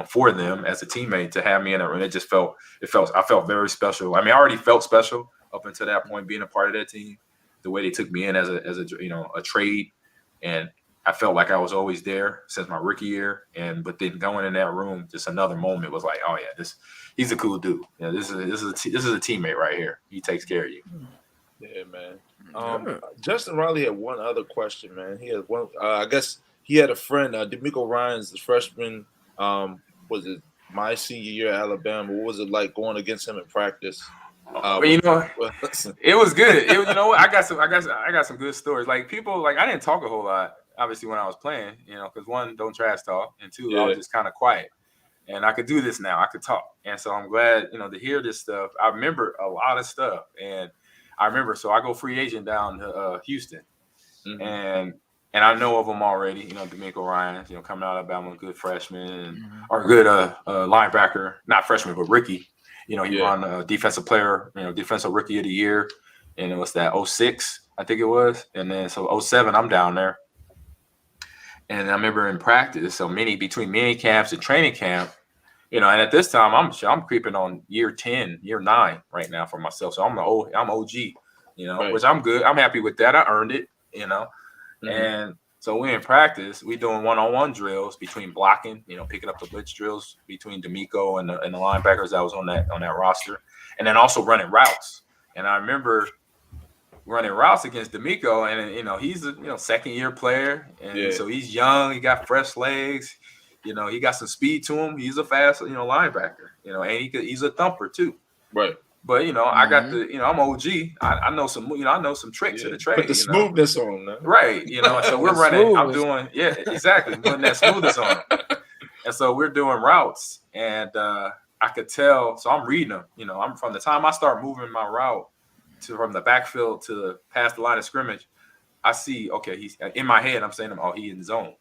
for them as a teammate to have me in that room. I felt very special. I mean, I already felt special up until that point, being a part of that team, the way they took me in as a trade. And I felt like I was always there since my rookie year. But then going in that room, just another moment was like, oh yeah, he's a cool dude. This is a teammate right here. He takes care of you. Yeah, man. Justin Riley had one other question, man. He had one. I guess he had a friend, D'Amico Ryans, the freshman. Was it my senior year at Alabama? What was it like going against him in practice? It was good. I got some good stories. Like, people, like, I didn't talk a whole lot, obviously, when I was playing, because one, don't trash talk, and two, I was just kind of quiet. And I could do this now. I could talk. And so I'm glad, to hear this stuff. I remember a lot of stuff. And so I go free agent down to Houston. Mm-hmm. And I know of them already, D'Amico Ryans, coming out of Alabama, good freshman, or good linebacker, not freshman, but rookie. He won defensive player, defensive rookie of the year. And it was that 06, I think it was. And then so 07, I'm down there. And I remember in practice, between mini camps and training camp, and at this time I'm creeping on year 10, year 9 right now for myself. So I'm OG, right. Which I'm good. I'm happy with that. I earned it, Mm-hmm. And so we in practice, we doing one-on-one drills between blocking, picking up the blitz drills between D'Amico and the linebackers that was on that roster, and then also running routes. And I remember running routes against D'Amico, and he's a second year player, and so he's young, he got fresh legs, he got some speed to him. He's a fast, linebacker, and he's a thumper too. Right. But I got the, I'm OG. I know some, I know some tricks of the trade. Put the smoothness on him, man. Right. So we're running. I'm doing, exactly, putting that smoothness on him. And so we're doing routes, and I could tell. So I'm reading them. I'm from the time I start moving my route from the backfield to past the line of scrimmage, I see. Okay, he's in my head. I'm saying, he's in zone.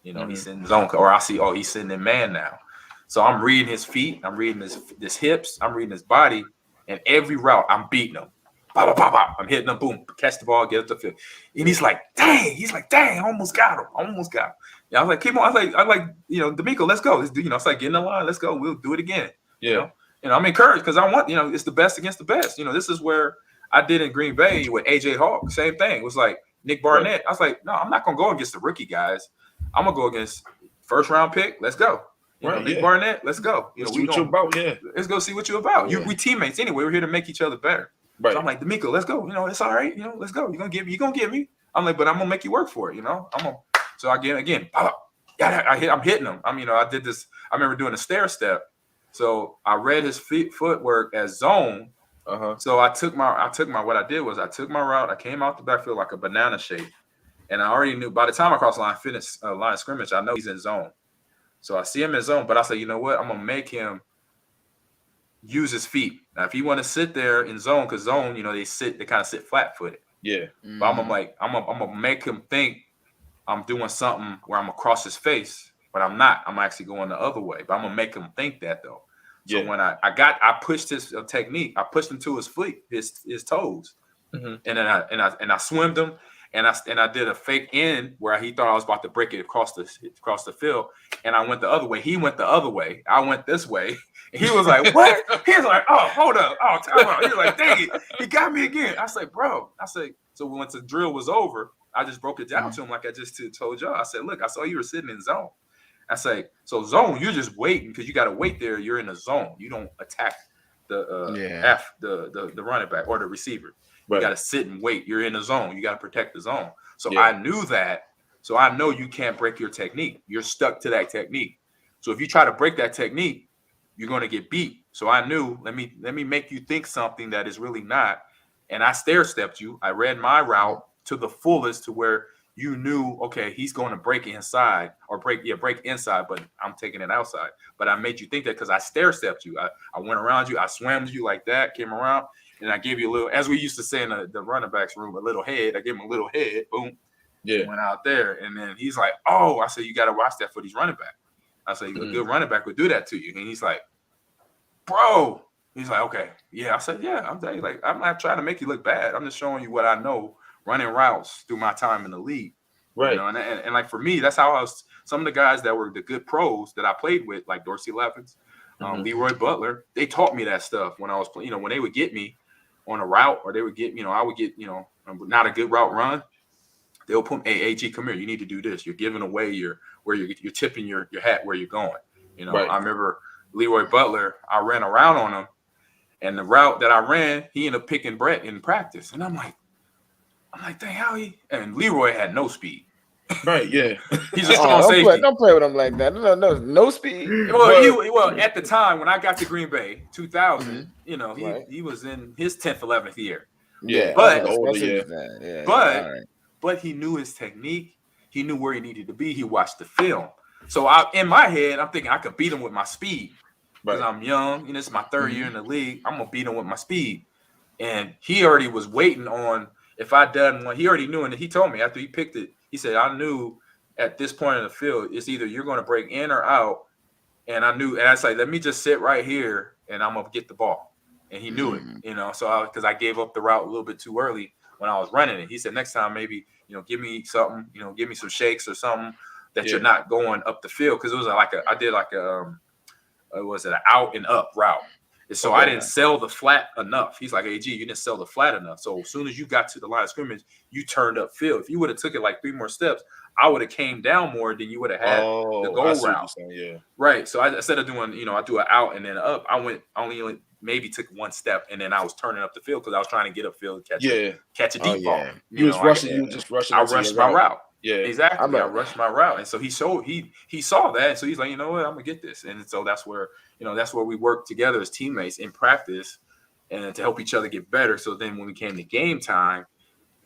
He's in zone, or I see, he's sitting in man now. So I'm reading his feet. I'm reading his hips. I'm reading his body. And every route, I'm beating him. Bah, bah, bah, bah. I'm hitting him. Boom. Catch the ball. Get up the field. And he's like, dang. I almost got him. Yeah, I was like, keep on. I was like, D'Amico, let's go. It's like, get in the line. Let's go. We'll do it again. Yeah. I'm encouraged because I want, it's the best against the best. This is where I did in Green Bay with AJ Hawk. Same thing. It was like Nick Barnett. Right. I was like, no, I'm not going to go against the rookie guys. I'm going to go against first round pick. Let's go. Nick Barnett, let's go. Let's see what you're about. Yeah. Let's go see what you're about. We teammates anyway. We're here to make each other better. Right. So I'm like, D'Amico, let's go. It's all right. Let's go. You're gonna get me. I'm like, but I'm gonna make you work for it. So again, I'm hitting him. I did this. I remember doing a stair step. So I read his footwork as zone. So I took my what I did was I took my route. I came out the backfield like a banana shape, and I already knew by the time I crossed the line of scrimmage, I know he's in zone. So I see him in zone, but I say, you know what? I'm gonna make him use his feet. Now, if he want to sit there in zone, because zone, they kind of sit flat-footed. Yeah. But I'm gonna make him think I'm doing something where I'm gonna cross his face, but I'm not. I'm actually going the other way. But I'm gonna make him think that though. So when I pushed his technique, I pushed him to his feet, his toes, and then I swimmed him, And I did a fake end where he thought I was about to break it across the field, and I went the other way. He went the other way. I went this way. And he was like, "What?" He was like, "Oh, hold up. Oh, time out." He was like, "Dang it, he got me again." I said, "Bro," so once the drill was over, I just broke it down to him like I just told y'all. I said, "Look, I saw you were sitting in zone." I say, "So zone, you're just waiting because you got to wait there. You're in a zone. You don't attack the running back or the receiver. You got to sit and wait. You're in the zone. You got to protect the zone." So I knew that. So I know you can't break your technique. You're stuck to that technique. So if you try to break that technique, you're going to get beat. So I knew, let me make you think something that is really not. And I stair-stepped you. I read my route to the fullest to where you knew, okay, he's going to break inside or break inside, but I'm taking it outside. But I made you think that because I stair-stepped you. I went around you. I swam to you like that, came around, and I gave you a little, as we used to say in the running backs room, a little head. I gave him a little head. Boom. Yeah. Went out there. And then he's like, "Oh," I said, "You got to watch that for these running backs." I said, "A good running back would do that to you." And he's like, "Bro." He's like, "Okay." Yeah. I said, "Yeah, I'm not trying to make you look bad. I'm just showing you what I know running routes through my time in the league." Right. You know, and like for me, that's how I was. Some of the guys that were the good pros that I played with, like Dorsey Levens, Leroy Butler, they taught me that stuff when I was playing. You know, when they would get me on a route, or they would get, I would get, not a good route run. They'll put, "Hey, AG, come here. You need to do this. You're giving away you're tipping your hat where you're going." Right. I remember Leroy Butler. I ran around on him, and the route that I ran, he ended up picking Brett in practice, and I'm like, "Dang, how he?" And Leroy had no speed. Right, yeah. He's a strong safety. Don't play with him like that. No speed. Well, at the time when I got to Green Bay, 2000, he was in his 10th, 11th year. Yeah, but he knew his technique. He knew where he needed to be. He watched the film. So in my head, I'm thinking I could beat him with my speed because I'm young. This is my third year in the league. I'm gonna beat him with my speed. And he already was waiting on if I done one. He already knew, and he told me after he picked it. He said, "I knew at this point in the field, it's either you're going to break in or out." And I knew, and I said, "Let me just sit right here, and I'm gonna get the ball." And he knew it, So because I gave up the route a little bit too early when I was running it. He said, "Next time, maybe give me something, give me some shakes or something that you're not going up the field." Because it was I did an out and up route. So I didn't sell the flat enough. He's like, "AG, you didn't sell the flat enough. So as soon as you got to the line of scrimmage, you turned up field. If you would have took it like 3 more steps, I would have came down more than you would have had the goal route." Yeah. Right. So instead of doing, I do an out and then up, I went only maybe took 1 step, and then I was turning up the field because I was trying to get upfield and catch a deep ball. You was just rushing. I rushed my route. Yeah, exactly. I rushed my route, and so he saw that, and so he's like, "You know what? I'm gonna get this." And so that's where we work together as teammates in practice, and to help each other get better. So then when we came to game time,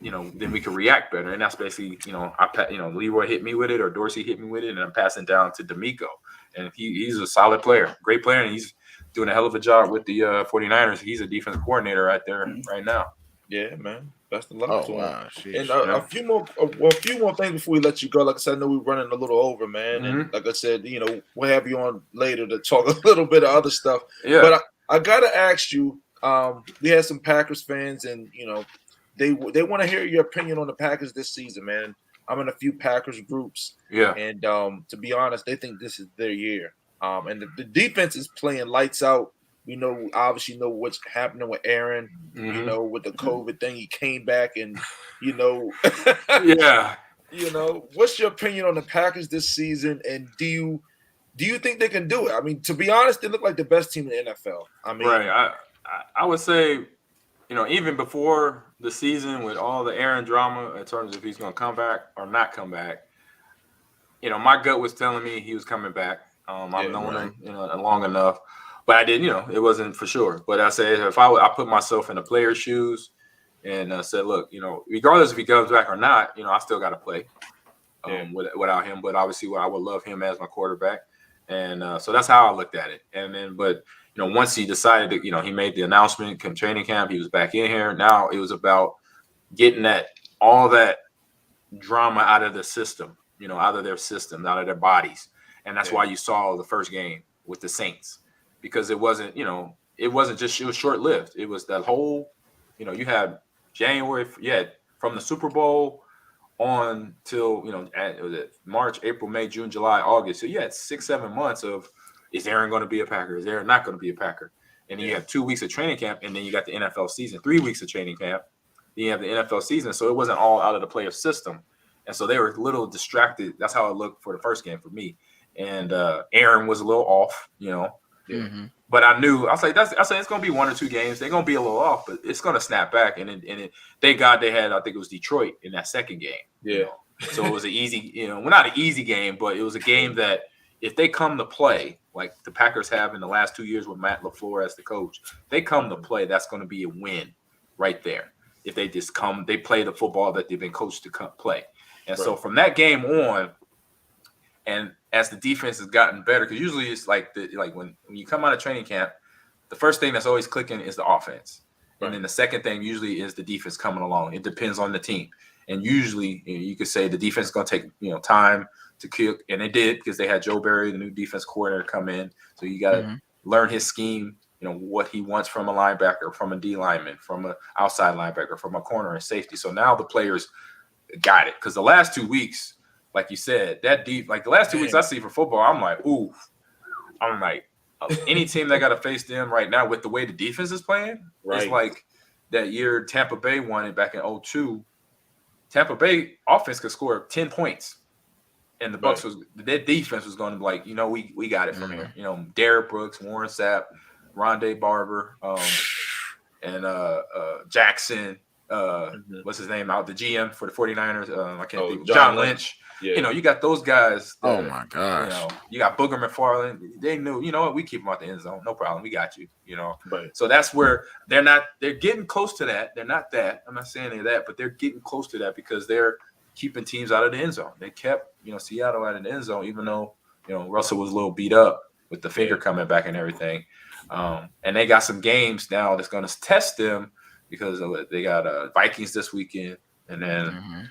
then we could react better. And that's basically, Leroy hit me with it or Dorsey hit me with it, and I'm passing down to D'Amico, and he's a solid player, great player, and he's doing a hell of a job with the 49ers. He's a defensive coordinator right there right now. Yeah, man. Best of luck to him. Wow. And a few more things before we let you go. Like I said, I know we're running a little over, man. And like I said, we'll have you on later to talk a little bit of other stuff. Yeah. But I gotta ask you, we had some Packers fans, and they want to hear your opinion on the Packers this season, man. I'm in a few Packers groups. Yeah. And to be honest, they think this is their year. And the defense is playing lights out. Obviously know what's happening with Aaron, with the COVID thing. He came back and, yeah. What's your opinion on the Packers this season? And do you think they can do it? I mean, to be honest, they look like the best team in the NFL. I mean, right. I would say, even before the season with all the Aaron drama in terms of if he's going to come back or not come back, my gut was telling me he was coming back. I've known him, long enough. But I didn't, it wasn't for sure. But I said, if I put myself in the player's shoes and said, look, regardless if he comes back or not, I still got to play without him. But obviously, I would love him as my quarterback. And so that's how I looked at it. And then, but, once he decided that, he made the announcement, training camp, he was back in here. Now it was about getting all that drama out of the system, out of their systems, out of their bodies. And that's why you saw the first game with the Saints. Because it wasn't, it was short-lived. It was that whole, you had January, from the Super Bowl on till was it March, April, May, June, July, August. So you had 6-7 months of is Aaron going to be a Packer? Is Aaron not going to be a Packer? And then you have 2 weeks of training camp, and then you got the NFL season, 3 weeks of training camp. Then you have the NFL season, so it wasn't all out of the player system, and so they were a little distracted. That's how it looked for the first game for me. And Aaron was a little off, But I knew I was like, it's going to be 1 or 2 games. They're going to be a little off, but it's going to snap back. And thank God they had, I think it was Detroit in that second game. Yeah. So it was an easy, well, not an easy game, but it was a game that if they come to play, like the Packers have in the last 2 years with Matt LaFleur as the coach, they come to play, that's going to be a win right there. If they just come, they play the football that they've been coached to play. And so from that game on, and as the defense has gotten better, because usually it's like when you come out of training camp, the first thing that's always clicking is the offense. Right. And then the second thing usually is the defense coming along. It depends on the team. And usually you could say the defense is going to take time to kick, and they did because they had Joe Barry, the new defense coordinator, come in. So you got to learn his scheme, what he wants from a linebacker, from a D lineman, from an outside linebacker, from a corner and safety. So now the players got it because the last 2 weeks, like you said, that deep, like the last 2 weeks I see for football, I'm like, ooh, I'm like, any team that got to face them right now with the way the defense is playing, it's like that year Tampa Bay won it back in 2002. Tampa Bay offense could score 10 points, and the Bucs their defense was going to be like, we got it from here. Derrick Brooks, Warren Sapp, Rondé Barber, and Jackson. What's his name out the GM for the 49ers? I can't think. John Lynch. Yeah. You got those guys. Oh my gosh. You got Booger McFarland. They knew, what, we keep them out the end zone. No problem. We got you, Right. So that's where they're getting close to that. They're not that. I'm not saying they're that, but they're getting close to that because they're keeping teams out of the end zone. They kept, Seattle out of the end zone, even though, Russell was a little beat up with the finger coming back and everything. And they got some games now that's going to test them because they got Vikings this weekend, and then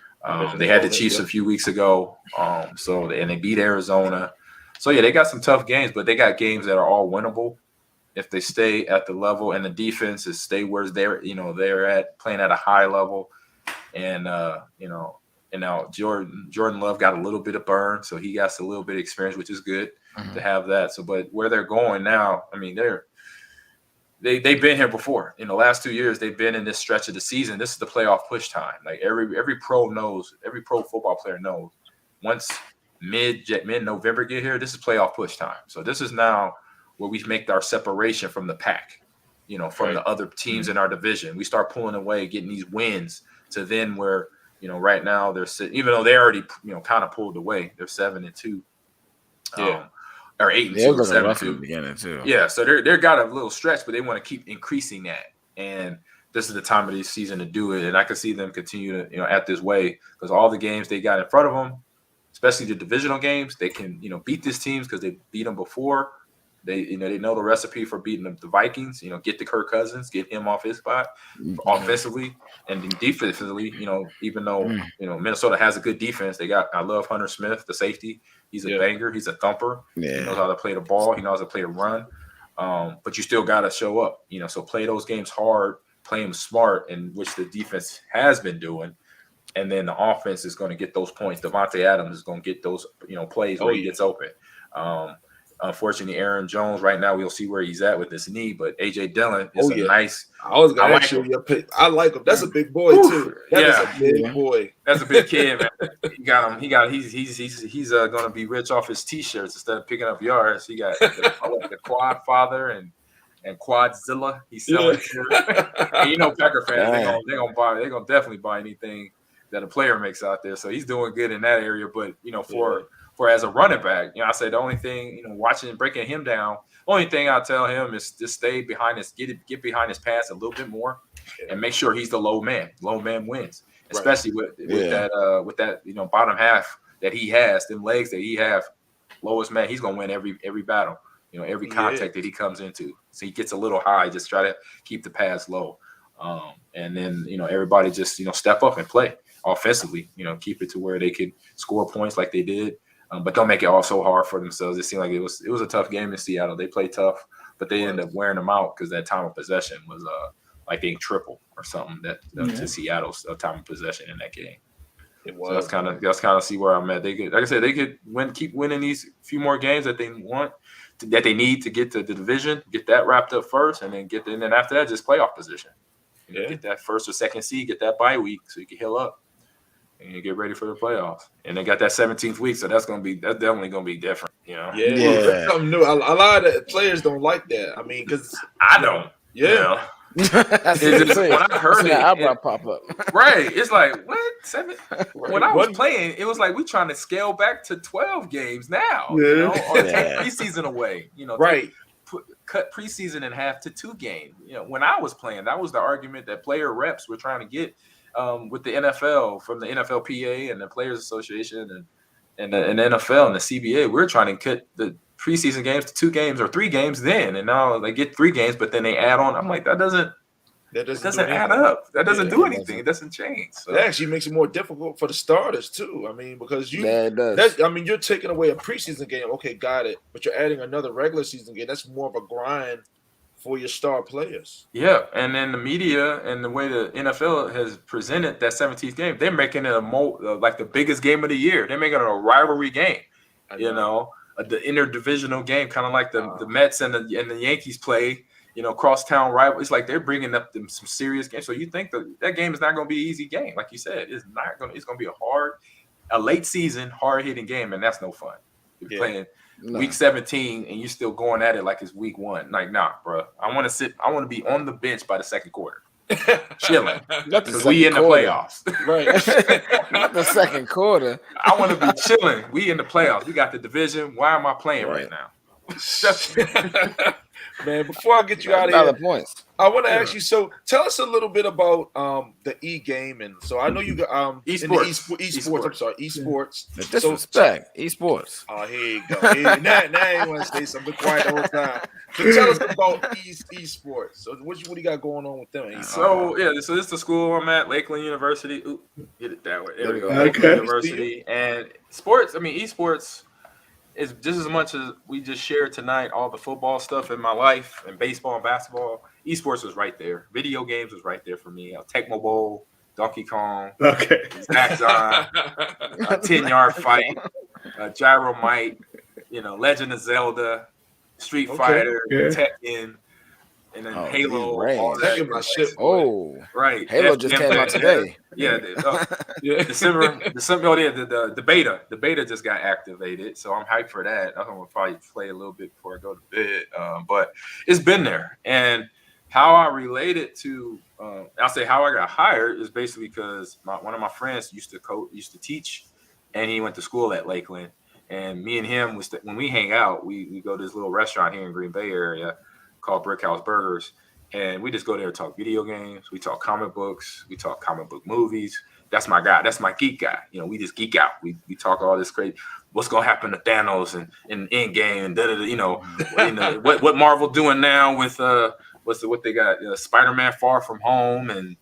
they had the Chiefs a few weeks ago. And they beat Arizona. So yeah, they got some tough games, but they got games that are all winnable if they stay at the level and the defense is stay where they're at, playing at a high level. And and now Jordan Love got a little bit of burn, so he got a little bit of experience, which is good to have that. So, but where they're going now, I mean, they've been here before. In the last 2 years, they've been in this stretch of the season. This is the playoff push time. Like every pro knows, every pro football player knows. Once mid-November get here, this is playoff push time. So this is now where we make our separation from the pack, from the other teams in our division. We start pulling away, getting these wins to then where, right now they're sitting, even though they already, kind of pulled away, they're 7-2. Or 8-2, 7-2. Beginning too. Yeah, so they're got a little stretch, but they want to keep increasing that. And this is the time of the season to do it. And I can see them continue to, at this way, because all the games they got in front of them, especially the divisional games, they can, beat these teams because they beat them before. They know the recipe for beating the Vikings. Get the Kirk Cousins, get him off his spot offensively, and then defensively. Even though Minnesota has a good defense, I love Hunter Smith, the safety. He's a banger. He's a thumper. Yeah. He knows how to play the ball. He knows how to play the run. But you still got to show up. So play those games hard, play them smart, and which the defense has been doing. And then the offense is going to get those points. Devontae Adams is going to get those plays where he gets open. Unfortunately, Aaron Jones right now, we'll see where he's at with his knee, but AJ Dillon is nice. I was going to ask you your pick. I like him. That's a big boy too. That is a big boy. That's a big kid, man. He's going to be rich off his t-shirts instead of picking up yards. He got the Quad Father and Quadzilla. He's selling. And Packer fans, they're gonna definitely buy anything that a player makes out there. So he's doing good in that area. But for as a running back, I say the only thing, watching and breaking him down, only thing I tell him is just stay behind his, get behind his pass a little bit more, and make sure he's the low man. Low man wins, especially with that bottom half that he has, them legs that he have. Lowest man, he's gonna win every battle. Every contact that he comes into. So he gets a little high, just try to keep the pass low, and then everybody just step up and play offensively. Keep it to where they can score points like they did. But don't make it all so hard for themselves. It seemed like it was a tough game in Seattle. They played tough, but they ended up wearing them out because that time of possession was like being triple or something to Seattle's time of possession in that game. It So was. that's kind of see where I'm at. They could, like I said, they could keep winning these few more games that they want, that they need to get to the division, get that wrapped up first, and then after that, just playoff position. Get that first or second seed, get that bye week so you can heal up and you get ready for the playoffs. And they got that 17th week, so that's definitely gonna be different. Yeah. That's something new. A lot of players don't like that. I mean, because I don't. Yeah. When I heard it, eyebrow pop up. Right. It's like, what? 7? Right. When I was playing, it was like we trying to scale back to 12 games now, or take preseason away. Right. Cut preseason in half to 2 games. When I was playing, that was the argument that player reps were trying to get with the NFL from the NFLPA and the Players Association and the NFL and the CBA. We're trying to cut the preseason games to 2 games or 3 games then, and now they get 3 games, but then they add on. I'm like, that doesn't add up. That doesn't do anything. It doesn't change. So. That actually makes it more difficult for the starters too. I mean, because it does. you're taking away a preseason game. Okay, got it. But you're adding another regular season game. That's more of a grind for your star players. Yeah, and then the media and the way the NFL has presented that 17th game, they're making it like the biggest game of the year. They're making it a rivalry game. The interdivisional game, kind of like the Mets and the Yankees play. Crosstown rival. It's like they're bringing up some serious games. So you think that game is not going to be an easy game, like you said. It's going to be a late season, hard hitting game, and that's no fun. You're playing week 17 and you're still going at it like it's week 1. Like, nah, bro. I want to be on the bench by the second quarter, chilling, because we in the playoffs. Right. Not the second quarter. I want to be chilling. We in the playoffs. We got the division. Why am I playing right now? Man, before I get you out of here, points. I want to ask you. So, tell us a little bit about the e-game, and so I know you got esports. I'm sorry, esports. Disrespect esports. Oh, here you go. Now you want to say something quiet the whole time. So tell us about esports. So what do you got going on with them? So this is the school I'm at, Lakeland University. Ooh, get it that way. There we go. Okay. Lakeland University and sports. I mean, esports. It's just as much as we just shared tonight, all the football stuff in my life and baseball and basketball. Esports was right there. Video games was right there for me. Tecmo Bowl, Donkey Kong, Zaxxon, a 10-yard fight, Gyromite, Legend of Zelda, Street Fighter, Tekken, and then Halo. All that my shit. Oh, right. Halo just came out today. Yeah, the beta just got activated, so I'm hyped for that. I'm gonna probably play a little bit before I go to bed, but it's been there. And how I related to, I'll say how I got hired is basically because one of my friends used to teach, and he went to school at Lakeland. And me and him when we hang out, we go to this little restaurant here in Green Bay area called Brick House Burgers. And we just go there and talk video games. We talk comic books. We talk comic book movies. That's my guy. That's my geek guy. We just geek out. We talk all this crazy. What's gonna happen to Thanos and Endgame and what Marvel doing now with what they got? Spider-Man Far From Home, and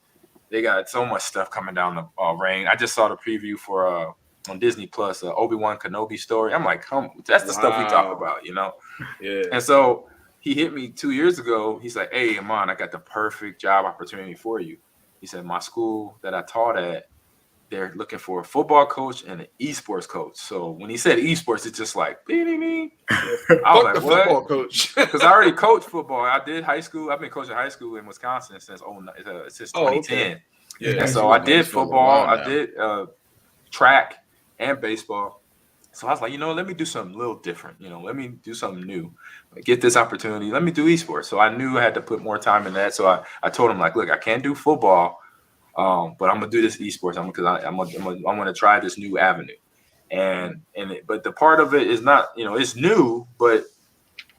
they got so much stuff coming down the rain. I just saw the preview for on Disney Plus, Obi-Wan Kenobi story. I'm like, that's the stuff we talk about, Yeah. And so he hit me 2 years ago. He's like, hey, Ahman, I got the perfect job opportunity for you. He said, my school that I taught at, they're looking for a football coach and an esports coach. So when he said esports, it's just like, I was like, what? Football coach. Because I already coached football. I did high school. I've been coaching high school in Wisconsin since 2010. Okay. Yeah. And so I did football. I did track and baseball. So I was like, let me do something a little different. Let me do something new. Get this opportunity. Let me do esports. So I knew I had to put more time in that. So I told him, like, look, I can't do football, but I'm gonna do this esports. I'm gonna try this new avenue. But the part of it is not, it's new, but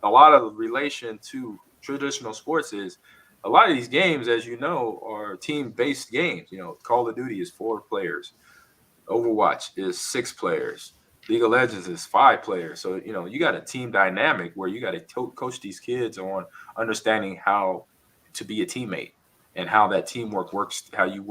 a lot of the relation to traditional sports is a lot of these games, as you know, are team-based games. Call of Duty is 4 players. Overwatch is 6 players. League of Legends is 5 players. So, you got a team dynamic where you got to coach these kids on understanding how to be a teammate and how that teamwork works, how you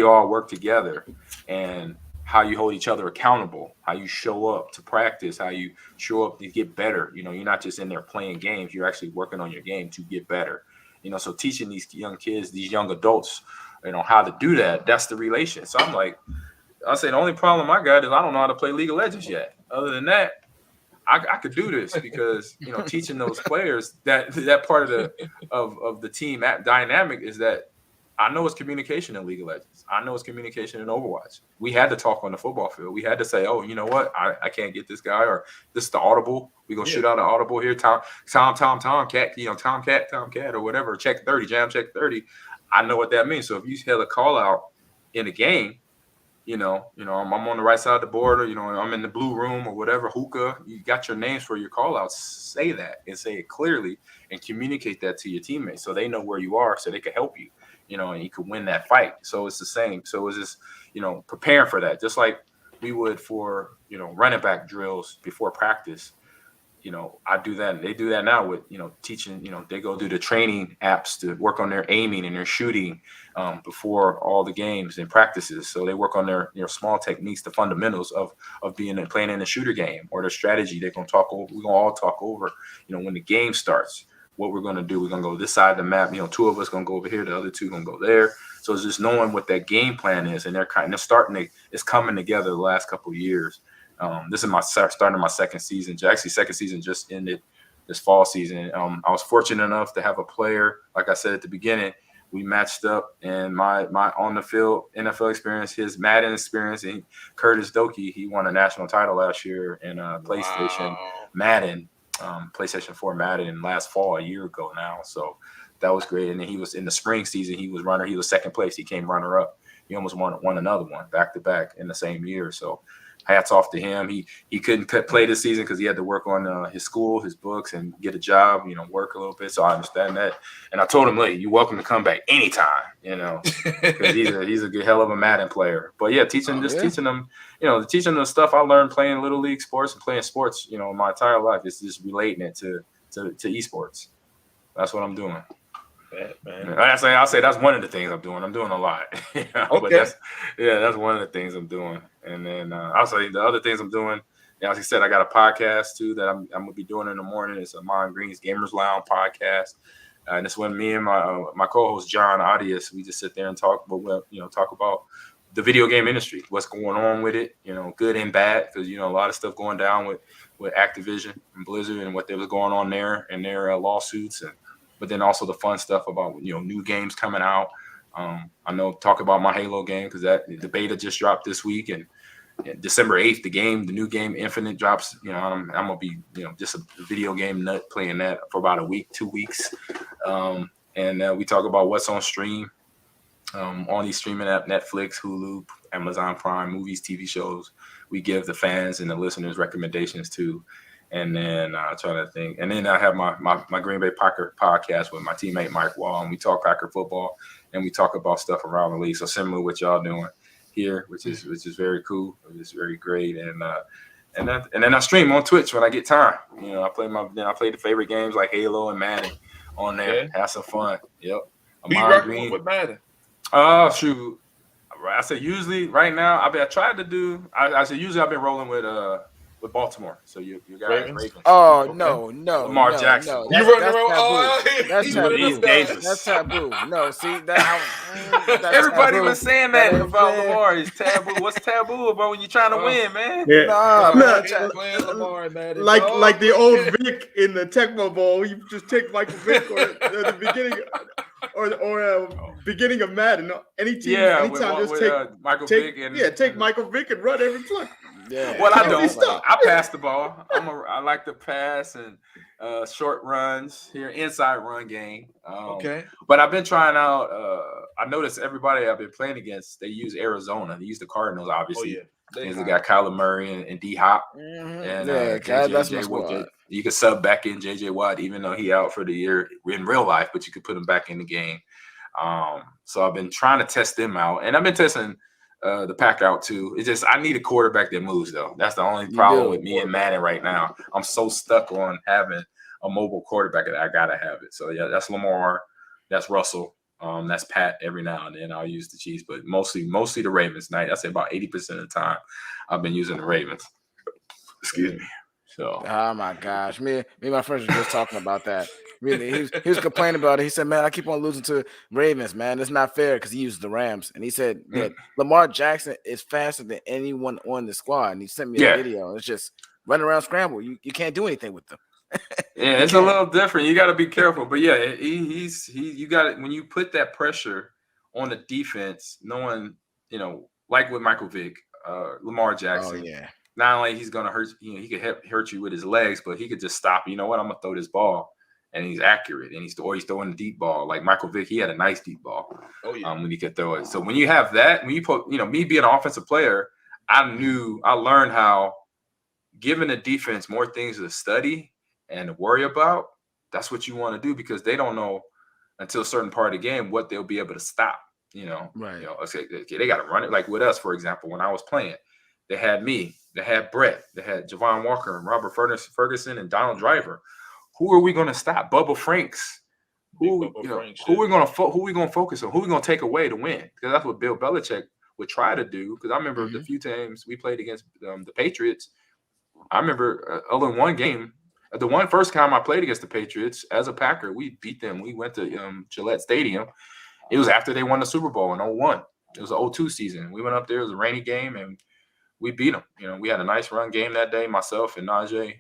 all work together, and how you hold each other accountable, how you show up to practice, how you show up to get better. You're not just in there playing games. You're actually working on your game to get better. So teaching these young kids, these young adults, how to do that, that's the relation. So I'm like, I say the only problem I got is I don't know how to play League of Legends yet. Other than that, I could do this because teaching those players that part of the team dynamic is that I know it's communication in League of Legends. I know it's communication in Overwatch. We had to talk on the football field. We had to say, oh, you know what? I can't get this guy, or this is the audible. We're gonna shoot out an audible here. Tomcat, Tomcat, or whatever. Check 30, jam check 30. I know what that means. So if you had a call out in a game, I'm on the right side of the board, or I'm in the blue room or whatever, hookah. You got your names for your call outs. Say that and say it clearly and communicate that to your teammates so they know where you are, so they can help you. And you could win that fight. So it's the same. So it's just, preparing for that, just like we would for, running back drills before practice. I do that. They do that now with, teaching, they go do the training apps to work on their aiming and their shooting before all the games and practices. So they work on their, small techniques, the fundamentals of playing in a shooter game, or their strategy. They're going to talk over. We're going to all talk over, when the game starts, what we're going to do. We're going to go this side of the map. Two of us going to go over here. The other two going to go there. So it's just knowing what that game plan is. And it's coming together the last couple of years. This is starting my second season. Actually, second season just ended this fall season. I was fortunate enough to have a player, like I said at the beginning, we matched up, and my on the field NFL experience, his Madden experience, and Curtis Doki, he won a national title last year in PlayStation Madden, PlayStation 4 Madden last fall, a year ago now. So that was great. And then he was in the spring season, he was second place. He came runner up. He almost won another one back to back in the same year. So hats off to him. He couldn't play this season because he had to work on his school, his books, and get a job, work a little bit. So I understand that. And I told him, "Hey, you're welcome to come back anytime," because he's a good hell of a Madden player. But yeah, teaching them, teaching them stuff I learned playing Little League sports and playing sports, my entire life. It's just relating it to esports. That's what I'm doing. Man. I'll say that's one of the things I'm doing. I'm doing a lot. Okay. But that's one of the things I'm doing. And then I'll say the other things I'm doing. As I said, I got a podcast too that I'm gonna be doing in the morning. It's Ahman Green's Gamers Lounge podcast, and it's when me and my co-host John Audius, we just sit there and talk about the video game industry, what's going on with it, good and bad, because a lot of stuff going down with Activision and Blizzard and what was going on there and their lawsuits, but then also the fun stuff about new games coming out. I know talk about my Halo game because the beta just dropped this week, and December 8th the new game Infinite drops. I'm gonna be just a video game nut playing that for about a week, 2 weeks, and we talk about what's on stream on these streaming app, Netflix, Hulu, Amazon Prime, movies, TV shows. We give the fans and the listeners recommendations too. And then I'm trying to think. And then I have my Green Bay Packer podcast with my teammate Mike Wall, and we talk Packer football and we talk about stuff around the league. So similar to what y'all doing here, which is very cool. It's very great. And then I stream on Twitch when I get time. I play the favorite games like Halo and Madden on there. Have some fun. Yep. Who you rocking with Madden? Oh shoot. I said usually right now I've been rolling with Baltimore. So you got Ravens. Oh, okay. No. Lamar Jackson. No. You running around? That's taboo. He's dangerous. That's taboo. No, see that's everybody taboo. was saying that about Lamar. It's taboo. What's taboo about when you're trying to win, man? Yeah. Playing Lamar, man. Like the old Vic in the Tecmo Bowl, you just take Michael Vick or the beginning or beginning of Madden. Any team, anytime, take Michael Vick and take Michael Vick and run every play. Yeah. Well, I don't. I pass the ball. I like to pass and short runs here, inside run game. Okay. But I've been trying out. I noticed everybody I've been playing against, they use Arizona. They use the Cardinals, obviously. They got Kyler Murray and D Hop. Mm-hmm. And that's my squad. You could sub back in JJ Watt, even though he out for the year in real life, but you could put him back in the game. So I've been trying to test them out, and I've been testing the pack out too. It's just I need a quarterback that moves though. That's the only problem with me and Madden right now. I'm so stuck on having a mobile quarterback that I gotta have it. So yeah, that's Lamar, that's Russell, that's Pat. Every now and then I'll use the Chiefs, but mostly the Ravens. I say about 80% of the time I've been using the Ravens. Excuse me. So oh my gosh, me and my friends were just talking about that. Really, he was complaining about it. He said, "Man, I keep on losing to Ravens, man. It's not fair," because he used the Rams, and he said that Lamar Jackson is faster than anyone on the squad. And he sent me a video. And it's just running around scramble. You can't do anything with them. Yeah, it's a little different. You got to be careful. But yeah, you got it when you put that pressure on the defense, knowing, like with Michael Vick, Lamar Jackson. Oh yeah. Not only he's gonna hurt, he could hurt you with his legs, but he could just stop. You know what? I'm gonna throw this ball, and he's accurate, and he's throwing a deep ball. Like Michael Vick, he had a nice deep ball. Oh yeah. When he could throw it. So when you have that, when you put, me being an offensive player, I learned how giving the defense more things to study and to worry about. That's what you want to do, because they don't know until a certain part of the game what they'll be able to stop. Right. Okay, they got to run it. Like with us, for example, when I was playing, they had me, they had Brett, they had Javon Walker and Robert Ferguson and Donald Driver. Who are we going to stop? Bubba Franks. Who we going to focus on? Who we going to take away to win? Because that's what Bill Belichick would try to do. Because I remember the few times we played against the Patriots. I remember other than one game, the first time I played against the Patriots as a Packer, we beat them. We went to Gillette Stadium. It was after they won the Super Bowl in 2001. It was the 2002 season. We went up there. It was a rainy game, and we beat them. We had a nice run game that day, myself and Najee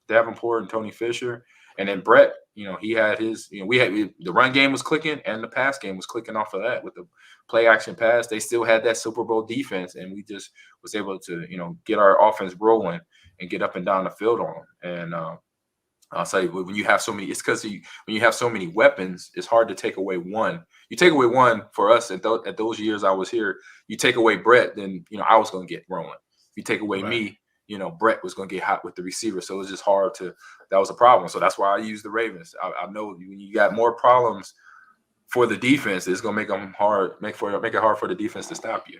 Davenport and Tony Fisher. And then Brett, he had his, the run game was clicking and the pass game was clicking off of that with the play action pass. They still had that Super Bowl defense, and we just was able to, get our offense rolling and get up and down the field on them. And I'll say when you have so many, it's because when you have so many weapons, it's hard to take away one. You take away one for us at those years I was here. You take away Brett, then I was going to get rolling. If you take away me, Brett was going to get hot with the receiver. So it was just hard that was a problem. So that's why I use the Ravens. I know when you got more problems for the defense, it's going to make them hard, make it hard for the defense to stop you.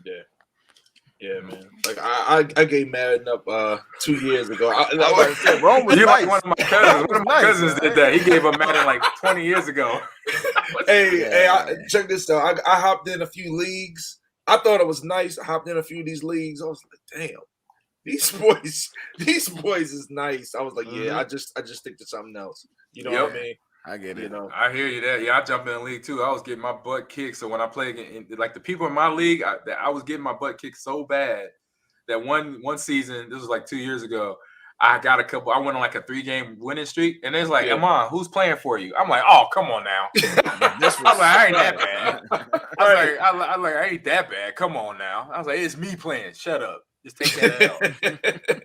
Yeah. Yeah, man. Like I gave Madden up 2 years ago. Rome was nice. Like one of my cousins. One of my cousins did that. He gave up Madden like 20 years ago. Check this out. I hopped in a few leagues. I thought it was nice. I hopped in a few of these leagues. I was like, damn, these boys is nice. I was like, yeah, I just think to something else. You know what I mean? I get it. I hear you there. Yeah, I jumped in the league too. I was getting my butt kicked. So when I played like the people in my league, I was getting my butt kicked so bad that one season, this was like 2 years ago, I went on like a 3-game winning streak, and it's like, Ahman, who's playing for you? I'm like, oh, come on now. I was like, I ain't that bad. I was like, I ain't that bad. Come on now. I was like, it's me playing. Shut up. Just take that L.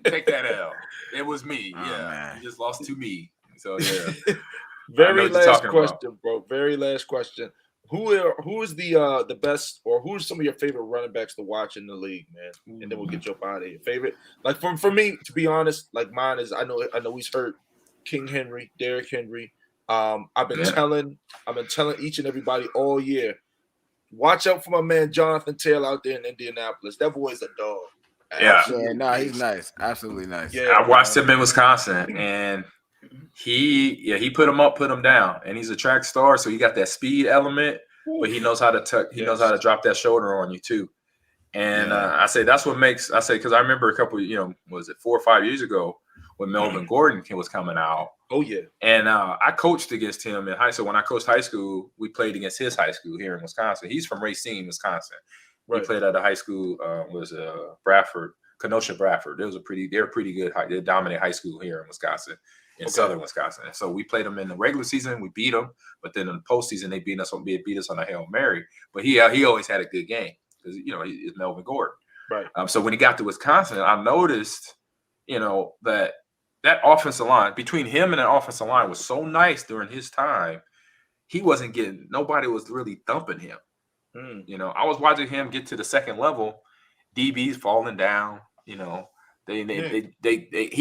Take that L. It was me. Oh, man. You just lost to me. So yeah. Very last question, bro. Very last question. Who is the best, or who's some of your favorite running backs to watch in the league, man? And then we'll get you up out of here. Favorite, like for me, to be honest, like mine is I know he's hurt. King Henry, Derrick Henry. I've been telling each and everybody all year, watch out for my man Jonathan Taylor out there in Indianapolis. That boy's a dog. Yeah. He's nice. Absolutely nice. Yeah, I watched him in Wisconsin, and he put him up, put him down, and he's a track star, so he got that speed element, but he knows how to knows how to drop that shoulder on you too. And I say that's what makes because I remember a couple, was it 4 or 5 years ago when Melvin Gordon was coming out. Oh yeah. And I coached against him in high school. When I coached high school, we played against his high school here in Wisconsin. He's from Racine, Wisconsin. Right. We played at a high school Bradford, Kenosha Bradford. They were pretty good. They dominate high school here in Wisconsin. In southern Wisconsin. So we played them in the regular season. We beat them, but then in the postseason they beat us on a Hail Mary. But he always had a good game because he's Melvin Gordon. Right. So when he got to Wisconsin, I noticed that offensive line between him and that offensive line was so nice during his time. He wasn't getting nobody was really thumping him. I was watching him get to the second level, DBs falling down. He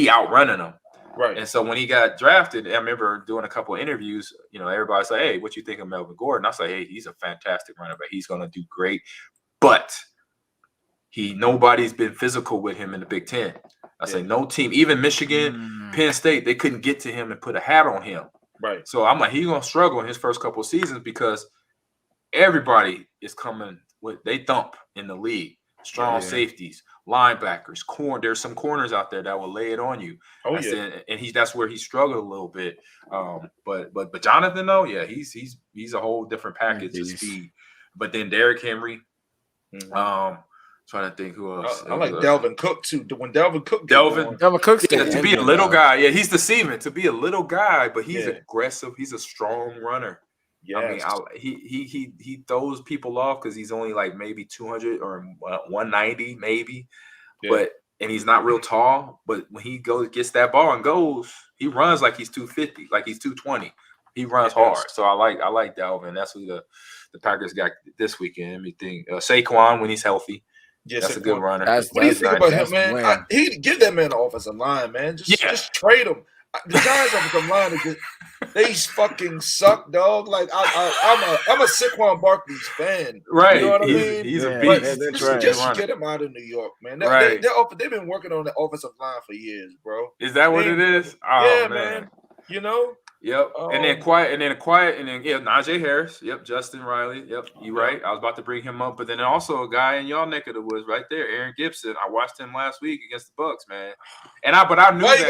outrunning them. Right. And so when he got drafted, I remember doing a couple of interviews, everybody's like, hey, what you think of Melvin Gordon? I say, hey, he's a fantastic runner back. He's going to do great. But nobody's been physical with him in the Big Ten. I say no team, even Michigan, Penn State, they couldn't get to him and put a hat on him. Right. So I'm like, he's going to struggle in his first couple of seasons because everybody is coming they thump in the league. Strong safeties, linebackers, there's some corners out there that will lay it on you. Oh I yeah, said, and that's where he struggled a little bit. But Jonathan though, yeah, he's a whole different package of speed. But then Derrick Henry, trying to think who else. I like Dalvin Cook too. When Dalvin Cook, Dalvin Cook's to be a little guy, yeah, he's deceiving. To be a little guy, but he's aggressive. He's a strong runner. Yes. I mean, he throws people off because he's only like maybe 200 or 190 maybe, but he's not real tall. But when he gets that ball and goes, he runs like he's 250, like he's 220. He runs hard. So I like Dalvin. That's who the Packers got this weekend. Everything Saquon when he's healthy. Yes, that's a good runner. What do you think about him, man? He give that man an offensive line, man. Just trade him. The Giants offensive line is just, they fucking suck, dog. Like I'm a Saquon Barkley's fan, right? You know what I mean? He's a beast. Just get him out of New York, man. They've been working on the offensive line for years, bro. Is that what it is? Oh, man. You know. Yep. And then Najee Harris. Yep. Justin Riley. Yep. You right. I was about to bring him up, but then also a guy in y'all neck of the woods right there, Aaron Gibson. I watched him last week against the Bucks, man. And I knew why you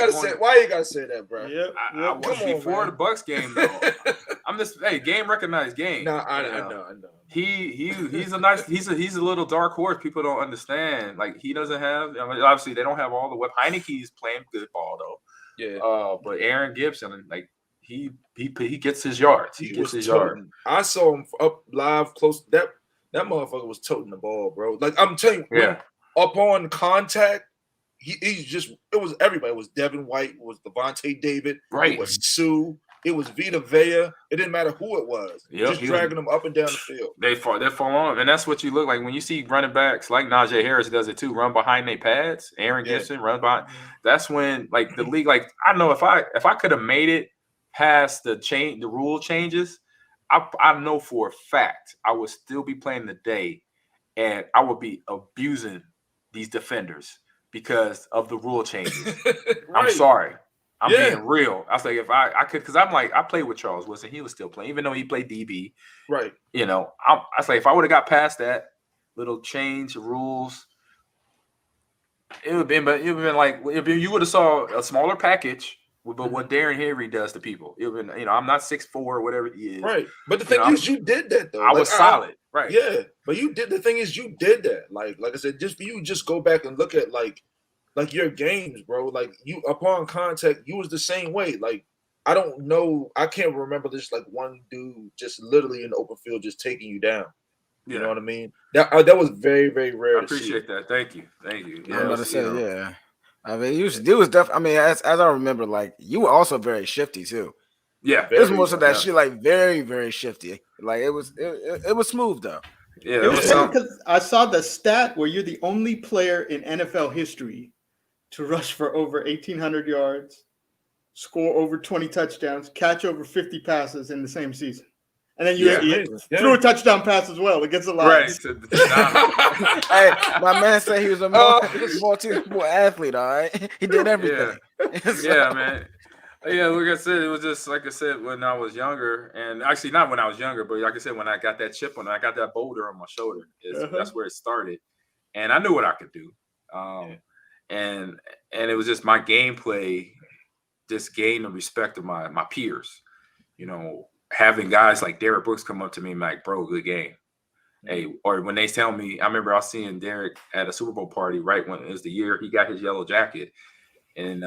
gotta say that, bro? I watched before the Bucks game though. I'm just game recognized game. No, I know. He's a little dark horse. People don't understand. Like he doesn't have. I mean, obviously they don't have all the weapons. Heineke's playing good ball though. Yeah. But Aaron Gibson, like. He gets his yards. He gets his yards. I saw him up live close. That motherfucker was toting the ball, bro. Like I'm telling you, upon contact, he's just. It was everybody. It was Devin White. It was Devontae David. Right. It was Sue. It was Vita Vea. It didn't matter who it was. Just dragging them up and down the field. They fall on, and that's what you look like when you see running backs like Najee Harris does it too. Run behind their pads. Aaron Gibson run behind. That's when like the league. Like I know if I could have made it past the rule changes, I know for a fact I would still be playing today, and I would be abusing these defenders because of the rule changes. Right. I'm sorry. I'm being real. I was like, if I could, because I'm like, I played with Charles Woodson. He was still playing, even though he played DB. Right. You know, I was like, if I would have got past that little change of rules, it would have been like, if you would have saw a smaller package. But what Darren Henry does to people, even I'm not 6'4" or whatever he is. Right. But the thing is, you did that though. I was solid. Right. Yeah. But you did. The thing is, you did that. Like I said, just go back and look at like your games, bro. Like you upon contact, you was the same way. Like I don't know. I can't remember this like one dude just literally in the open field just taking you down. You know what I mean? That was very, very rare. I appreciate that. Thank you. Yeah, I'm about to say, I mean, it was definitely. I mean, as I remember, like you were also very shifty too. Yeah, it was most of that shit, like very, very shifty. Like it was smooth though. Yeah, it was because I saw the stat where you're the only player in NFL history to rush for over 1,800 yards, score over 20 touchdowns, catch over 50 passes in the same season. And then you threw a touchdown pass as well against the Lions. Right. Hey, my man said he was a multi-sport athlete, all right? He did everything. Yeah, man. Yeah, like I said, it was just like I said when I was younger, and actually not when I was younger, but like I said, when I got that chip on, I got that boulder on my shoulder. That's where it started, and I knew what I could do. And it was just my gameplay, just gained the respect of my peers. You know, having guys like Derek Brooks come up to me and be like, bro, good game. Hey, or when they tell me, I remember I was seeing Derek at a Super Bowl party right when it was the year he got his yellow jacket in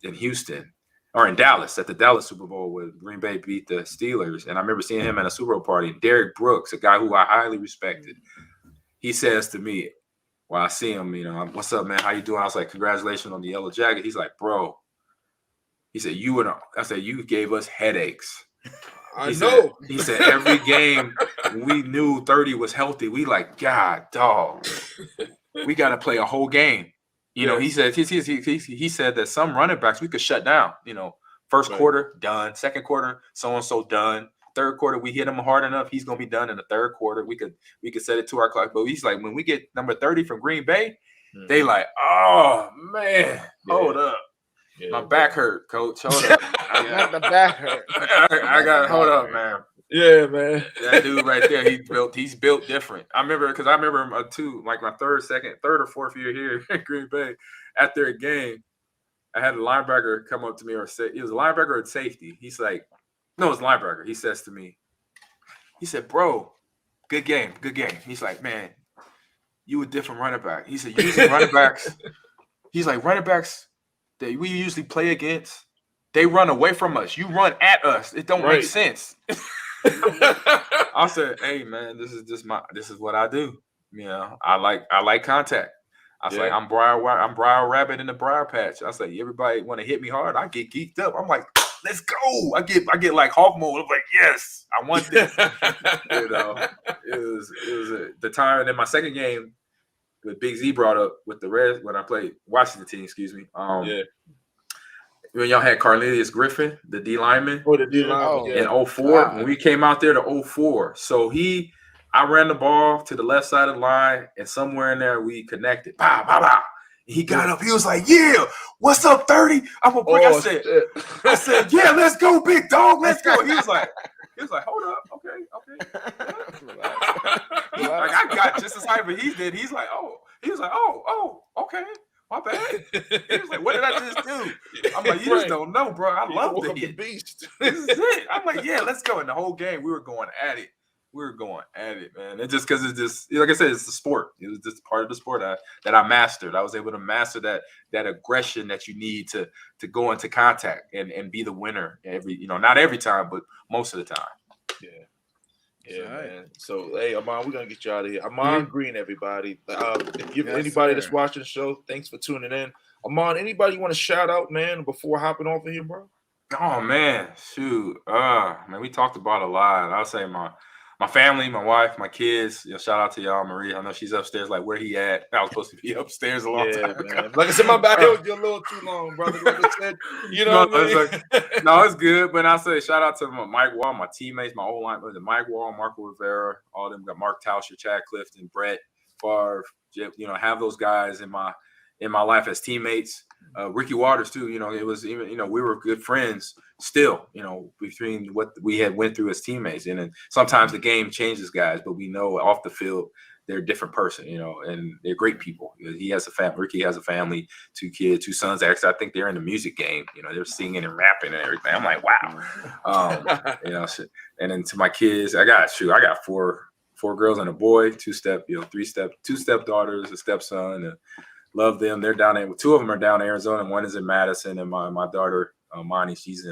Houston or in Dallas at the Dallas Super Bowl when Green Bay beat the Steelers. And I remember seeing him at a Super Bowl party. Derek Brooks, a guy who I highly respected, he says to me, well, I see him, you know, what's up, man? How you doing? I was like, congratulations on the yellow jacket. He's like, bro, he said, I said, you gave us headaches. I know. He said every game we knew 30 was healthy. We like, God, dog, we got to play a whole game. You know, he said he said that some running backs we could shut down. You know, first quarter done, second quarter so and so done, third quarter we hit him hard enough, he's gonna be done in the third quarter. We could set it to our clock. But he's like, when we get number 30 from Green Bay, they like, oh man, hold up. Yeah, my back hurt, coach. Hold up. The back hurt. I got hold up, man. Yeah, man. That dude right there, he's built different. I remember him too, like my third or fourth year here in Green Bay. After a game, I had a linebacker come up to me, he was a linebacker or safety. He's like, no, it's linebacker. He says to me, he said, bro, good game. He's like, man, you a different running back. He said, usually running backs, he's like, running backs that we usually play against, they run away from us. You run at us. It don't make sense. I said, hey man, this is what I do. You know, I like contact. I was like, I'm Briar Rabbit in the Briar Patch. I was like, everybody want to hit me hard, I get geeked up. I'm like, let's go. I get like Hawk mode. I'm like, yes, I want this. You know, it was the time. And then my second game with Big Z brought up with the Reds when I played Washington team, excuse me. When y'all had Cornelius Griffin, the D lineman. Oh, the D lineman. In 04. When we came out there to 04. So I ran the ball to the left side of the line, and somewhere in there we connected. Bah, bah, bah. He got up. He was like, yeah, what's up, 30? I said, yeah, let's go, big dog. Let's go. He was like, hold up. Okay. Like, I got just as hype as he did. He was like, oh, okay. My bad. He was like, what did I just do? I'm like, you just don't know, bro. I love the hit. Beast. This is it. I'm like, yeah, let's go. And the whole game, we were going at it. Man. And just because it's just, like I said, it's the sport. It was just part of the sport that I mastered. I was able to master that aggression that you need to go into contact and be the winner not every time, but most of the time. Yeah, man. So, hey, Ahman, we're going to get you out of here. Ahman Green, everybody. Anybody that's watching the show, thanks for tuning in. Ahman, anybody you want to shout out, man, before hopping off of here, bro? Oh, man. Shoot. Man, we talked about a lot. I'll say my family, my wife, my kids. Shout out to y'all, Marie. I know she's upstairs. Like, where he at? I was supposed to be upstairs a long time ago. Man. Like I said, my back was a little too long, brother. Like I said, what I mean? No, it's good. But I say shout out to Mike Wall, my teammates, my old line, Mike Wall, Marco Rivera, all of them. Got Mark Tauscher, Chad Clifton, Brett Favre. Have those guys in my life as teammates. Ricky Waters too. It was even. We were good friends still. Between what we had went through as teammates, and then sometimes the game changes guys, but we know off the field they're a different person. And they're great people. He has a family. Ricky has a family, 2 kids, 2 sons. Actually, I think they're in the music game. They're singing and rapping and everything. I'm like, wow. And then to my kids, I got 4 girls and a boy, 2 stepdaughters, a stepson. And love them. They're down there. 2 of them are down in Arizona, and 1 is in Madison. And my daughter, Monty, she's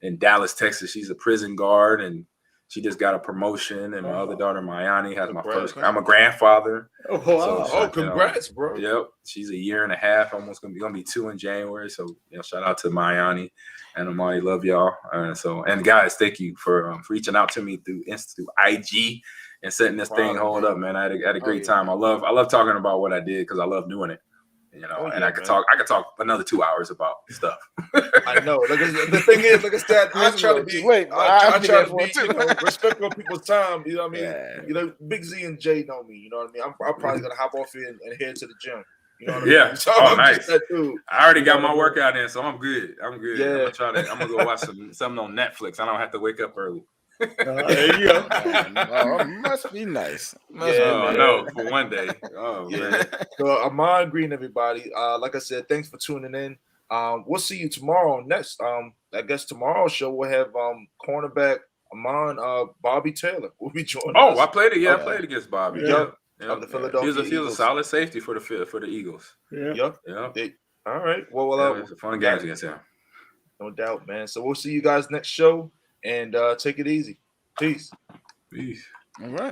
in Dallas, Texas. She's a prison guard, and she just got a promotion. And my other daughter, Mayani, has my first. I'm a grandfather. Oh, wow. So, congrats, bro. Yep. She's a year and a half, almost gonna be 2 in January. So shout out to Mayani and Amani. Love y'all. And guys, thank you for reaching out to me through IG. And setting this thing hold up, man. I had a great time. I love talking about what I did because I love doing it. I could talk another 2 hours about stuff. I know. The thing is, like I said, I try to be respectful of people's time. You know what I mean? Yeah. Big Z and Jay know me. You know what I mean? I'm probably gonna hop off here and head to the gym. You know what I mean? Yeah. So nice. I already got my workout in, so I'm good. Yeah. I'm gonna go watch something on Netflix. I don't have to wake up early. There you go. Must be nice. No, for one day. Oh, man. So Ahman Green, everybody. Like I said, thanks for tuning in. We'll see you tomorrow. Next, I guess tomorrow's show we'll have cornerback Ahman Bobby Taylor will be joining us. I played it. Yeah, I played against Bobby. Yep. Of the Philadelphia he was a solid safety for the Eagles. Yeah. All right. Well, it was a fun games against him. No doubt, man. So we'll see you guys next show. And take it easy. Peace. All right.